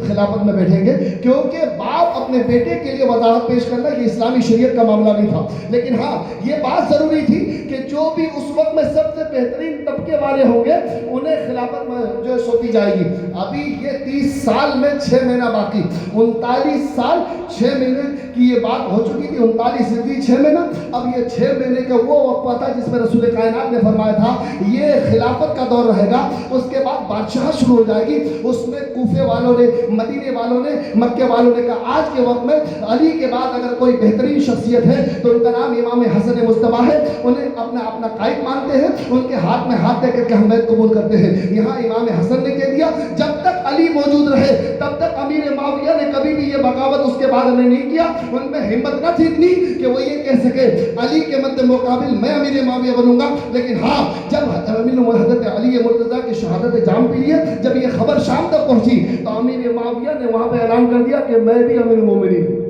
خلافت میں بیٹھیں گے, کیونکہ باپ اپنے بیٹے کے لیے وضاحت پیش کرنا یہ اسلامی شریعت کا معاملہ نہیں تھا. لیکن ہاں یہ بات ضروری تھی کہ جو بھی اس وقت میں سب سے بہترین طبقے والے ہوں گے انہیں خلافت میں جو ہے سونپی جائے گی. ابھی یہ 30 سال میں 6 مہینہ باقی, 39 سال 6 مہینے کی یہ بات ہو چکی تھی. 39 ہجری 6 مہینہ, اب یہ 6 مہینے کا وہ وقفہ تھا جس میں رسول کائنات نے فرمایا تھا یہ خلافت کا دور رہے گا. اس کے بعد بادشاہ شروع ہو جائے گی. اس میں کوفے والوں نے, مدینے والوں نے, مکے والوں نے کہا آج کے وقت میں علی کے بعد اگر کوئی بہترین شخصیت ہے تو ان کا نام امام حسن مصطفیٰ ہے. انہیں اپنا قائد مانتے ہیں, ان کے ہاتھ میں ہاتھ دے کر کے ہم بیعت قبول کرتے ہیں. یہاں امام حسن نے کہہ دیا جب تک علی موجود رہے تب تک امیر معاویہ نے کبھی بھی یہ بغاوت اس کے بعد نے نہیں کیا. ان میں ہمت نہ تھی اتنی کہ وہ یہ کہہ سکے علی کے مد مقابل میں امیر معاویہ بنوں گا. لیکن ہاں جب حضرت علی مرتضیٰ کی شہادت جام پی لیے, جب یہ خبر شام تک پہنچی تو امیر معاویہ نے وہاں پہ اعلان کر دیا کہ میں بھی امیر المومنین.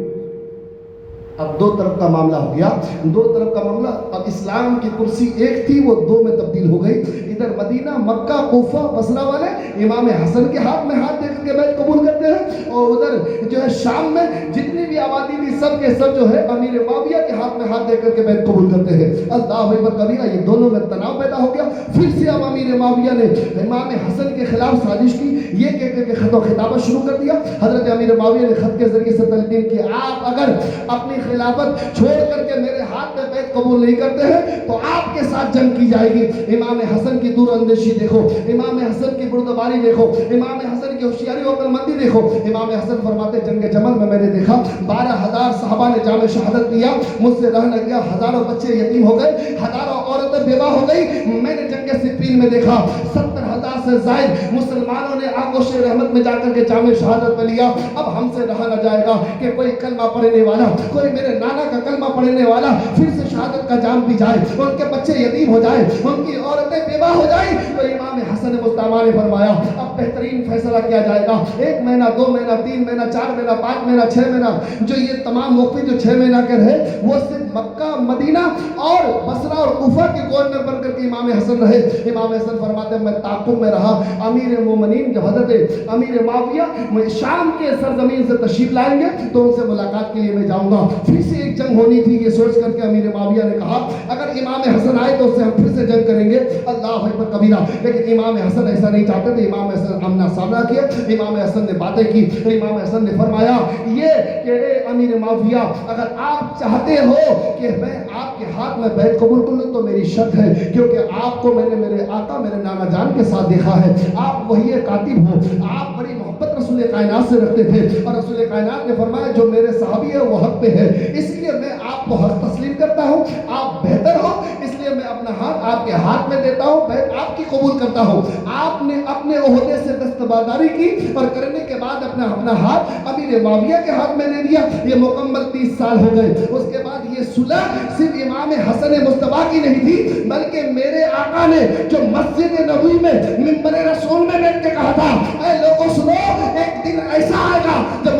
اب دو طرف کا معاملہ ہو گیا, دو طرف کا معاملہ. اب اسلام کی کرسی ایک تھی وہ دو میں تبدیل ہو گئی. ادھر مدینہ, مکہ, کوفہ, بصرہ والے امام حسن کے ہاتھ میں ہاتھ دے کر کے بیعت قبول کرتے ہیں, اور ادھر جو ہے شام میں جتنی بھی آبادی تھی سب کے سب جو ہے امیر معاویہ کے ہاتھ میں ہاتھ دے کر کے بیعت قبول کرتے ہیں. اللہ اکبر کبیرہ. یہ دونوں میں تناؤ پیدا ہو گیا. پھر سے اب امیر معاویہ نے امام حسن کے خلاف سازش کی, یہ کہہ کر کے خط و خطابہ شروع کر دیا. حضرت امیر معاویہ نے خط کے ذریعے سے تلقین کی آپ اگر اپنی خلافت چھوڑ کر کے میرے ہاتھ میں بیعت قبول نہیں کرتے ہیں تو آپ کے ساتھ جنگ کی جائے گی. امام حسن کی دور اندیشی دیکھو, امام حسن کی بردباری دیکھو, امام حسن کی ہوشیاری و عقل مندی دیکھو. امام حسن فرماتے جنگ جمل میں نے دیکھا 12,000 صحابہ نے جام شہادت دیا, مجھ سے رہ نہ گیا, ہزاروں بچے یتیم ہو گئے, ہزاروں عورتیں بیوہ ہو گئی. میں نے جنگ صفین میں دیکھا 70,000 سے زائد مسلمانوں نے آغوش رحمت میں جا کر کے جام شہادت میں لیا. اب ہم سے رہا نہ جائے گا کہ کوئی کلمہ پڑھنے والا, کوئی میرے نانا کا کلمہ پڑھنے والا پھر سے شہادت کا جام پی جائے, ان کے بچے یتیم ہو جائے, ان کی عورتیں بیوہ ہو جائیں. تو امام حسن مصطفیٰ نے فرمایا اب بہترین فیصلہ کیا جائے گا. 1 مہینہ, 2 مہینہ, 3 مہینہ, 4 مہینہ, 5 مہینہ, 6 مہینہ, جو یہ تمام وقفے جو 6 مہینہ کے رہے وہ صرف مکہ, مدینہ اور بصرہ اور کوفہ کے گورنر بن کر کے امام حسن رہے. امام حسن فرماتے ہیں میں تعاقب میں رہا. امیر مومنین جب حضرت امیر معاویہ شام کے سرزمین سے تشریف لائیں گے تو ان سے ملاقات کے لیے میں جاؤں گا. پھر سے ایک جنگ ہونی تھی, یہ سوچ کر کے امیر معاویہ نے کہا اگر امام حسن آئے تو اس سے ہم پھر سے جنگ کریں گے. اللہ اکبر کبیرہ. لیکن امام حسن ایسا نہیں چاہتے تھے. امام حسن آمنا سامنا کیا, امام حسن نے باتیں کی. امام حسن نے فرمایا یہ کہ اے امیر معاویہ اگر آپ چاہتے ہو کہ میں آپ کے ہاتھ میں بیعت قبول کر لوں تو میری شرط ہے, کیونکہ آپ کو میں نے میرے آقا میرے نانا جان کے ساتھ دیکھا ہے, آپ وہی کاتب ہو, آپ بڑی محبت رسول کائنات سے رکھتے تھے, اور رسول کائنات نے فرمایا جو میرے صحابی ہے وہ حق پہ ہے, اس لیے میں آپ کو حق تسلیم کرتا ہوں, آپ بہتر ہو اس لیے میں اپنا ہاتھ آپ کے ہاتھ میں دیتا ہوں, بیعت آپ کی قبول کرتا ہوں. آپ نے اپنے عہدے سے دستبرداری کی اور کرنے کے بعد اپنا ہاتھ امیر معاویہ کے ہاتھ میں دے دیا. یہ مکمل 30 سال ہو گئے. اس کے بعد یہ صلح صرف امام حسن مصطفیٰ کی نہیں تھی بلکہ میرے آقا نے جو مسجد نبوی میں منبر رسول میں بیٹھ کے کہا تھا اے لوگوں سنو, ایک دن ایسا آئے گا جب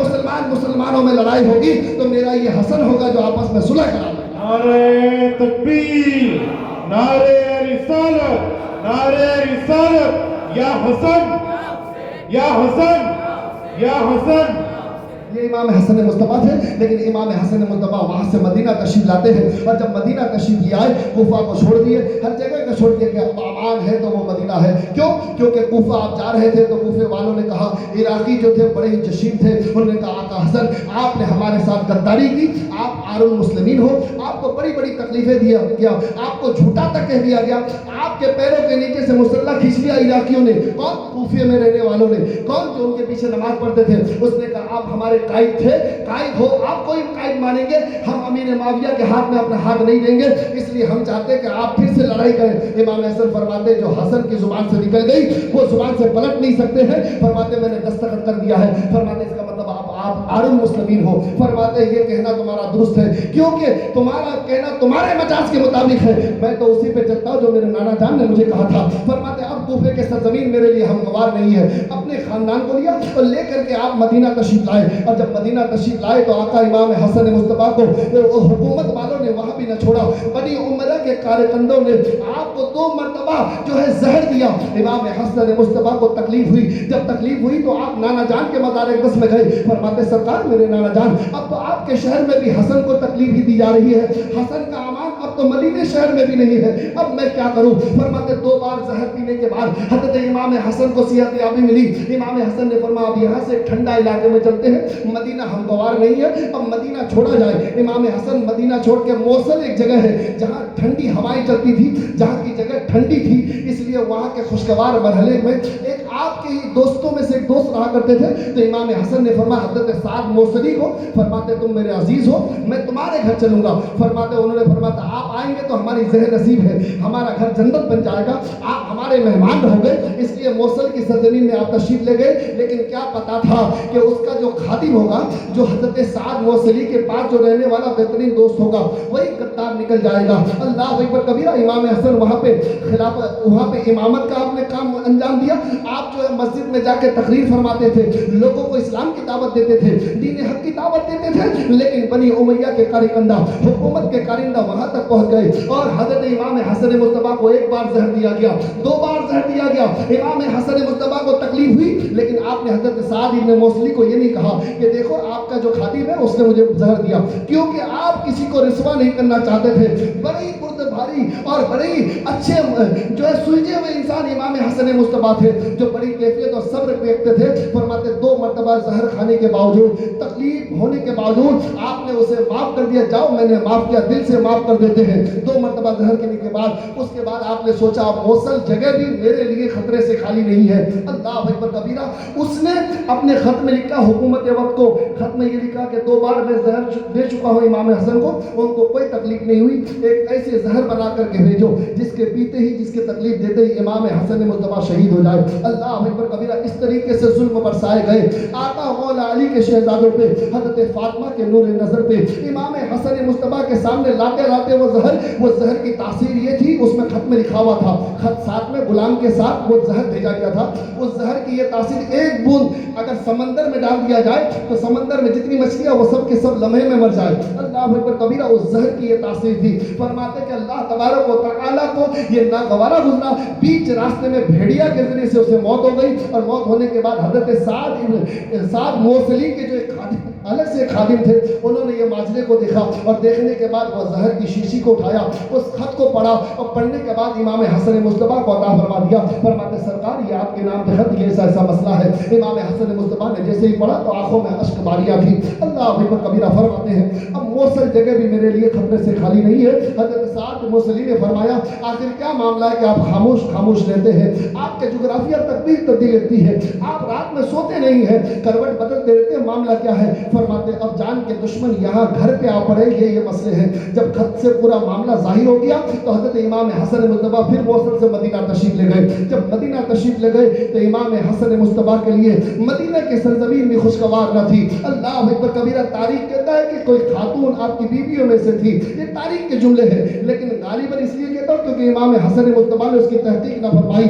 مسلمانوں میں لڑائی ہوگی تو میرا یہ حسن ہوگا جو آپس میں صلح کرا لے. نعرہ تکبیر, نعرہ رسالت, نعرہ رسالت. یا حسن, یا حسن, یا حسن. یہ امام حسن مصطفیٰ تھے، لیکن امام حسن مصطفیٰ وہاں سے مدینہ تشریف لاتے ہیں، اور جب مدینہ تشریف لے آئے کوفہ کو چھوڑ دیے، ہر جگہ کو چھوڑ دیے کہ اب امان ہے تو وہ مدینہ ہے۔ کیوں؟ کیونکہ کوفہ آپ جا رہے تھے تو کوفے والوں نے کہا، عراقی جو تھے بڑے ہی جشیم تھے، انہوں نے کہا آقا حسن آپ نے ہمارے ساتھ غداری کی، آپ عار المسلمین ہو، آپ کو بڑی بڑی تکلیفیں دیا گیا، آپ کو جھوٹا تک کہہ دیا گیا، آپ کے پیروں کے نیچے سے مسلح کھینچ لیا عراقیوں نے۔ کون؟ کوفے میں رہنے والوں نے۔ کون؟ جو ان کے پیچھے نماز پڑھتے تھے۔ اس نے کہا آپ ہمارے قائد تھے، قائد ہو، آپ کوئی قائد مانیں گے، ہم امیر معاویہ کے ہاتھ میں اپنا ہاتھ نہیں دیں گے، اس لیے ہم چاہتے ہیں کہ آپ پھر سے لڑائی کریں۔ امام حسن فرماتے جو حسن کی زبان سے نکل گئی وہ زبان سے پلٹ نہیں سکتے ہیں، فرماتے میں نے دستخط کر دیا ہے، فرماتے اس کا مطلب آپ عار المسلمین ہو، فرماتے یہ کہنا تمہارا درست ہے، کیونکہ تمہارا کہنا تمہارے مجاز کے مطابق ہے، میں تو اسی پہ چلتا ہوں جو میرے نانا جان نے مجھے کہا تھا۔ فرماتے اب کوفے کے سرزمین میرے لیے ہموار نہیں ہے، اپنے خاندان کو لیا اور لے کر کے آپ مدینہ تشریف لائے، اور جب مدینہ تشریف لائے تو آقا امام حسن مصطفیٰ کو حکومت والوں نے وہاں بھی نہ چھوڑا، بنی عمرہ کے کارکنڈوں نے آپ کو 2 مرتبہ جو ہے زہر دیا۔ امام حسن مصطفیٰ کو تکلیف ہوئی، جب تکلیف ہوئی تو آپ نانا جان کے مزار اقدس میں گئے، فرماتے سرکار میرے نانا جان اب تو آپ کے شہر میں بھی حسن کو تکلیف ہی دی جا رہی ہے، حسن کا امان اب تو مدینے شہر میں بھی نہیں ہے، اب میں کیا کروں؟ فرماتے 2 بار زہر پینے کے بعد حضرت امام حسن کو صحت یابی ملی۔ امام حسن نے فرمایا اب یہاں سے ٹھنڈا علاقے میں چلتے ہیں، مدینہ ہمگوار نہیں ہے، اب مدینہ چھوڑا جائے۔ امام حسن مدینہ چھوڑ کے موصل ایک جگہ ہے جہاں ٹھنڈی ہوائیں چلتی تھی، جہاں کی جگہ ٹھنڈی تھی، اس لیے وہاں کے خوشگوار مرحلے میں ایک آپ کے ہی دوستوں میں سے ایک دوست رہا کرتے تھے، تو امام حسن نے فرمایا حضرت سعد موصلی کو، فرماتے تم میرے عزیز ہو، میں تمہارے گھر چلوں گا، فرماتے انہوں نے فرمایا آپ آئیں گے تو ہماری زہر نصیب ہے، ہمارا گھر جنت بن جائے گا، آپ ہمارے مہمان رہو گے، اس لیے موصل کی سرزمین میں آپ تشریف لے گئے۔ لیکن کیا پتا تھا کہ اس کا جو خادم ہوگا، جو حضرت سعد موصلی کے پاس جو رہنے والا بہترین دوست ہوگا، وہی غدار نکل جائے گا۔ اللہ اکبر کبیرہ۔ امام حسن وہاں پہ خلافت، وہاں پہ امامت کا آپ نے کام انجام دیا، آپ جو ہے مسجد میں جا کے تقریر فرماتے تھے، لوگوں کو اسلام کی دعوت دیتے تھے، دین حق کی دعوت دیتے تھے، لیکن بنی امیہ کے کارکنڈہ، حکومت کے کارندہ وہاں تک پہنچ گئے، اور حضرت امام حسن مصطفیٰ کو 1 بار زہر دیا گیا، 2 بار زہر دیا گیا، امام حسن مصطفیٰ کو تکلیف ہوئی، لیکن آپ نے حضرت سعد ابن موصلی کو یہ نہیں کہا کہ دیکھو آپ کا جو خادم ہے اس نے مجھے زہر دیا، کیونکہ آپ کسی کو رسوا نہیں کرنا چاہتے تھے۔ بڑے ہی برد بھاری اور بڑے ہی اچھے جو ہے سلجھے ہوئے انسان امام حسن مصطفیٰ تھے، جو بڑی کیفیت اور صبر دیکھتے تھے۔ فرماتے 2 مرتبہ زہر کھانے کے باوجود، تکلیف ہونے کے باوجود آپ نے اسے معاف کر دیا، جاؤ میں نے معاف کیا، دل سے معاف کر دیتے ہیں۔ 2 مرتبہ زہر کھانے کے بعد اس کے بعد آپ نے سوچا موصل جگہ بھی میرے لیے خطرے سے خالی نہیں ہے۔ اللہ اکبر کبیرہ۔ اس نے اپنے خط میں لکھا، حکومت وقت کو خط میں یہ لکھا کہ 2 بار میں زہر دے چکا ہوں امام حسن کو، ان کو کوئی تکلیف نہیں ہوئی، ایک ایسے زہر بنا کر کے بھیجو جس کے پیتے ہی، جس کے تکلیف دیتے ہی امام حسن مصطفیٰ شہید ہو جائے۔ اللہ اکبر کبیرہ۔ اس طریقے سے ظلم برسائے گئے آقا مولا علی کے شہزادوں پہ، حضرت فاطمہ کے نور نظر پہ، امام حسن مصطفیٰ کے سامنے لاتے لاتے وہ زہر کی تاثیر یہ تھی، اس میں خط میں لکھا ہوا تھا، خط ساتھ میں غلام کے ساتھ وہ زہر بھیجا گیا تھا، اس زہر کی یہ تاثیر 1 بوند اگر سمندر میں ڈال دیا جائے تو سمندر میں جتنی مچھلیاں وہ سب کے سب لمحے میں مر جائے۔ اللہ اکبر کبیرہ۔ اس زہر کی یہ تاثیر تھی۔ فرماتے کہ اللہ تبارک و تعالیٰ کو یہ ناگوارا گزرا، بیچ راستے میں بھیڑیا کے ذریعے سے اسے موت ہو گئی، اور موت ہونے کے بعد حضرت سعد موصلی کے جو ایک الگ سے خادم تھے، انہوں نے یہ ماجرے کو دیکھا، اور دیکھنے کے بعد وہ زہر کی شیشی کو اٹھایا، اس خط کو پڑھا، اور پڑھنے کے بعد امام حسن مصطفیٰ کو عطا فرما دیا۔ فرماتے سرکار یہ آپ کے نام پہ خط، یہ ایسا مسئلہ ہے۔ امام حسن مصطفیٰ نے جیسے ہی پڑھا تو آنکھوں میں اشک باریاں تھی۔ اللہ اکبر کبیرہ۔ فرماتے ہیں اب موصل جگہ بھی میرے لیے خطرے سے خالی نہیں ہے۔ حضرت سعد موصلی نے فرمایا آخر کیا معاملہ ہے کہ آپ خاموش رہتے ہیں، آپ کے جغرافیہ تقدیر تبدیل رہتی ہے، آپ رات میں سوتے نہیں ہیں، کروٹ بدلتے رہتے ہیں، معاملہ کیا ہے؟ فرماتے اب جان کے دشمن یہاں گھر پہ آ پڑے، یہ مسئلے ہیں۔ جب خط سے پورا معاملہ ظاہر ہو گیا تو حضرت امام حسن مصطفیٰ پھر موصل سے مدینہ تشریف لے گئے۔ جب مدینہ تشریف لے گئے تو امام حسن مصطفیٰ کے لیے مدینہ کی سرزمین بھی خوشگوار نہ تھی۔ اللہ اکبر کبیرہ۔ تاریخ کہتا ہے کہ کوئی خاتون آپ کی بیویوں میں سے تھی، یہ تاریخ کے جملے ہیں، لیکن غالباً اس لیے کہتا ہوں کیونکہ امام حسن مصطفیٰ نے اس کی تحقیق نہ فرمائی۔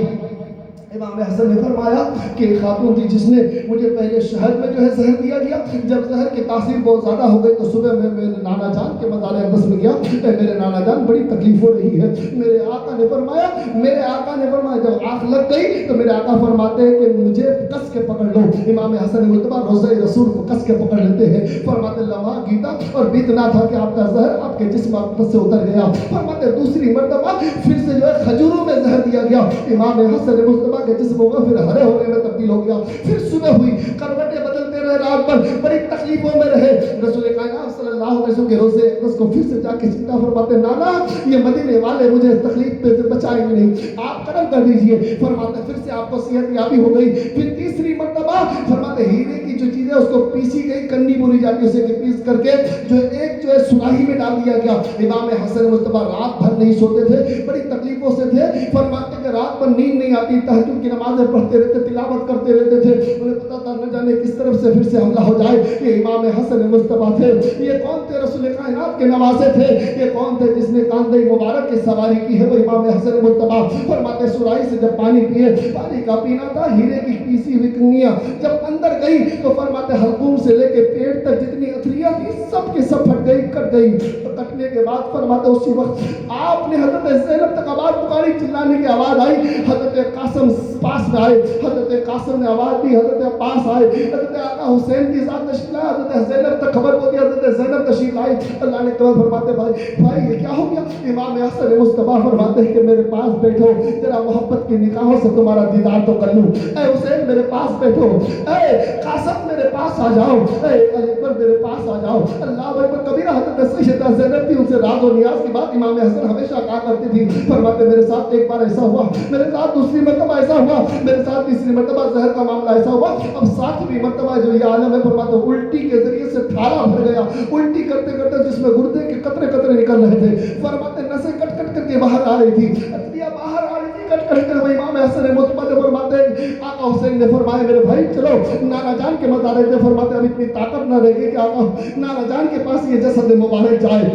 امام حسن نے فرمایا کہ ایک خاتون تھی جس نے مجھے پہلے شہر میں جو ہے زہر دیا گیا، جب زہر کی تاثیر بہت زیادہ ہو گئی تو صبح میں میرے نانا جان کے مزار اقدس میں گیا، میرے نانا جان بڑی تکلیف ہو رہی ہے۔ میرے آقا نے فرمایا جب آنکھ لگ گئی تو میرے آقا فرماتے ہیں کہ مجھے کس کے پکڑ لو۔ امام حسن مجتبیٰ روضہ رسول کو کس کے پکڑ لیتے ہیں، فرماتے لمحہ گیتا اور بیتنا تھا کہ آپ کا زہر آپ کے جسم اقدس سے اتر گیا۔ فرماتے دوسری مرتبہ پھر سے جو ہے کھجوروں میں زہر دیا گیا، امام حسن مجتبیٰ کے جسم ہوگا پھر ہرے ہونے میں تبدیل ہو گیا۔ پھر صبح ہوئی، کروٹیں بدلتے رہے، رات بھر بڑی تکلیفوں میں رہے۔ رسول کائنات صلی اللہ علیہ وسلم کے روزے اقدس کو پھر سے جا کے چنتا فرماتے نانا یہ مدینے والے مجھے تکلیف پہ سے بچائیں گے نہیں، آپ کرم کر دیجئے۔ فرماتے پھر سے آپ کو صحت یابی ہو گئی۔ پھر تیسری مرتبہ فرماتے ہیرے کی جو چیزیں اس کو پیسی گئی، کنی بولی جاتی اسے پیس کر کے جو ایک جو ہے سراہی میں ڈال دیا گیا۔ امام حسن مجتبیٰ رات بھر نہیں سوتے تھے، بڑی تکلیفوں سے تھے۔ فرماتے کہ رات بھر نیند نہیں آتی، تہجد کی نمازیں پڑھتے رہتے، تلاوت کرتے رہتے تھے، انہیں پتا تھا نہ جانے کس طرف سے پھر سے حملہ ہو جائے۔ یہ امام حسن مجتبیٰ تھے، یہ کون تھے؟ رسول کائنات کے نواسے تھے۔ یہ کون تھے جس نے کاندھے مبارک کی سواری کی ہے؟ وہ امام حسن مجتبیٰ۔ فرماتے سراہی سے جب پانی پیے، پانی کا پینا تھا، ہیرے کی پیسی ہوئی کنیاں جب اندر گئی تو فرماتے حلقوم سے لے کے پیٹ تک جتنی اتھریاں تھی سب کے سب پھٹ گئی، کٹ گئی۔ کٹنے کے بعد فرماتے اسی وقت آپ نے حضرت زینب تک آواز پکاری، چلانے کی آواز آئی، حضرت قاسم پاس میں آئے، حضرت قاسم نے آواز دی، حضرت عباس آئے، حضرت آقا حسین کی ذات تشریف لائے، حضرت زینب تک خبر ہوتی، حضرت زینب تشریف لائی۔ اللہ نے کہا فرماتے بھائی یہ کیا ہو گیا؟ امام حسن مجتبیٰ فرماتے ہیں کہ میرے پاس بیٹھو، ذرا محبت کی نگاہوں سے تمہارا دیدار تو کر لوں۔ اے حسین میرے پاس بیٹھو، اے قاسم میرے پاس آ جاؤ، اے علی اکبر میرے پاس آ جاؤ۔ اللہ اکبر کبیرہ حضرت سیدہ زینب تھی، ان سے راز و نیاز کی بات امام حسن ہمیشہ کہا کرتی تھی۔ فرماتے میرے ساتھ ایک بار ایسا ہوا، میرے ساتھ دوسری مرتبہ ایسا ہوا، میرے ساتھ تیسری مرتبہ زہر کا معاملہ ایسا ہوا، اب ساتویں مرتبہ جو یہ عالم ہے فرماتے الٹی کے ذریعے سے تھالا بھر گیا، الٹی کرتے کرتے جس میں گردے کے قطرے قطرے نکل رہے تھے، فرماتے نسیں کٹ کٹ کر کے باہر آ رہی تھی، اتریاں باہر آ رہی تھی کٹ کٹ کر۔ وہ امام حسن مجتبیٰ نے فرماتے آقا حسین نے فرمایا میرے بھائی چلو نانا جان کے مزار دے، فرماتے اب اتنی طاقت نہ رہے گی کہ آقا نانا جان کے پاس یہ جسد مبارک جائے۔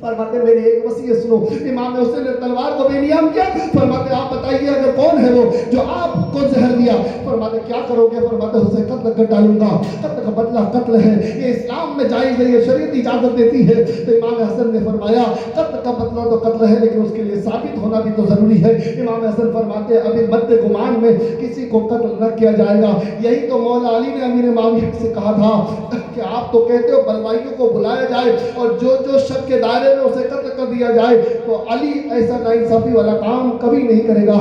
فرماتے میری ایک وصیت سنو۔ امام حسین نے تلوار کو بے نیام کیا، فرماتے آپ بتائیے اگر کون ہے وہ جو آپ کو زہر دیا؟ فرماتے کیا کرو گے؟ فرماتے اسے قتل کر ڈالوں گا، قتل کا بدلہ قتل ہے، یہ اسلام میں جائز ہے، یہ شریعت اجازت دیتی ہے۔ تو امام حسن نے فرمایا قتل کا بدلہ تو قتل ہے لیکن اس کے لیے ثابت ہونا بھی تو ضروری ہے۔ امام حسن فرماتے ابھی مد گمان میں کسی کو قتل نہ کیا جائے گا۔ یہی تو مولا علی نے امیر معاویہ سے کہا تھا کہ آپ تو کہتے ہو بلوائیوں کو بلایا جائے اور جو جو شک کے دائرے میں اسے قتل کر دیا جائے، تو علی ایسا ناانصافی والا کام کبھی نہیں کرے گا۔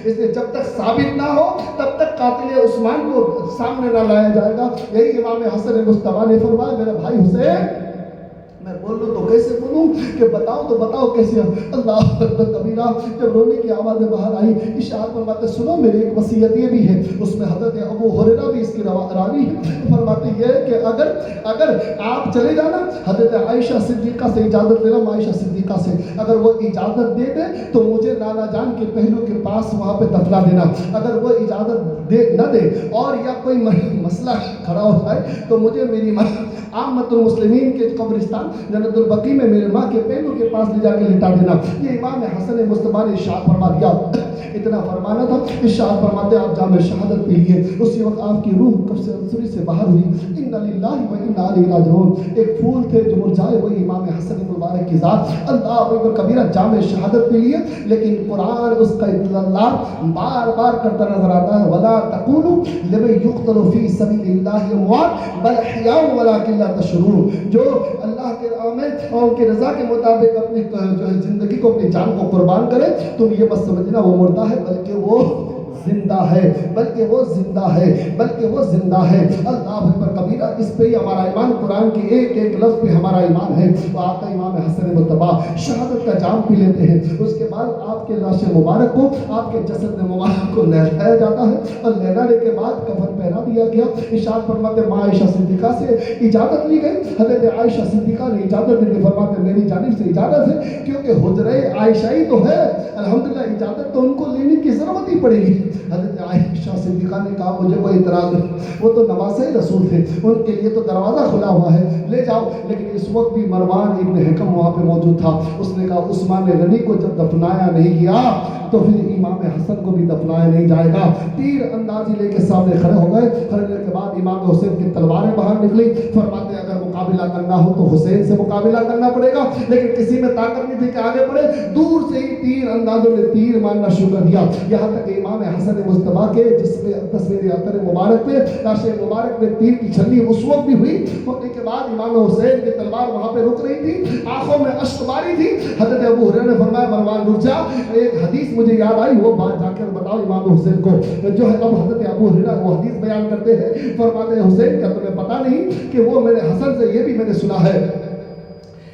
اس لیے جب تک ثابت نہ ہو تب تک قاتل عثمان کو سامنے نہ لایا جائے گا۔ یہی امام حسن مجتبیٰ نے فرمایا میرا بھائی حسین میں بولوں تو کیسے بولوں کہ بتاؤ تو بتاؤ کیسے؟ اللہ اکبر کبیرہ جب رونے کی آوازیں باہر آئی، اشارت فرماتے سنو میری ایک وصیت یہ بھی ہے، اس میں حضرت ابو ہریرہ بھی اس کی راوی ہے۔ فرماتے یہ کہ اگر آپ چلے جانا حضرت عائشہ صدیقہ سے اجازت لینا، عائشہ صدیقہ سے اگر وہ اجازت دے دے تو مجھے نانا جان کے پہلو کے پاس وہاں پہ دفنا دینا، اگر وہ اجازت دے نہ دے اور یا کوئی مسئلہ کھڑا ہو جائے تو مجھے میری عامت المسلمین کے قبرستان جنت البقیع میں میرے ماں کے پہلو کے پاس لے جا کے لٹا دینا۔ یہ امام حسن مجتبیٰ نے ارشاد فرما دیا، اتنا فرمانا تھا۔ ارشاد فرماتے آپ جام شہادت پی لیے، اسی وقت آپ کی روح کب سے انصری سے باہر ہوئی، انا للہ و انا الیہ راجعون۔ ایک پھول تھے جو مرجھائے، وہی امام حسن مبارک کی ذات۔ اللہ اکبر کبیرہ جام شہادت پی لیے، لیکن قرآن اس کا اطلاع بار بار کرتا نظر آتا ہے، ولا تقولوا لمن يقتل في سبيل الله اموات بل احياء ولكن لا تشعرون۔ جو اللہ کے راہ میں اور ان کی رضا کے مطابق اپنی جو ہے زندگی کو، اپنی جان کو قربان کرے، تم یہ مت سمجھنا وہ مردہ ہے بلکہ وہ زندہ ہے، بلکہ وہ زندہ ہے، بلکہ وہ زندہ ہے۔ اللہ اکبر کبیرہ، اس پہ ہی ہمارا ایمان، قرآن کے ایک ایک لفظ پہ ہمارا ایمان ہے۔ تو آپ کا امام حسن مجتبیٰ شہادت کا جام پی لیتے ہیں، اس کے بعد آپ کے لاش مبارک کو، آپ کے جسد مبارک کو نہلایا جاتا ہے اور نہلانے کے بعد کفن پہنا دیا گیا۔ ارشاد فرماتے ماں عائشہ صدیقہ سے اجازت لی گئی، حضرت عائشہ صدیقہ نے اجازت دی، فرماتے میری جانب سے اجازت ہے کیونکہ حجرہ عائشہ ہی تو ہے، الحمدللہ اجازت تو ان کو لینے کی ضرورت ہی پڑے گی۔ حضرت عائشہ صدیقہ نے کہا مجھے کوئی اعتراض نہیں، وہ تو نواسہ رسول تھے، ان کے لیے تو دروازہ کھلا ہوا ہے، لے جاؤ۔ لیکن اس وقت بھی مروان ابن حکم وہاں پہ موجود تھا، اس نے کہا عثمان غنی کو جب دفنایا نہیں گیا تو پھر امام حسن کو بھی دفنایا نہیں جائے گا۔ تیر اندازی لے کے سامنے کھڑے ہو گئے، کھڑے ہونے کے بعد امام حسین کی تلواریں باہر نکلی، فرماتے ہیں اگر مقابلہ کرنا ہو تو حسین سے مقابلہ کرنا پڑے گا، لیکن کسی میں طاقت نہیں تھی کہ آگے بڑھے، دور سے ہی تیر اندازوں نے تیر مارنا شروع کر دیا، یہاں تک کہ امام حسن مصطفیٰ کے جس میں تصویر عطر مبارک پہ لاش مبارک میں تیر کی چھلی اس وقت بھی ہوئی، ہونے کے بعد امام حسین کی تلوار وہاں پہ رک رہی تھی، آنکھوں میں اشک باری تھی۔ حضرت ابو ہریرہ نے فرمایا مروان رک جا، ایک حدیث مجھے یاد آئی، وہ بات جا کر بتاؤ امام حسین کو، جو ہے اب حضرت ابو ہریرہ وہ حدیث بیان کرتے ہیں، فرماتے ہیں حسین کا تمہیں پتہ نہیں کہ وہ میرے حسن سے یہ بھی میں نے سنا ہے،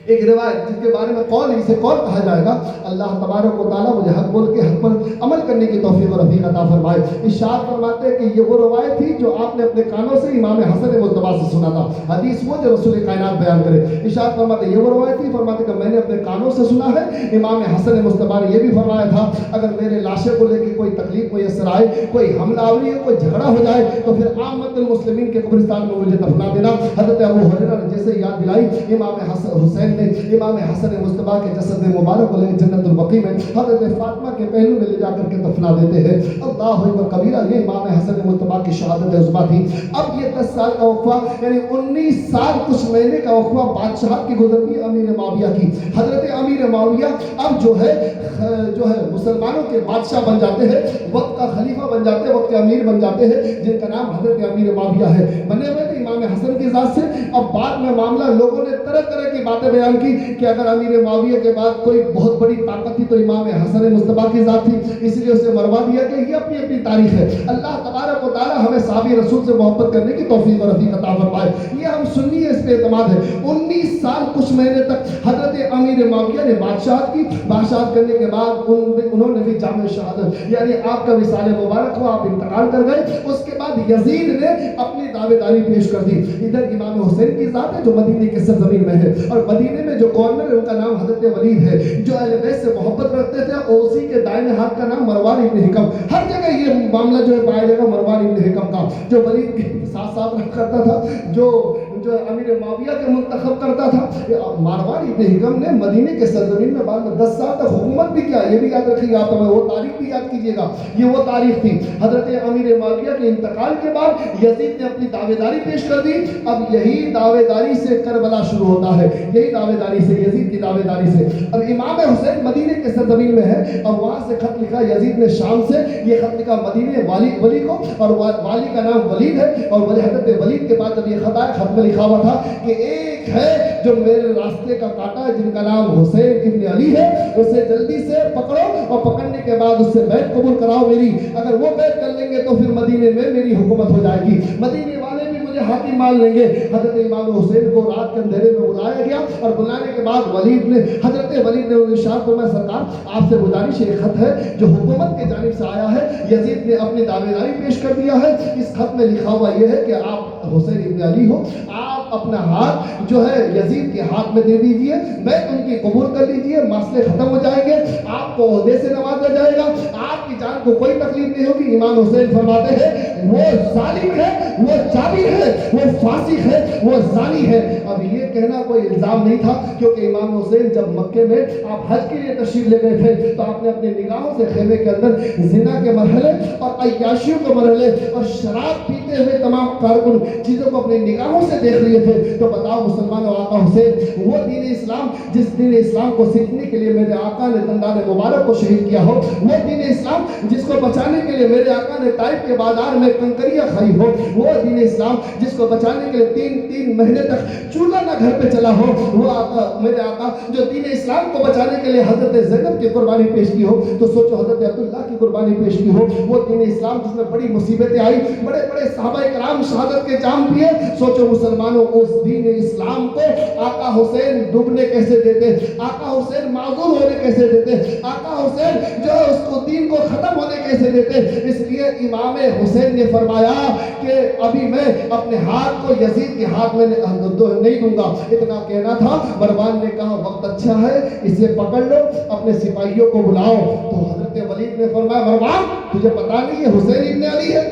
ایک روایت جس کے بارے میں قول اسے قول کہا جائے گا، اللہ تبارک و تعالیٰ مجھے حق بول کے حق پر عمل کرنے کی توفیق و رفیق عطا فرمائے۔ ارشاد فرماتے ہیں کہ یہ وہ روایت تھی جو آپ نے اپنے کانوں سے امام حسن مصطفیٰ سے سنا تھا، حدیث وہ جو رسول کائنات بیان کرے۔ ارشاد فرماتے ہیں یہ وہ روایت تھی، فرماتے کہ میں نے اپنے کانوں سے سنا ہے، امام حسن مصطفیٰ نے یہ بھی فرمایا تھا اگر میرے لاشے کو لے کے کوئی تکلیف میسر آئے، کوئی حملہ آوری ہے، کوئی جھگڑا ہو جائے تو پھر عامت المسلمین کے قبرستان میں مجھے دفنا دینا۔ حضرت ابو ہریرہ نے جیسے یاد دلائی، امام حسین نے امام حسن مصطفیٰ کے جسد مبارک کو لے جنت البقیع میں حضرت فاطمہ کے پہلو میں لے جا کر کے دفنا دیتے ہیں۔ اللہ اکبر کبیرہ، یہ امام حسن مصطفیٰ کی شہادت عظمیٰ تھی۔ اب یہ 10 سال کا وقفہ یعنی 19 سال کچھ مہینے کا وقفہ بادشاہت کی گزرتی امیر معاویہ کی۔ حضرت امیر معاویہ اب جو ہے مسلمانوں کے بادشاہ بن جاتے ہیں، وقت کا خلیفہ بن جاتے ہیں، وقت کے امیر بن جاتے ہیں، جن کا نام حضرت امیر معاویہ ہے۔ بنے ہوئے تھے امام حسن کی ذات سے۔ اب بعد میں معاملہ لوگوں نے طرح طرح کی باتیں بیان کی کہ اگر امیر معاویہ کے بعد کوئی بہت بڑی طاقت تھی تو امام حسن مصطفیٰ کی ذات تھی، اس لیے اسے مروا دیا کہ یہ اپنی اپنی تاریخ ہے۔ اللہ تبارک و تعالی ہمیں صحابی رسول سے محبت کرنے کی توفیق اور رفیق عطا فرمائے۔ یہ ہم سنی ہے، اس پہ اعتماد ہے۔ 19 سال کچھ مہینے تک حضرت امیر معاویہ نے بادشاہت کی۔ بادشاہت کرنے کے بعد انہوں نے بھی جامع شہادت یعنی آپ کا وصال مبارک ہوا، آپ انتقال کر گئے۔ اس کے بعد یزید نے اپنی دعوے داری پیش کر دی۔ ادھر امام حسین کی ذات ہے جو مدینے کے سرزمین میں ہے، اور مدینے میں جو گورنر ہے ان کا نام حضرت ولید ہے، جو اہل بیت سے محبت رکھتے تھے، اور اسی کے دائیں ہاتھ کا نام مروان ابن حکم۔ ہر جگہ یہ معاملہ جو ہے پایا جائے گا مروان ابن حکم کا، جو ولید کے ساتھ ساتھ رکھ کرتا تھا، جو امیر معاویہ کے منتخب کرتا تھا۔ مروان ابن حکم نے مدینے کے سرزمین میں بعد میں 10 سال تک حکومت بھی کیا، یہ بھی یاد رکھیے آپ، ہمیں وہ تاریخ بھی یاد کیجیے گا، یہ وہ تاریخ تھی۔ حضرت امیر معاویہ کے انتقال کے بعد یزید نے اپنی دعوے داری پیش کر دی۔ اب یہی دعوے داری سے کربلا شروع ہوتا ہے، یہی دعوے داری سے، یزید کی دعوے داری سے۔ اب امام حسین مدینے کے سرزمین میں ہے، اب وہاں سے خط لکھا یزید نے شام سے، یہ خط لکھا مدینے ولی کو، اور والی کا نام ولید ہے، اور حضرت ولید کے بعد جب یہ خط آیا، خط میں لکھا ہوا تھا کہ ایک ہے جو میرے راستے کا کاٹا ہے جن کا نام حسین ابن علی ہے، اسے جلدی سے پکڑو اور پکڑنے کے بعد اس سے بیعت قبول کراؤ میری، اگر وہ بیعت کر لیں گے تو پھر مدینے میں میری حکومت ہو جائے گی، مدینے والے بھی مجھے حاکم مان لیں گے۔ حضرت امام حسین کو رات کے اندھیرے میں بلایا گیا، اور بلانے کے بعد حضرت ولید نے ارشاد فرمایا سرکار آپ سے گزارش ایک خط ہے جو حکومت کی جانب سے آیا ہے۔ یزید نے اپنی دعوے داری پیش کر دیا ہے، اس خط میں لکھا ہوا یہ ہے کہ آپ حسین ابن علی ہو، آپ اپنا ہاتھ جو ہے یزید کے ہاتھ میں دے دیجئے، میں ان کی قبول کر لیجئے، مسئلے ختم ہو جائیں گے، آپ کو عہدے سے نوازا جائے گا، آپ کی جان کو کوئی تکلیف نہیں ہوگی۔ امام حسین فرماتے ہیں وہ ظالم ہے، وہ جابر ہے، وہ فاسق ہے، وہ زانی ہے۔ اب یہ کہنا کوئی الزام نہیں تھا، کیونکہ امام حسین جب مکے میں آپ حج کے لیے تشریف لے گئے تھے تو آپ نے اپنی نگاہوں سے خیمے کے اندر زنا کے مرحلے اور عیاشیوں کے مرحلے اور شراب پیتے ہوئے تمام کارکن چیزوں کو اپنی نگاہوں سے دیکھ لیے تھے۔ تو بتاؤ مسلمانوں، آقا حسین وہ دین اسلام جس دین اسلام کو سیکھنے کے لیے میرے آقا نے دندان مبارک کو شہید کیا ہو، وہ دین اسلام جس کو بچانے کے لیے میرے آقا نے طائف کے بازار میں کنکریاں کھائی ہو، وہ دین اسلام جس کو بچانے کے لیے تین مہینے تک چولہا نہ گھر پہ چلا ہو، وہ آقا میرے آقا جو دین اسلام کو بچانے کے لیے حضرت زینب کی قربانی پیش کی ہو، تو سوچو حضرت عبداللہ کی قربانی پیش کی ہو، وہ دین اسلام جس میں بڑی مصیبتیں آئی، بڑے بڑے صحابہ کرام شہادت کے جام پیے، سوچو مسلمانوں اس دین اسلام کو آقا حسین ڈوبنے کیسے دیتے، آقا حسین معذور ہونے کیسے دیتے، آقا حسین جو ہے اس کو دین کو ختم ہونے کیسے دیتے۔ اس لیے امام حسین نے فرمایا کہ ابھی میں اپنے ہاتھ کو یزید کے ہاتھ میں نہیں دوں گا، اتنا کہنا تھا۔ مروان نے کہا وقت اچھا ہے، اسے پکڑ لو، اپنے سپاہیوں کو بلاؤ۔ تو حضرت حضرت ولید نے فرمایا مروان تجھے پتا نہیں یہ حسین ابن علی ہے؟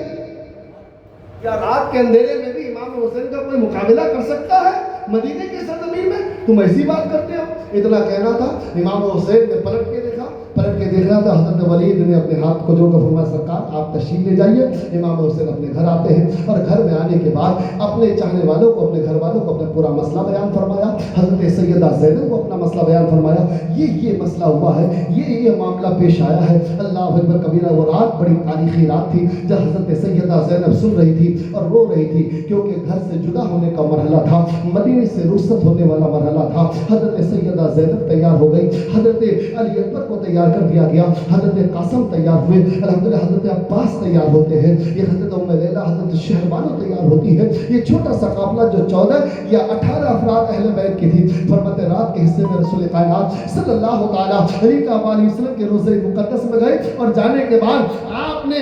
کیا رات کے اندھیرے میں بھی امام حسین کا کوئی مقابلہ کر سکتا ہے مدینے کی سرزمین میں؟ تم ایسی بات کرتے ہو؟ اتنا کہنا تھا، امام حسین نے پلٹ کے دیکھا، پلٹ کے دیکھ رہا تھا، حضرت ولید نے اپنے ہاتھ کو جوڑ کر فرمایا سرکار آپ تشریف لے جائیے۔ امام حسین اپنے گھر آتے ہیں اور گھر میں آنے کے بعد اپنے چاہنے والوں کو، اپنے گھر والوں کو اپنا پورا مسئلہ بیان فرمایا۔ حضرت سیدہ زینب کو اپنا مسئلہ بیان فرمایا، یہ مسئلہ ہوا ہے، یہ معاملہ پیش آیا ہے۔ اللہ اکبر کبیرہ۔ وہ رات بڑی تاریخی رات تھی جب حضرت سیدہ زینب سن رہی تھی اور رو رہی تھی، کیونکہ گھر سے جدا ہونے کا مرحلہ تھا، مدینے سے رخصت ہونے والا مرحلہ تھا۔ حضرت سیدہ زینب تیار ہو گئی، حضرت علی اکبر کو تیار کر دیا گیا، حضرت قاسم تیار ہوئے، الحمدللہ حضرت عباس تیار ہوتے ہیں، یہ حضرت ام لیلہ حضرت شہربانو تیار ہوتی ہے۔ یہ چھوٹا سا قافلہ جو 14 یا 18 افراد اہل بیت کی تھی، فرماتے رات کے حصے میں رسول کائنات صلی اللہ تعالیٰ علیہ وسلم کے روضہ مقدس میں گئے اور جانے کے بعد آپ نے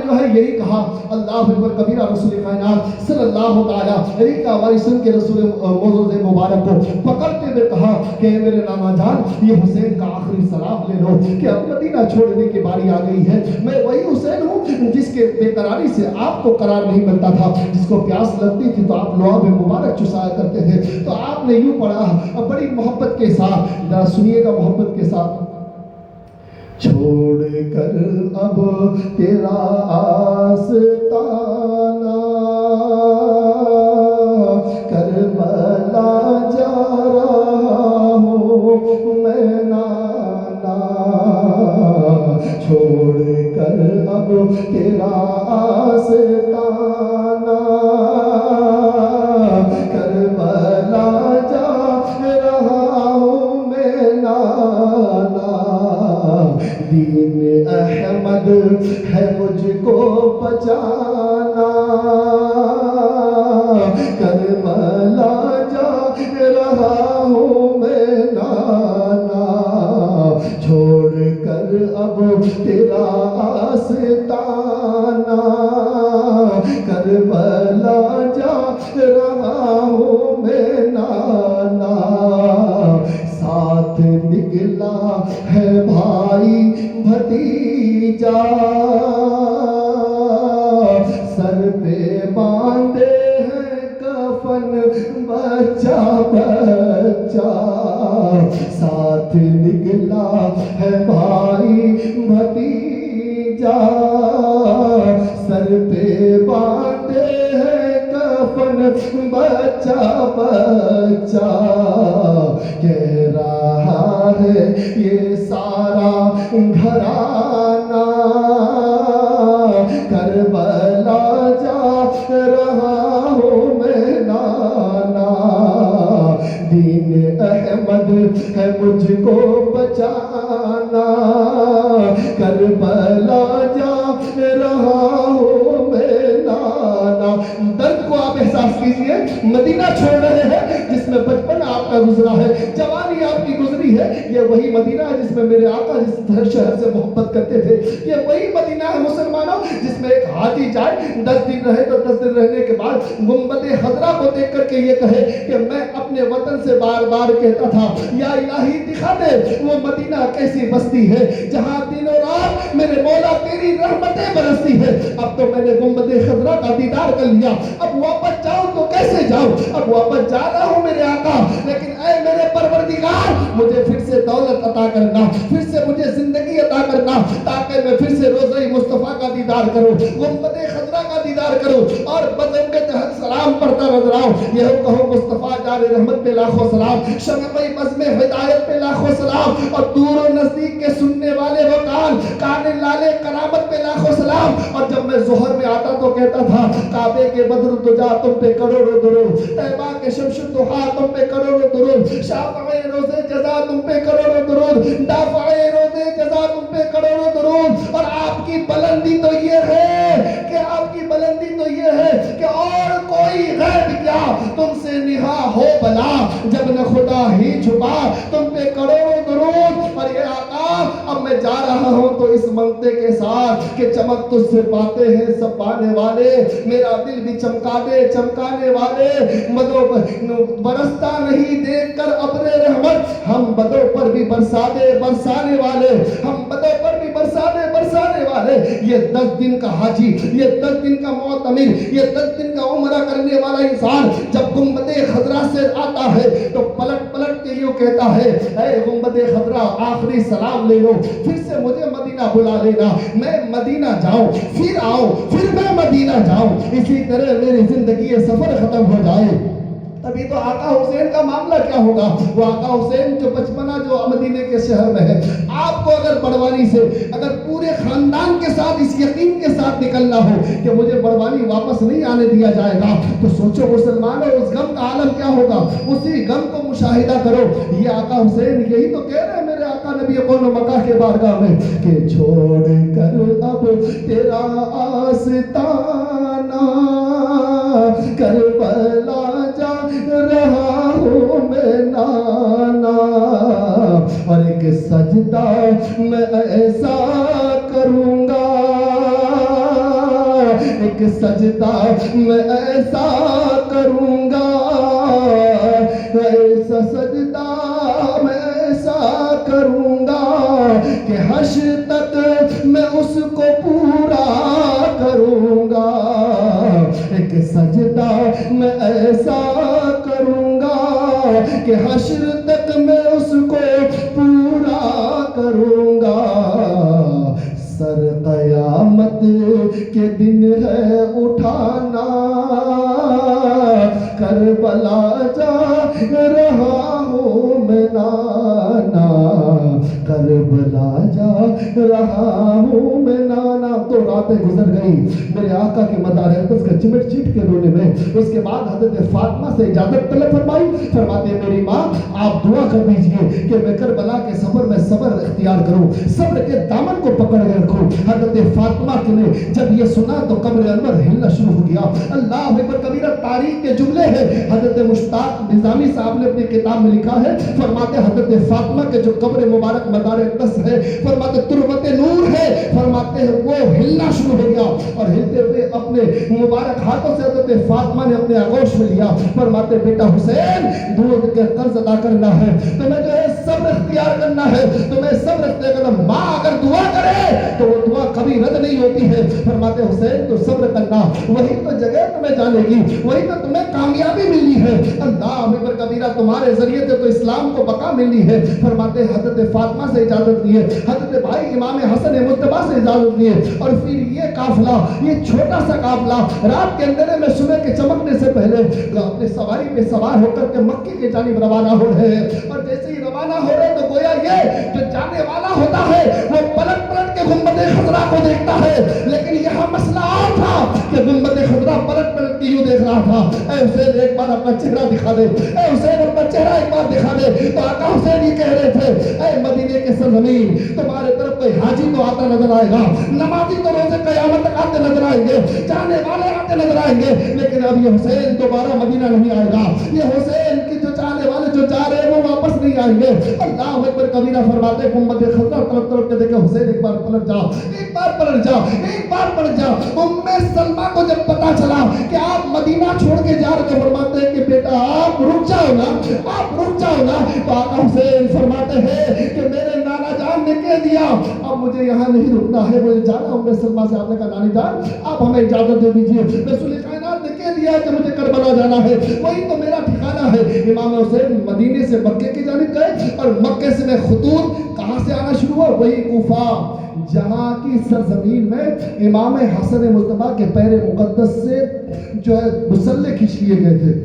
جو ہے یہی کہا، اللہ اکبر کبیرہ، رسول کائنات صلی اللہ تعالیٰ علیہ وسلم کے رسول روضہ مبارک کو پکڑتے ہوئے کہا کہ میرے نانا جان یہ حسین کا آخری سلام لے لو کہ اب مدینہ چھوڑنے کی باری آ گئی ہے۔ میں وہی حسین ہوں جس کے بے قراری سے آپ کو قرار نہیں ملتا تھا، جس کو پیاس لگتی تھی تو آپ لعاب مبارک چسایا کرتے تھے، تو آپ نے یوں پڑھا بڑی محبت کے ساتھ، ذرا سنیے گا محبت کے ساتھ، چھوڑ کر اب تیرا آستانہ کربلا جا رہا ہوں میں نانا، چھوڑ کر اب تیرا آستانہ کربلا جا رہا ہوں میں نانا، دین احمد ہے مجھ کو بچانا، کربلا جا رہا ہوں میں نانا، چھوڑ کر اب تیرا آستانہ کربلا جا رہا ہوں میں نانا، ساتھ نکلا ہے بھائی بھتیجا، سر پہ باندھے ہیں کفن بچہ بچہ، ساتھ نکلا ہے بھائی بھتیجا، سر پہ باندھے ہیں کفن بچہ بچہ، کہہ رہا ہے یہ سارا گھرانہ کربلا جا رہا ہوں میں نانا، دین احمد ہے مجھ کو بچانا، کربلا جا رہا ہوں میں نانا۔ درد کو آپ احساس کیجئے، مدینہ چھوڑ رہے ہیں جس میں بچپن آپ کا گزرا ہے، جوانی آپ کی گزری ہے، یہ وہی مدینہ ہے جس میں میرے آقا جس شہر سے محبت کرتے تھے، یہ وہی مدینہ ہے مسلمانوں جس میں ایک حاجی جائے 10 دن رہے تو 10 دن رہنے کے بعد گنبد خضرا کو دیکھ کر کے یہ کہے کہ میں اپنے وطن سے بار بار کہتا تھا یا الہی دکھا دے وہ مدینہ کیسی بستی ہے جہاں دن و رات میرے مولا تیری رحمتیں برستی ہے۔ اب تو میں نے گنبد خضرا کا دیدار کر لیا، اب واپس جاؤں تو کیسے جاؤں؟ اب واپس جا رہا ہوں میرے آقا، لیکن اے میرے پروردگار مجھے پھر سے دولت عطا کرنا، پھر سے مجھے زندگی عطا کرنا، تاکہ میں پھر سے روضہ مصطفیٰ کا دیدار کروں، گنبد خضرا کا دیدار کروں اور بدن کے تحت سلام پڑھتا نظر آؤں۔ یہ کہو مصطفیٰ جار رحمت پہ لاکھوں سلام، شمع بزم ہدایت پہ لاکھوں سلام، اور دور و نزدیک کے سننے والے وہ کان لالے کرامت پہ لاکھوں سلام۔ اور جب میں ظہر میں آتا تو کہتا تھا کعبے کے بدر الدجا تم پہ کروڑوں درود، طیبہ کے شمس الضحیٰ تم پہ کروڑوں درود، شافع روز جزا تم پہ کروڑوں درود، دافع روز جزا تم پہ کروڑوں درود۔ اور آپ کی بلندی تو یہ ہے کہ آپ کی بلندی تو یہ ہے کہ اور کوئی غیب کیا تم سے نہا ہو بلا، جب نہ خدا ہی چھپا تم پہ کروڑوں درود۔ اور یہ آقا اب میں جا رہا ہوں تو اس منگتے کے ساتھ کہ چمک تجھ سے پاتے ہیں سب پانے والے، میرا دل بھی چمکا دے چمکانے والے، مدوں برستا نہیں دیکھ کر ابر رحمت، ہم بدوں پر بھی برسا دے برسانے والے، ہم بدوں پر بھی برسا دے برسانے والے۔ یہ 10 دن کا حاجی، یہ 10 دن کا معتمر، یہ 10 دن کا عمرہ کرنے والا انسان جب گنبد خضرا سے آتا ہے تو پلٹ پلٹ کے یوں کہتا ہے، اے گنبد خضرا آخری سلام لے لو، پھر سے مجھے مدینہ بلا لینا، میں مدینہ جاؤں پھر آؤں پھر میں مدینہ جاؤں، اسی طرح میری زندگی سفر ختم ہو جائے۔ تبھی تو آقا حسین کا معاملہ کیا ہوگا؟ وہ آقا حسین جو بچپنا جو مدینے کے شہر میں ہے، آپ کو اگر بڑوانی سے اگر پورے خاندان کے ساتھ اس یقین کے ساتھ نکلنا ہو کہ مجھے بڑوانی واپس نہیں آنے دیا جائے گا، تو سوچو مسلمانوں اس غم کا عالم کیا ہوگا، اسی غم کو مشاہدہ کرو۔ یہ آقا حسین یہی تو کہہ رہے ہیں میرے آقا نبی کون و مکہ کے بارگاہ میں کہ چھوڑ کر اب تیرا آستانہ کربلا جا رہا ہوں میں نانا، اور ایک سجدہ میں ایسا کروں گا، ایک سجدہ میں ایسا کروں گا، ایسا سجدہ میں ایسا کروں گا کہ حشر تک میں اس کو پورا کروں گا، ایک سجدہ میں ایسا کروں گا کہ حشر تک میں اس کو پورا کروں گا، سر قیامت کے دن ہے اٹھانا، کربلا جا رہا ہوں میں نانا، کربلا جا رہا ہوں میں نانا۔ تو راتیں گزر گئی میرے آقا کے مدار اقدس کا چمٹ چیٹ کے رونے میں۔ اس کے بعد حضرت فاطمہ سے اجازت طلب فرمائی، فرماتے ہیں میری ماں آپ دعا کر دیجئے کہ میں کربلا کے سفر میں صبر اختیار کروں، صبر کے دامن کو پکڑ کے رکھوں۔ حضرت فاطمہ نے جب یہ سنا تو قبر انور ہلنا شروع ہو گیا۔ اللہ اکبر کبیرہ، تاریخ کے جملے ہیں، حضرت مشتاق نظامی صاحب نے اپنی کتاب میں لکھا ہے، فرماتے حضرت فاطمہ کے جو قبر مبارک مدار اقدس ہے، فرماتے تربت نور ہے، فرماتے ہیں وہ ہلنا شروع ہو گیا، اور ہلتے ہوئے اپنے مبارک ہاتھوں سے حضرت فاطمہ نے اپنے آغوش میں لیا، فرماتے بیٹا حسین دودھ کے قرض ادا کرنا ہے، تمہیں جو ہے صبر اختیار کرنا ہے، تمہیں صبر اختیار کرنا۔ ماں اگر دعا کرے تو وہ دعا کبھی رد نہیں ہوتی ہے۔ فرماتے حسین تو صبر کرنا، وہی تو جگہ تمہیں جانے گی، وہی تو تمہیں کامیابی ملی ہے۔ اللہ اکبر کبیرہ، تمہارے ذریعے سے تو اسلام کو بقا ملی ہے۔ فرماتے حضرت فاطمہ سے اجازت لیے، حضرت بھائی امام حسن مصطفیٰ سے اجازت لیے، اور پھر یہ قافلہ، یہ چھوٹا سا قافلہ رات کے اندھیرے میں صبح کے چمکنے سے پہلے اپنے سواری پہ سوار ہو کر کے مکے کی جانب روانہ ہو رہے ہیں۔ اور جیسے ہی روانہ ہو رہے تو گویا یہ جو جانے والا ہوتا ہے وہ پلٹ پلٹ کے گنبد خضرا کو دیکھتا ہے، لیکن یہاں مسئلہ اور تھا کہ گنبد خضرا پلٹ پلٹ کے یوں دیکھ رہا تھا۔ اے حسین ایک بار اپنا چہرہ دکھا دے، اے حسین اپنا چہرہ ایک بار دکھا دے۔ تو آقا حسین یہ کہہ رہے تھے، اے مدینے کے سرزمین، تمہارے طرف کوئی حاجی تو آتا نظر آئے گا، نمازی تو روز قیامت تک آتے نظر آئیں گے، جانے والے آتے نظر آئیں گے، لیکن اب یہ حسین دوبارہ مدینہ نہیں آئے گا، یہ حسین کی جو چاہنے والے جو جا رہے ہیں وہ واپس نہیں آئیں گے۔ اللہ اکبر کبیرہ، فرماتے گنبد خضرا طرف طرف کے دیکھے، حسین ایک بار پلٹ جا، ایک بار پلٹ جا، ایک بار پلٹ جا۔ ام سلمہ کو جب پتا چلا کہ آپ مدینہ چھوڑ کے جا رہے، فرماتے ہیں کہ بیٹا آپ رک جاؤ نا، آپ رک جاؤ نا۔ تو آقا حسین فرماتے ہیں کہ میرے نانا جان نے کہہ دیا اب مجھے یہاں نہیں رکنا ہے، مجھے جانا۔ ام سلمہ سے آپ نے کہا نانی جان آپ ہمیں اجازت دے دیجیے، رسول کائنات نے کہہ دیا کہ مجھے کربلا جانا ہے، وہی تو میرا ٹھکانہ ہے۔ امام حسین مدینے سے مکے کی جانب گئے، اور مکے سے میں خطوط کہاں سے آنا شروع ہوا؟ وہی کوفہ، جہاں کی سرزمین میں امام حسن مصطفیٰ کے پیر مقدس سے جو ہے مسلح کھینچ لیے گئے تھے،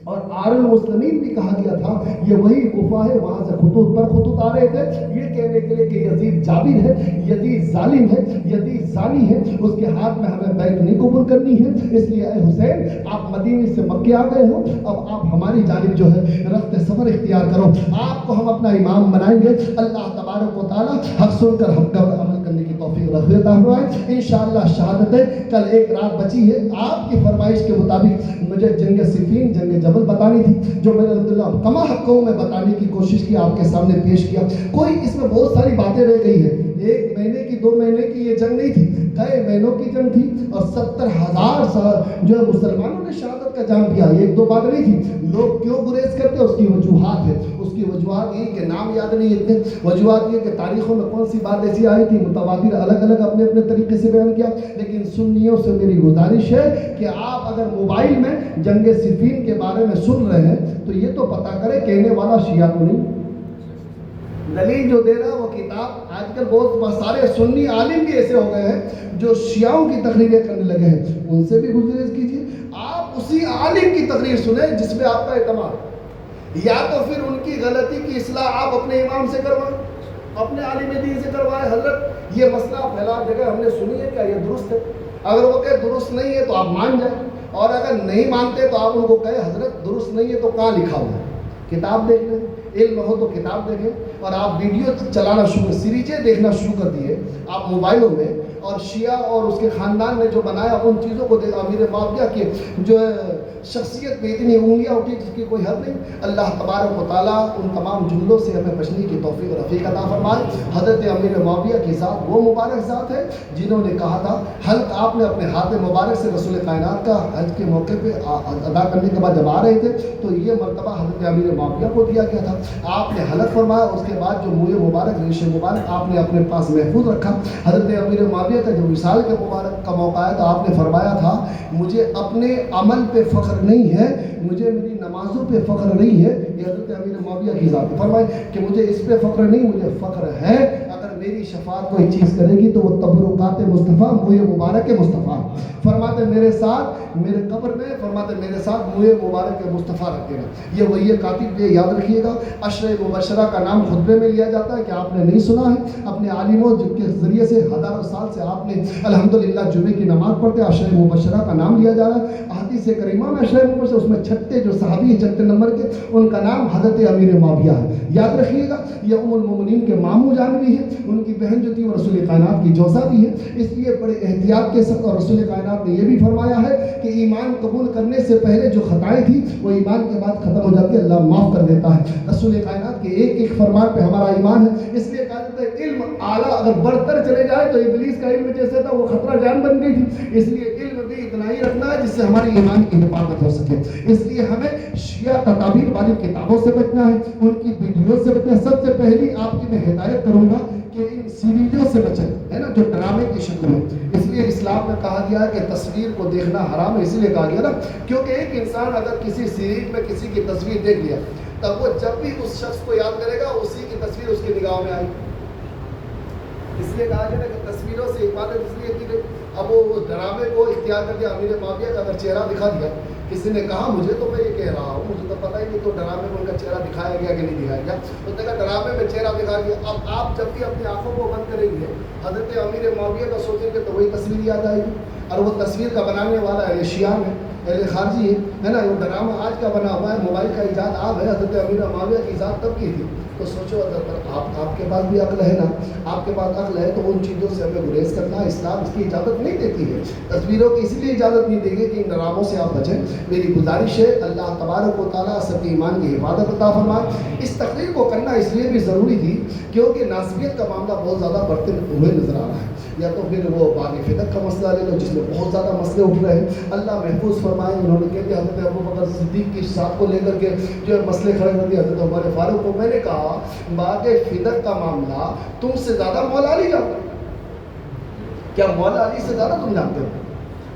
اور آر المسلمین بھی کہا گیا تھا، یہ وہی گفا ہے، وہاں سے خطوط پر خطوط آ رہے تھے یہ کہنے کے لیے کہ یزید جابر ہے، یزید ظالم ہے، یزید زانی ہے، اس کے ہاتھ میں ہمیں بیعت نہیں قبول کرنی ہے، اس لیے اے حسین آپ مدینے سے مکے آ گئے ہو، اب آپ ہماری جانب جو ہے رخت سفر اختیار کرو، آپ کو ہم اپنا امام بنائیں گے۔ اللہ تبارک و تعالی حق سن کر ہم کا عمل کرنے کی توفیق عطا فرمائے۔ انشاءاللہ شہادتیں کل ایک رات بچی ہے، آپ کی فرمائش کے مطابق مجھے جنگ صفین، جنگ جبل بتانی تھی، جو میں نے الحمدللہ کما حقوں میں بتانے کی کوشش کی، آپ کے سامنے پیش کیا۔ کوئی اس میں بہت ساری باتیں رہ گئی ہیں، 1 مہینے کی 2 مہینے کی یہ جنگ نہیں تھی، کئی مہینوں کی جنگ تھی، اور 70,000 جو ہے مسلمانوں نے شہادت کا جام دیا۔ 1-2 بات نہیں تھی۔ لوگ کیوں گریز کرتے، اس کی وجوہات ہے۔ اس کی وجوہات یہ کہ نام یاد نہیں اتنے، وجوہات یہ کہ تاریخوں میں کون سی بات ایسی آئی تھی، متواتر الگ الگ اپنے اپنے طریقے سے بیان کیا۔ لیکن سنیوں سے میری گزارش ہے کہ آپ اگر موبائل میں جنگ صفین کے بارے میں سن رہے ہیں تو یہ تو پتہ کرے کہنے والا شیعہ تو نہیں، دلیل جو دے رہا وہ کتاب۔ آج کل بہت سارے سنی عالم بھی ایسے ہو گئے ہیں جو شیعوں کی تقریریں کرنے لگے ہیں، ان سے بھی گزارش کیجیے آپ اسی عالم کی تقریر سنیں جس میں آپ کا اعتماد، یا تو پھر ان کی غلطی کی اصلاح آپ اپنے امام سے کروائیں، اپنے عالم دین سے کروائیں، حضرت یہ مسئلہ پھیلا جگہ ہم نے سنی ہے، کیا یہ درست ہے؟ اگر وہ کہ درست نہیں ہے تو آپ مان جائیں، اور اگر نہیں مانتے تو آپ ان کو کہیں حضرت درست نہیں ہے تو کہاں لکھا ہوا ہے، کتاب دیکھ لیں، علم ہو تو کتاب دیکھیں۔ اور آپ ویڈیو چلانا شروع، سیریزیں دیکھنا شروع کر دیے آپ موبائلوں میں، اور شیعہ اور اس کے خاندان نے جو بنایا ان چیزوں کو دیکھا۔ امیر معاویہ کی جو شخصیت میں اتنی انگلیاں اٹھی جس کی کوئی حد نہیں۔ اللہ تبارک و تعالیٰ ان تمام جملوں سے ہمیں بچنے کی توفیق رفیق عطا فرمائے۔ حضرت امیر معاویہ کی ذات وہ مبارک ذات ہے جنہوں نے کہا تھا، حلق آپ نے اپنے ہاتھ مبارک سے رسول کائنات کا حج کے موقع پہ ادا کرنے کے بعد جب آ رہے تھے تو یہ مرتبہ حضرت امیر معاویہ کو دیا گیا تھا۔ آپ نے حلق فرمایا، اس کے بعد جو منہ مبارک، ریش مبارک آپ نے اپنے پاس محفوظ رکھا۔ حضرت امیر معاویہ کا جو وصال کے مبارک کا موقع آیا تو آپ نے فرمایا تھا، مجھے اپنے عمل پہ فخر نہیں ہے، مجھے میری نمازوں پہ فخر نہیں ہے۔ یہ حضرت امیر معاویہ کی ذات فرمائے کہ مجھے اس پہ فخر نہیں، مجھے فخر ہے اگر میری شفاعت کوئی چیز کرے گی تو وہ تبرکات مصطفیٰ، منہ مبارک مصطفیٰ۔ فرماتے میرے ساتھ میرے قبر میں، فرماتے میرے ساتھ منہ مبارک مصطفیٰ رکھ دینا۔ یہ وہی کاتب، یہ یاد رکھیے گا، عشر مبشرہ کا نام خطبے میں لیا جاتا ہے کہ آپ نے نہیں سنا ہے، اپنے عالموں کے ذریعے سے ہزاروں سال سے آپ نے الحمدللہ جمعے کی نماز پڑھتے عشر مبشرہ کا نام لیا جا رہا ہے۔ احادیث کریمہ میں عشر مبشرہ، اس میں چھٹے جو صحابی ہیں، چھٹے نمبر کے، ان کا نام حضرت امیر معاویہ ہے، یاد رکھیے گا۔ یہ ام المومنین کے ماموں جان بھی ہیں، ان کی بہن جو تھی وہ رسول کائنات کی جوزہ بھی ہے، اس لیے بڑے احتیاط کے ساتھ، اور رسول کائنات نے یہ بھی فرمایا ہے کہ ایمان قبول کرنے سے پہلے جو خطائیں تھی وہ ایمان کے بعد ختم ہو جاتی ہے، اللہ معاف کر دیتا ہے۔ رسول کائنات کے ایک ایک فرمان پہ ہمارا ایمان ہے، اس لیے کہا جاتا ہے علم اعلیٰ اگر بڑھتر چلے جائے تو ابلیس کا علم جیسے تھا وہ خطرہ جان بن گئی تھی، اس لیے علم بھی اتنا ہی رکھنا ہے جس سے ہماری ایمان کی حفاظت ہو سکے۔ اس لیے ہمیں شیعہ تطابیر والی کتابوں سے بچنا ہے، ان کی ویڈیو سے بچنا ہے۔ سب سے پہلی آپ کی میں ہدایت کروں گا کہ ان سیریزوں سے بچیں، ہے نا، جو ڈرامے کی شکل میں۔ اس لیے اسلام میں کہا گیا ہے کہ تصویر کو دیکھنا حرام ہے، اسی لیے کہا گیا نا، کیونکہ ایک انسان اگر کسی سیریز میں کسی کی تصویر دیکھ لیا تب وہ جب بھی اس شخص کو یاد کرے گا اسی کی تصویر اس کی نگاہوں میں آئی، اس لیے کہا گیا کہ تصویروں سے عبادت اس لیے کی گئی۔ اب وہ ڈرامے کو اختیار کر دیا، امیر معاویہ کا اگر چہرہ دکھا دیا، کسی نے کہا مجھے تو میں یہ کہہ رہا ہوں، مجھے تو پتہ ہی نہیں تو ڈرامے میں ان کا چہرہ دکھایا گیا کہ نہیں دکھایا گیا، اس نے کہا ڈرامے میں چہرہ دکھا دیا۔ اب آپ جب بھی اپنی آنکھوں کو بند کریں گے حضرت امیر معاویہ کا سوچیں گے تو وہی تصویر یاد آئے گی، اور وہ تصویر کا بنانے والا اہل شیام ہے، اہل خارجی ہے نا، وہ ڈرامہ آج کا بنا ہوا ہے، موبائل کا ایجاد آپ ہے، حضرت امیر معاویہ کی ذات تب کی تھی۔ تو سوچو اگر آپ کے پاس بھی عقل ہے نا، آپ کے پاس عقل ہے تو ان چیزوں سے ہمیں گریز کرنا، اسلام اس کی اجازت نہیں دیتی ہے، تصویروں کی اس لیے اجازت نہیں دے گی کہ ان ڈراموں سے آپ بچیں۔ میری گزارش ہے اللہ تبارک و تعالیٰ سب کے ایمان کی حفاظت عطا فرمائے۔ اس تقریر کو کرنا اس لیے بھی ضروری تھی کیونکہ ناسبیت کا معاملہ بہت زیادہ بڑھتے ہوئے نظر آ رہا ہے، یا تو پھر وہ باغ فدق کا مسئلہ لے لو جس میں بہت زیادہ مسئلے اٹھ رہے ہیں، اللہ محفوظ فرمائے۔ انہوں نے کہتے حضرت ابوبکر صدیق کی ساتھ کو لے کر کے جو ہے مسئلے کھڑے کر دیے حضرت عمر فاروق کو۔ میں نے کہا باغ فدق کا معاملہ تم سے زیادہ مولا علی جانتے ہو کیا؟ مولا علی سے زیادہ تم جانتے ہو؟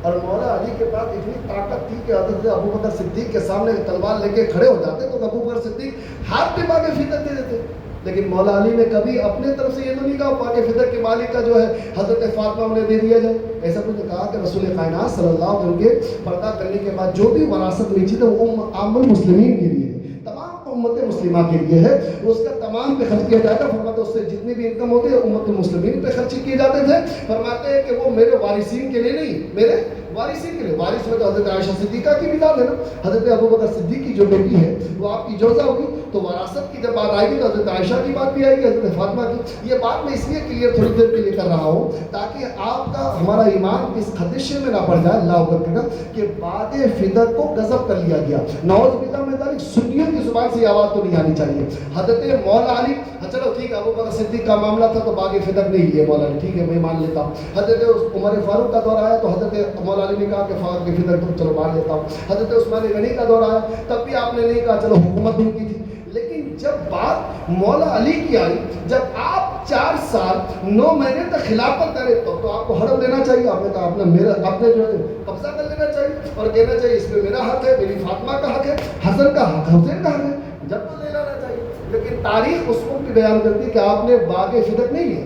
اور مولا علی کے پاس اتنی طاقت تھی کہ حضرت ابوبکر صدیق کے سامنے تلوار لے کے کھڑے ہو جاتے تو ابوبکر صدیق ہاتھ پہ باغ فدق دے دیتے، لیکن مولا علی نے کبھی اپنے طرف سے یہ تو نہیں کہا باغ فدق کے مالک کا جو ہے حضرت فاطمہ نے دے دیا جائے، ایسا کچھ کہا کہ رسول کائنات صلی اللہ علیہ وسلم کے پردہ کرنے کے بعد جو بھی وراثت ملی تھی وہ عام المسلمین کے لیے، تمام امت مسلمہ کے لیے ہے، اس کا تمام پہ خرچ کیا جاتا ہے۔ فرماتے اس سے جتنی بھی انکم ہوتی ہے امت المسلمین پہ خرچ کیے جاتے تھے، فرماتے ہیں کہ وہ میرے وارثین کے لیے نہیں، میرے وارثین کے لیے، وارث میں تو حضرت عائشہ صدیقہ کی مثال ہے نا، حضرت ابوبکر صدیق کی جو بیٹی ہے وہ آپ کی جوزہ ہوگی، تو وراثت کی جب بات آئے گی تو حضرت عائشہ کی بات بھی آئے گی، حضرت فاطمہ کی. یہ بات میں اس لیے کلیئر تھوڑی دیر کے لیے کر رہا ہوں تاکہ آپ کا ہمارا ایمان اس خدشے میں نہ پڑ جائے اللہ اکبر کا کہ بعد فدر کو غضب کر لیا گیا. نعوذ باللہ من ذالک، سنیوں کی زبان سے یہ آواز تو نہیں آنی چاہیے. حضرت مولا علی، چلو ٹھیک ہے ابوبکر صدیق کا معاملہ تھا تو باغ فدر نہیں لیے مولا علی، ٹھیک ہے میں مان لیتا ہوں. حضرت عمر فاروق کا دور آیا تو حضرت مولا علی نے کہا کہ باغ فدر تو چلو مان لیتا ہوں. حضرت عثمان غنی کا دور آیا تب بھی آپ نے نہیں کہا، چلو حکومت ان کی تھی. لیکن جب بات مولا علی کی آئی، جب آپ 4 سال 9 مہینے تک خلافت کرے تو آپ کو حرم لینا چاہیے. آپ نے کہا آپ نے جو ہے قبضہ کر لینا چاہیے اور کہنا چاہیے اس میں میرا حق ہے، میری فاطمہ کا حق ہے، حسن کا حق ہے، حسین کا حق ہے، جب تو لے لینا چاہیے. لیکن تاریخ اس وقت بھی بیان کرتی ہے کہ آپ نے باغ فدر نہیں لیا.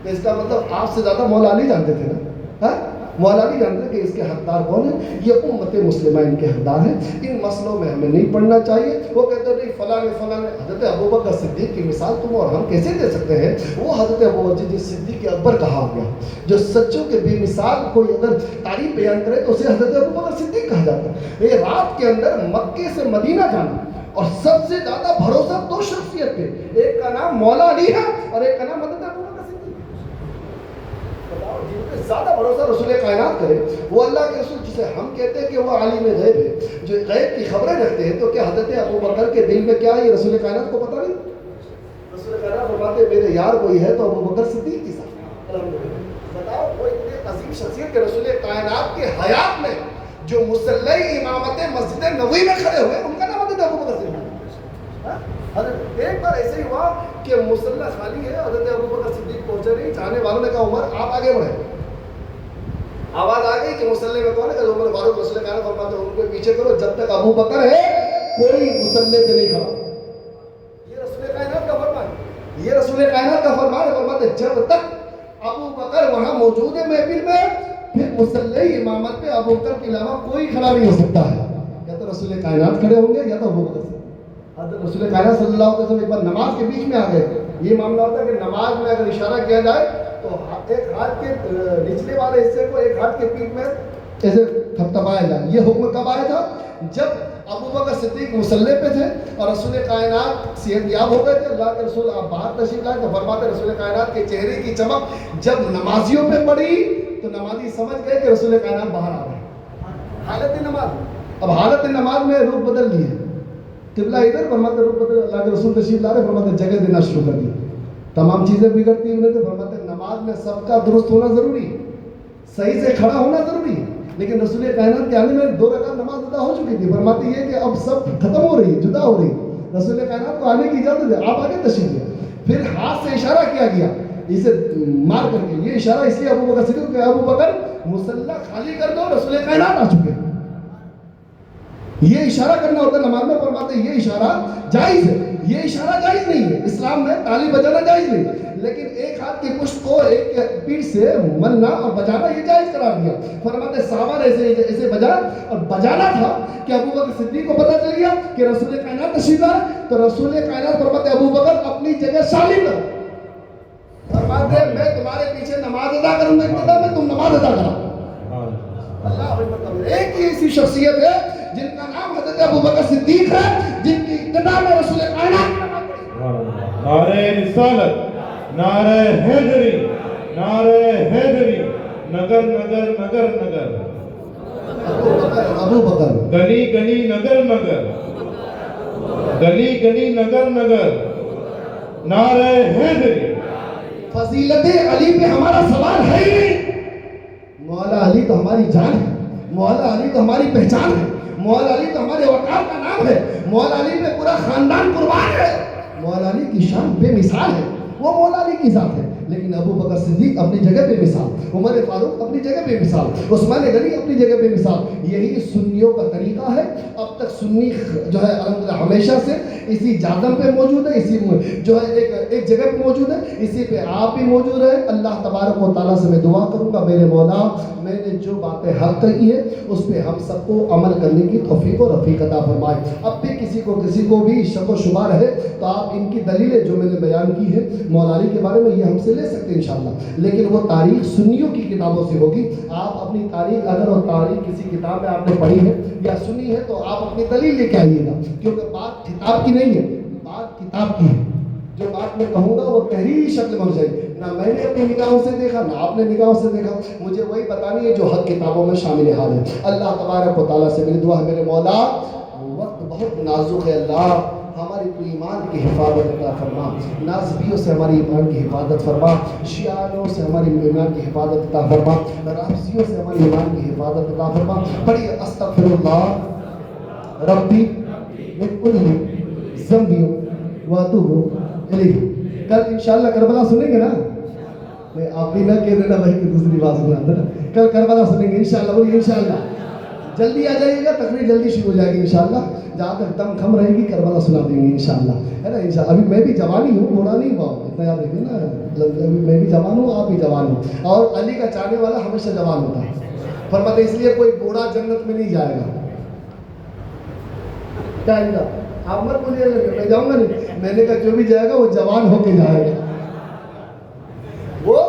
تو اس کا مطلب آپ سے زیادہ مولا علی جانتے تھے نا. مولا علی جانتے کہ اس کے حقدار کون ہیں، یہ امت مسلمہ ان کے حقدار ہیں. ان مسئلوں میں ہمیں نہیں پڑھنا چاہیے. وہ کہتے نہیں فلاں نے حضرت ابوبکر صدیق کی مثال تم اور ہم کیسے دے سکتے ہیں؟ وہ حضرت ابوبکر صدیق کے اکبر کہا گیا. جو سچوں کے بے مثال کوئی اگر تعریف بیان کرے تو اسے حضرت ابوبکر صدیق کہا جاتا ہے. یہ رات کے اندر مکے سے مدینہ جانا اور سب سے زیادہ بھروسہ 2 شخصیت پہ، ایک کا نام مولا علی ہے اور ایک کا نام حضرت ابوبکر صدیق. جن پہ زیادہ بھروسہ رسول کائنات کرے وہ اللہ کے رسول، جسے ہم کہتے ہیں کہ وہ عالم غیب ہے، جو غیب کی خبریں رکھتے ہیں. تو کیا حضرت ابوبکر کے دل میں کیا ہے یہ رسول کائنات کو پتہ نہیں؟ رسول کائنات فرماتے میرے یار کوئی ہے تو ابوبکر صدیق کی ساتھ. بتاؤ وہ اتنے عظیم شخصیت کے رسول کائنات کے حیات میں جو مصلی امامت مسجد نبوی میں کھڑے ہوئے ان کا نام حضرت ابوبکر صدیق. حضرت ایک بار ایسے ہی ہوا کہ مصلی خالی ہے، حضرت ابوبکر صدیق پہنچے نہیں، چاہنے والوں نے کہا عمر آپ آگے بڑھے. آواز آ گئی کہ مصلی میں کون ہے کہ عمر فاروق رسول کائنات فرماتے ہیں ان کے پیچھے کرو، جب تک ابوبکر ہے کوئی مصلی پہ نہیں کھڑا. یہ رسول کائنات کا فرمان ہے، یہ رسول کائنات کا فرمان ہے. فرماتے جب تک ابوبکر وہاں موجود ہے محفل میں پھر مصلی امامت پہ ابوبکر کے علاوہ کوئی کھڑا نہیں ہو سکتا ہے. یا تو رسول کائنات کھڑے ہوں گے یا تو ابوبکر سے. حضرت رسول کائنات صلی اللہ علیہ وسلم ایک بار نماز کے بیچ میں آ گئے. یہ معاملہ ہوتا ہے کہ نماز میں اگر اشارہ کیا جائے تو ایک ہاتھ کے نچلے والے حصے کو ایک ہاتھ کے پیٹھ میں ایسے تھپتھپایا جائے. یہ حکم کب آیا تھا؟ جب ابوبکر صدیق مصلی پہ تھے اور رسول کائنات صحت یاب ہو گئے تھے. اللہ کے رسول آپ باہر تشریف لائے تو فرماتے رسول کائنات کے چہرے کی چمک جب نمازیوں پہ پڑی تو نمازی سمجھ گئے کہ رسول کائنات باہر آ رہے ہیں. حالت نماز، اب حالت نماز میں رخ بدل دی ہے، قبلہ ادھر، فرماتے رخ بدل، اللہ کے رسول تشریف لا رہے، فرماتے جگہ دینا شروع کر دی. تمام چیزیں بگڑتی ہیں تو فرماتے نماز میں سب کا درست ہونا ضروری ہے، صحیح سے کھڑا ہونا ضروری ہے. لیکن رسول کائنات کے آنے میں 2 رکعت نماز ادا ہو چکی تھی. فرماتے یہ کہ اب سب ختم ہو رہی ہے، جدا ہو رہی ہے، رسول کائنات کو آنے کی اجازت ہے، آپ آگے تشریف لیں. پھر ہاتھ سے اشارہ کیا گیا اسے مار کر کے. یہ اشارہ اس لیے ابوبکر صدیق کہ ابوبکر مصلی خالی کر دو، رسول کائنات آ چکے. یہ اشارہ کرنا ہوتا ہے نماز میں. فرماتے یہ اشارہ جائز ہے، یہ اشارہ جائز نہیں ہے. اسلام میں تالی بجانا جائز نہیں، لیکن ایک ہاتھ کی پشت کو ایک پیٹھ سے ملنا اور بجانا یہ جائز قرار دیا. فرماتے صحابہ نے ایسے بجا اور بجانا تھا کہ ابوبکر صدیق کو پتہ چل گیا کہ رسول کائنات تشریف لا ہے تو رسول کائنات فرماتے ابوبکر اپنی جگہ سالم رہو. فرماتے میں تمہارے پیچھے نماز ادا کروں گا، ابتدا میں تم نماز ادا کرو. اللہ ایک ہی ایسی شخصیت ہے جن کا نام حضرت ابوبکر صدیق ہے، جن کی ابتدا میں رسول کائنات. نعرہ رسالت، نعرہ حیدری، نعرہ حیدری، نگر نگر نگر نگر، ابوبکر گلی گلی نگر نگر، گلی گلی نگر نگر، نعرہ حیدری. فضیلت علی پہ ہمارا سوال ہے ہی نہیں. مولا علی تو ہماری جان ہے، مولا علی تو ہماری پہچان ہے، مولا علی تو ہمارے وقار کا نام ہے، مولا علی پہ پورا خاندان قربان ہے. مولا علی کی شان بے مثال ہے، وہ مولا علی کی ذات ہے. لیکن ابوبکر صدیق اپنی جگہ بے مثال، عمر فاروق اپنی جگہ بے مثال، عثمان غنی اپنی جگہ بے مثال. یہی سنیوں کا طریقہ ہے. اب تک سنی جو ہے الحمدللہ ہمیشہ سے اسی جادم پہ موجود ہے، اسی جو ہے ایک جگہ پہ موجود ہے، اسی پہ آپ بھی موجود رہے۔ اللہ تبارک و تعالیٰ سے میں دعا کروں گا میرے مولا میں نے جو باتیں حق کہی ہے اس پہ ہم سب کو عمل کرنے کی توفیق و رفیق عطا فرمائے۔ اب بھی کسی کو بھی شک و شبہ رہے تو آپ ان کی دلیلیں جو میں نے بیان کی ہے مولا علی کے بارے میں یہ ہم سے لے سکتے ہیں انشاءاللہ، لیکن وہ تاریخ سنیوں کی کتابوں سے ہوگی۔ آپ اپنی تاریخ اگر وہ تاریخ کسی کتاب میں آپ نے پڑھی ہے یا سنی ہے تو آپ اپنی دلیل لے کے آئیے گا، کیونکہ بات کتاب کی نہیں ہے، بات کتاب کی ہے۔ جو بات میں کہوں گا وہ تحریری شکل میں ہو جائے گی، نہ میں نے اپنی نگاہوں سے دیکھا نہ آپ نے نگاہوں سے دیکھا، مجھے وہی بتانی ہے جو حق کتابوں میں شامل حال ہے۔ اللہ تبارک و تعالیٰ سے میری دعا ہے میرے مولا وقت بہت نازک ہے، اللہ ہماری تو ایمان کی حفاظت عطا فرما، نازبیوں سے ہماری ایمان کی حفاظت فرما، شیعانوں سے ہماری ایمان کی حفاظت عطا فرما، رافضیوں سے ہماری ایمان کی حفاظت عطا فرما۔ پڑھیے استغفر اللہ ربی من کل ذنب واتوب الیہ۔ کل انشاءاللہ کربلا سنیں گے نا؟ میں آپ بھی نہ کہہ دینا بھائی کہ دوسری بات سنا تھا، کل کربلا سنیں گے انشاءاللہ، بولیے انشاءاللہ۔ جلدی آ جائیے گا، تقریر جلدی شروع ہو جائے گی انشاءاللہ، جہاں تک دم کھم رہے گی کربلا سنا دیں گے انشاءاللہ، ہے نا انشاءاللہ۔ ابھی میں بھی جوانی ہوں، بوڑھا نہیں ہوا ہوں، اتنا یاد رکھیے نا، ابھی میں بھی جوان ہوں، آپ بھی جوان ہوں، اور علی کا چاہنے والا ہمیشہ جوان ہوتا ہے۔ فرماتے اس لیے کوئی بوڑھا جنت میں نہیں جائے گا۔ کیا آپ مت بولیے میں جاؤں گا نہیں، میں نے کہا جو بھی جائے گا وہ جوان ہو کے جائے گا، وہ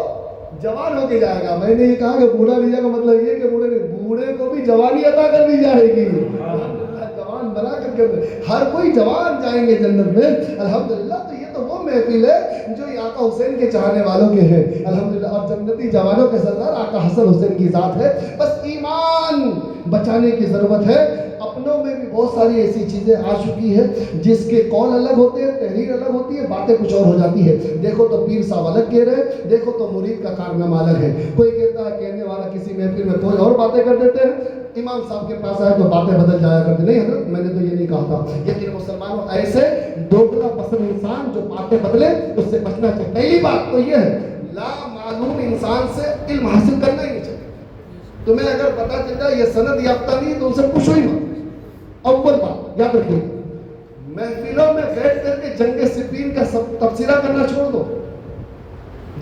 جوان ہو کے جائے گا۔ میں نے یہ کہا کہ بوڑھا نہیں جائے گا، مطلب یہ کہ بوڑھے کو بھی جوانی عطا کر دی جائے گی، جوان بنا کر کے ہر کوئی جوان جائیں گے جنت میں الحمدللہ۔ تو یہ تو وہ محفل ہے جو آقا حسین کے چاہنے والوں کے ہیں الحمدللہ، اور جنتی جوانوں کے سردار آقا حسن حسین کی ذات ہے۔ بس ایمان بچانے کی ضرورت ہے۔ اپنوں میں بھی بہت ساری ایسی چیزیں آ چکی ہے جس کے قول الگ ہوتے ہیں، تحریر الگ ہوتی ہے، باتیں کچھ اور ہو جاتی ہے۔ دیکھو تو پیر صاحب الگ کہہ رہے ہیں، دیکھو تو مرید کا کارنامہ الگ ہے۔ کوئی کہتا ہے کہنے والا کسی محفل میں کوئی اور باتیں کر دیتے ہیں، امام صاحب کے پاس آئے تو باتیں بدل جایا کرتے۔ نہیں حضرت میں نے تو یہ نہیں کہا تھا، لیکن مسلمانوں ایسے دوگلا پسند انسان جو باتیں بدلے اس سے بچنا چاہیے۔ پہلی بات تو یہ ہے لا معلوم انسان سے علم حاصل کرنا ہی نہیں چاہیے۔ تمہیں اگر پتا چل جائے یہ سند یافتہ نہیں تو ان سے پوچھو ہی مت۔ اول بات یاد رکھیے، محفلوں میں بیٹھ کر کے جنگ صفین کا تبصرہ کرنا چھوڑ دو،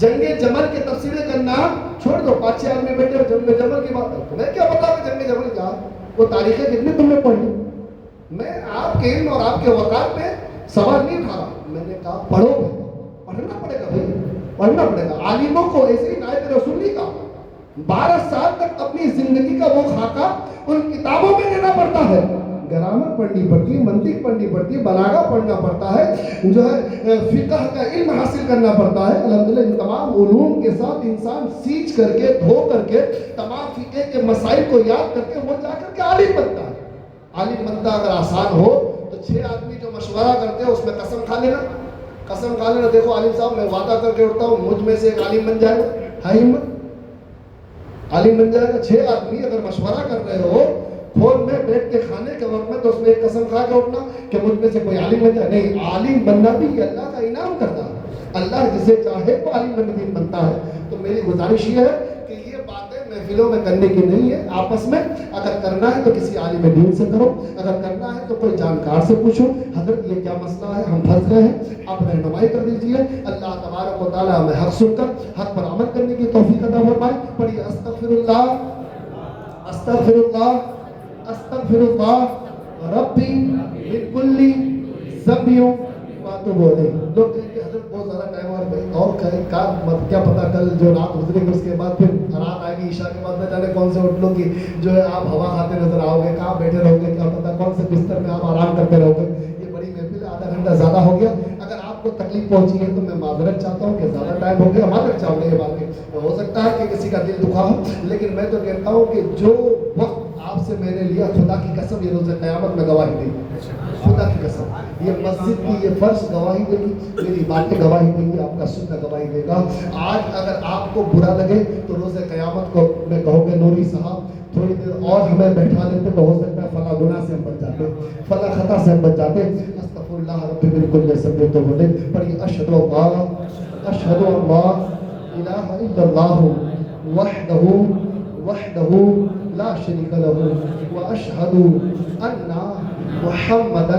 جنگ جمل کے تفسیریں کرنا چھوڑ دو۔ 5-6 آدمی بیٹھے جنگ جمل کی بات، تمہیں کیا پتا کہ جنگ جمل کیا، وہ تاریخیں کتنی تم نے پڑھی؟ میں آپ کے علم اور آپ کے وقار پہ سوال نہیں اٹھا رہا، میں نے کہا پڑھو، پڑھنا پڑے گا بھائی، پڑھنا پڑے گا۔ عالموں کو ایسے ہی نائب رسول نہیں کہا، 12 سال تک اپنی زندگی کا وہ خاکہ ان کتابوں میں لینا پڑتا ہے، گرامر پڑھنی پڑتی ہے، منطق پڑھنی پڑتی ہے، بلاغہ پڑھنا پڑتا ہے، جو ہے فقہ کا علم حاصل کرنا پڑتا ہے۔ الحمدللہ ان تمام علوم کے ساتھ انسان سیچ کر کے دھو کر کے تمام فقہ کے مسائل کو یاد کر کے وہ جا کر کے عالم بنتا ہے۔ عالم بنتا اگر آسان ہو تو 6 آدمی جو مشورہ کرتے ہیں اس میں قسم کھا لینا، قسم کھا لینا، دیکھو عالم صاحب میں وعدہ کر کے اٹھتا ہوں مجھ میں سے ایک عالم بن جائے گا، ہے ہمت، عالم بن جائے گا۔ 6 آدمی اگر مشورہ کر رہے ہو کھول میں بیٹھ کے کھانے کے وقت میں تو اس میں ایک قسم کھا کے اٹھنا کہ مجھ میں سے کوئی عالم بن جائے، نہیں، عالم بننا بھی اللہ کا انعام کرتا ہے، اللہ جسے چاہے تو عالم بن بنتا ہے۔ تو میری گزارش یہ ہے کہ یہ باتیں محفلوں میں کرنے کی نہیں ہے، آپس میں اگر کرنا ہے تو کسی عالم دین سے کرو، اگر کرنا ہے تو کوئی جانکار سے پوچھو، حضرت یہ کیا مسئلہ ہے، ہم پھنس گئے ہیں، آپ رہنمائی کر دیجیے۔ اللہ تبارک و تعالیٰ ہمیں حق سن کر حق پر عمل کرنے کی توفیق عطا فرمائے۔ پڑھیے استغفر اللہ استغفر اللہ استغفر اللہ ربی من کل ذنب واتوب الیہ۔ لوگ کہیں کہ حضرت بہت زیادہ ٹائم اور کیا پتا کل جو رات گزرے گی اس کے بعد پھر رات آئے گی عشاء کے بعد نہ جانے کون سے ہوٹلوں کی جو ہے آپ ہوا کھاتے نظر آؤ گے، کہاں بیٹھے رہو گے، کیا پتا کون سے بستر میں آپ آرام کرتے رہو گے۔ یہ بڑی محفل ہے، آدھا گھنٹہ زیادہ ہو گیا، اگر آپ کو تکلیف پہنچی ہے تو میں معذرت چاہتا ہوں کہ زیادہ ٹائم ہو گیا، معذرت چاہوں گا یہ بات کہ ہو سکتا ہے کہ کسی کا دل دکھا ہو، لیکن میں تو کہتا ہوں کہ جو وقت آپ سے میں نے لیا خدا کی قسم یہ روز قیامت میں گواہی دے گی، خدا کی قسم یہ مسجد کی یہ فرش گواہی دے گی، میری باتیں گواہی دیں گی، آپ کا سننا گواہی دے گا۔ آج اگر آپ کو برا لگے تو روز قیامت کو میں کہوں گے نوری صاحب تھوڑی دیر اور ہمیں بیٹھا لیتے تو ہو سکتا ہے فلاں گناہ سے ہم بچ جاتے، فلاں خطا سے ہم بچ جاتے۔ استغفر اللہ رب من کل ذنب تو بولے پڑھی اشہد اللہ الہ الا اللہ وحدہ لا شریک لہ واشہد ان محمدا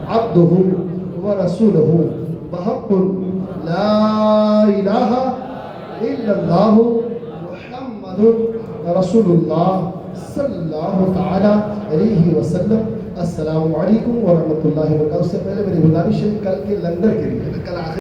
عبده ورسوله بحق لا الہ الا اللہ محمد رسول اللہ صلی اللہ تعالی علیہ وسلم. السلام علیکم ورحمۃ اللہ وبرکاتہ. اس سے پہلے میری گزارش ہے کل کے لنگر کے لیے کل آخر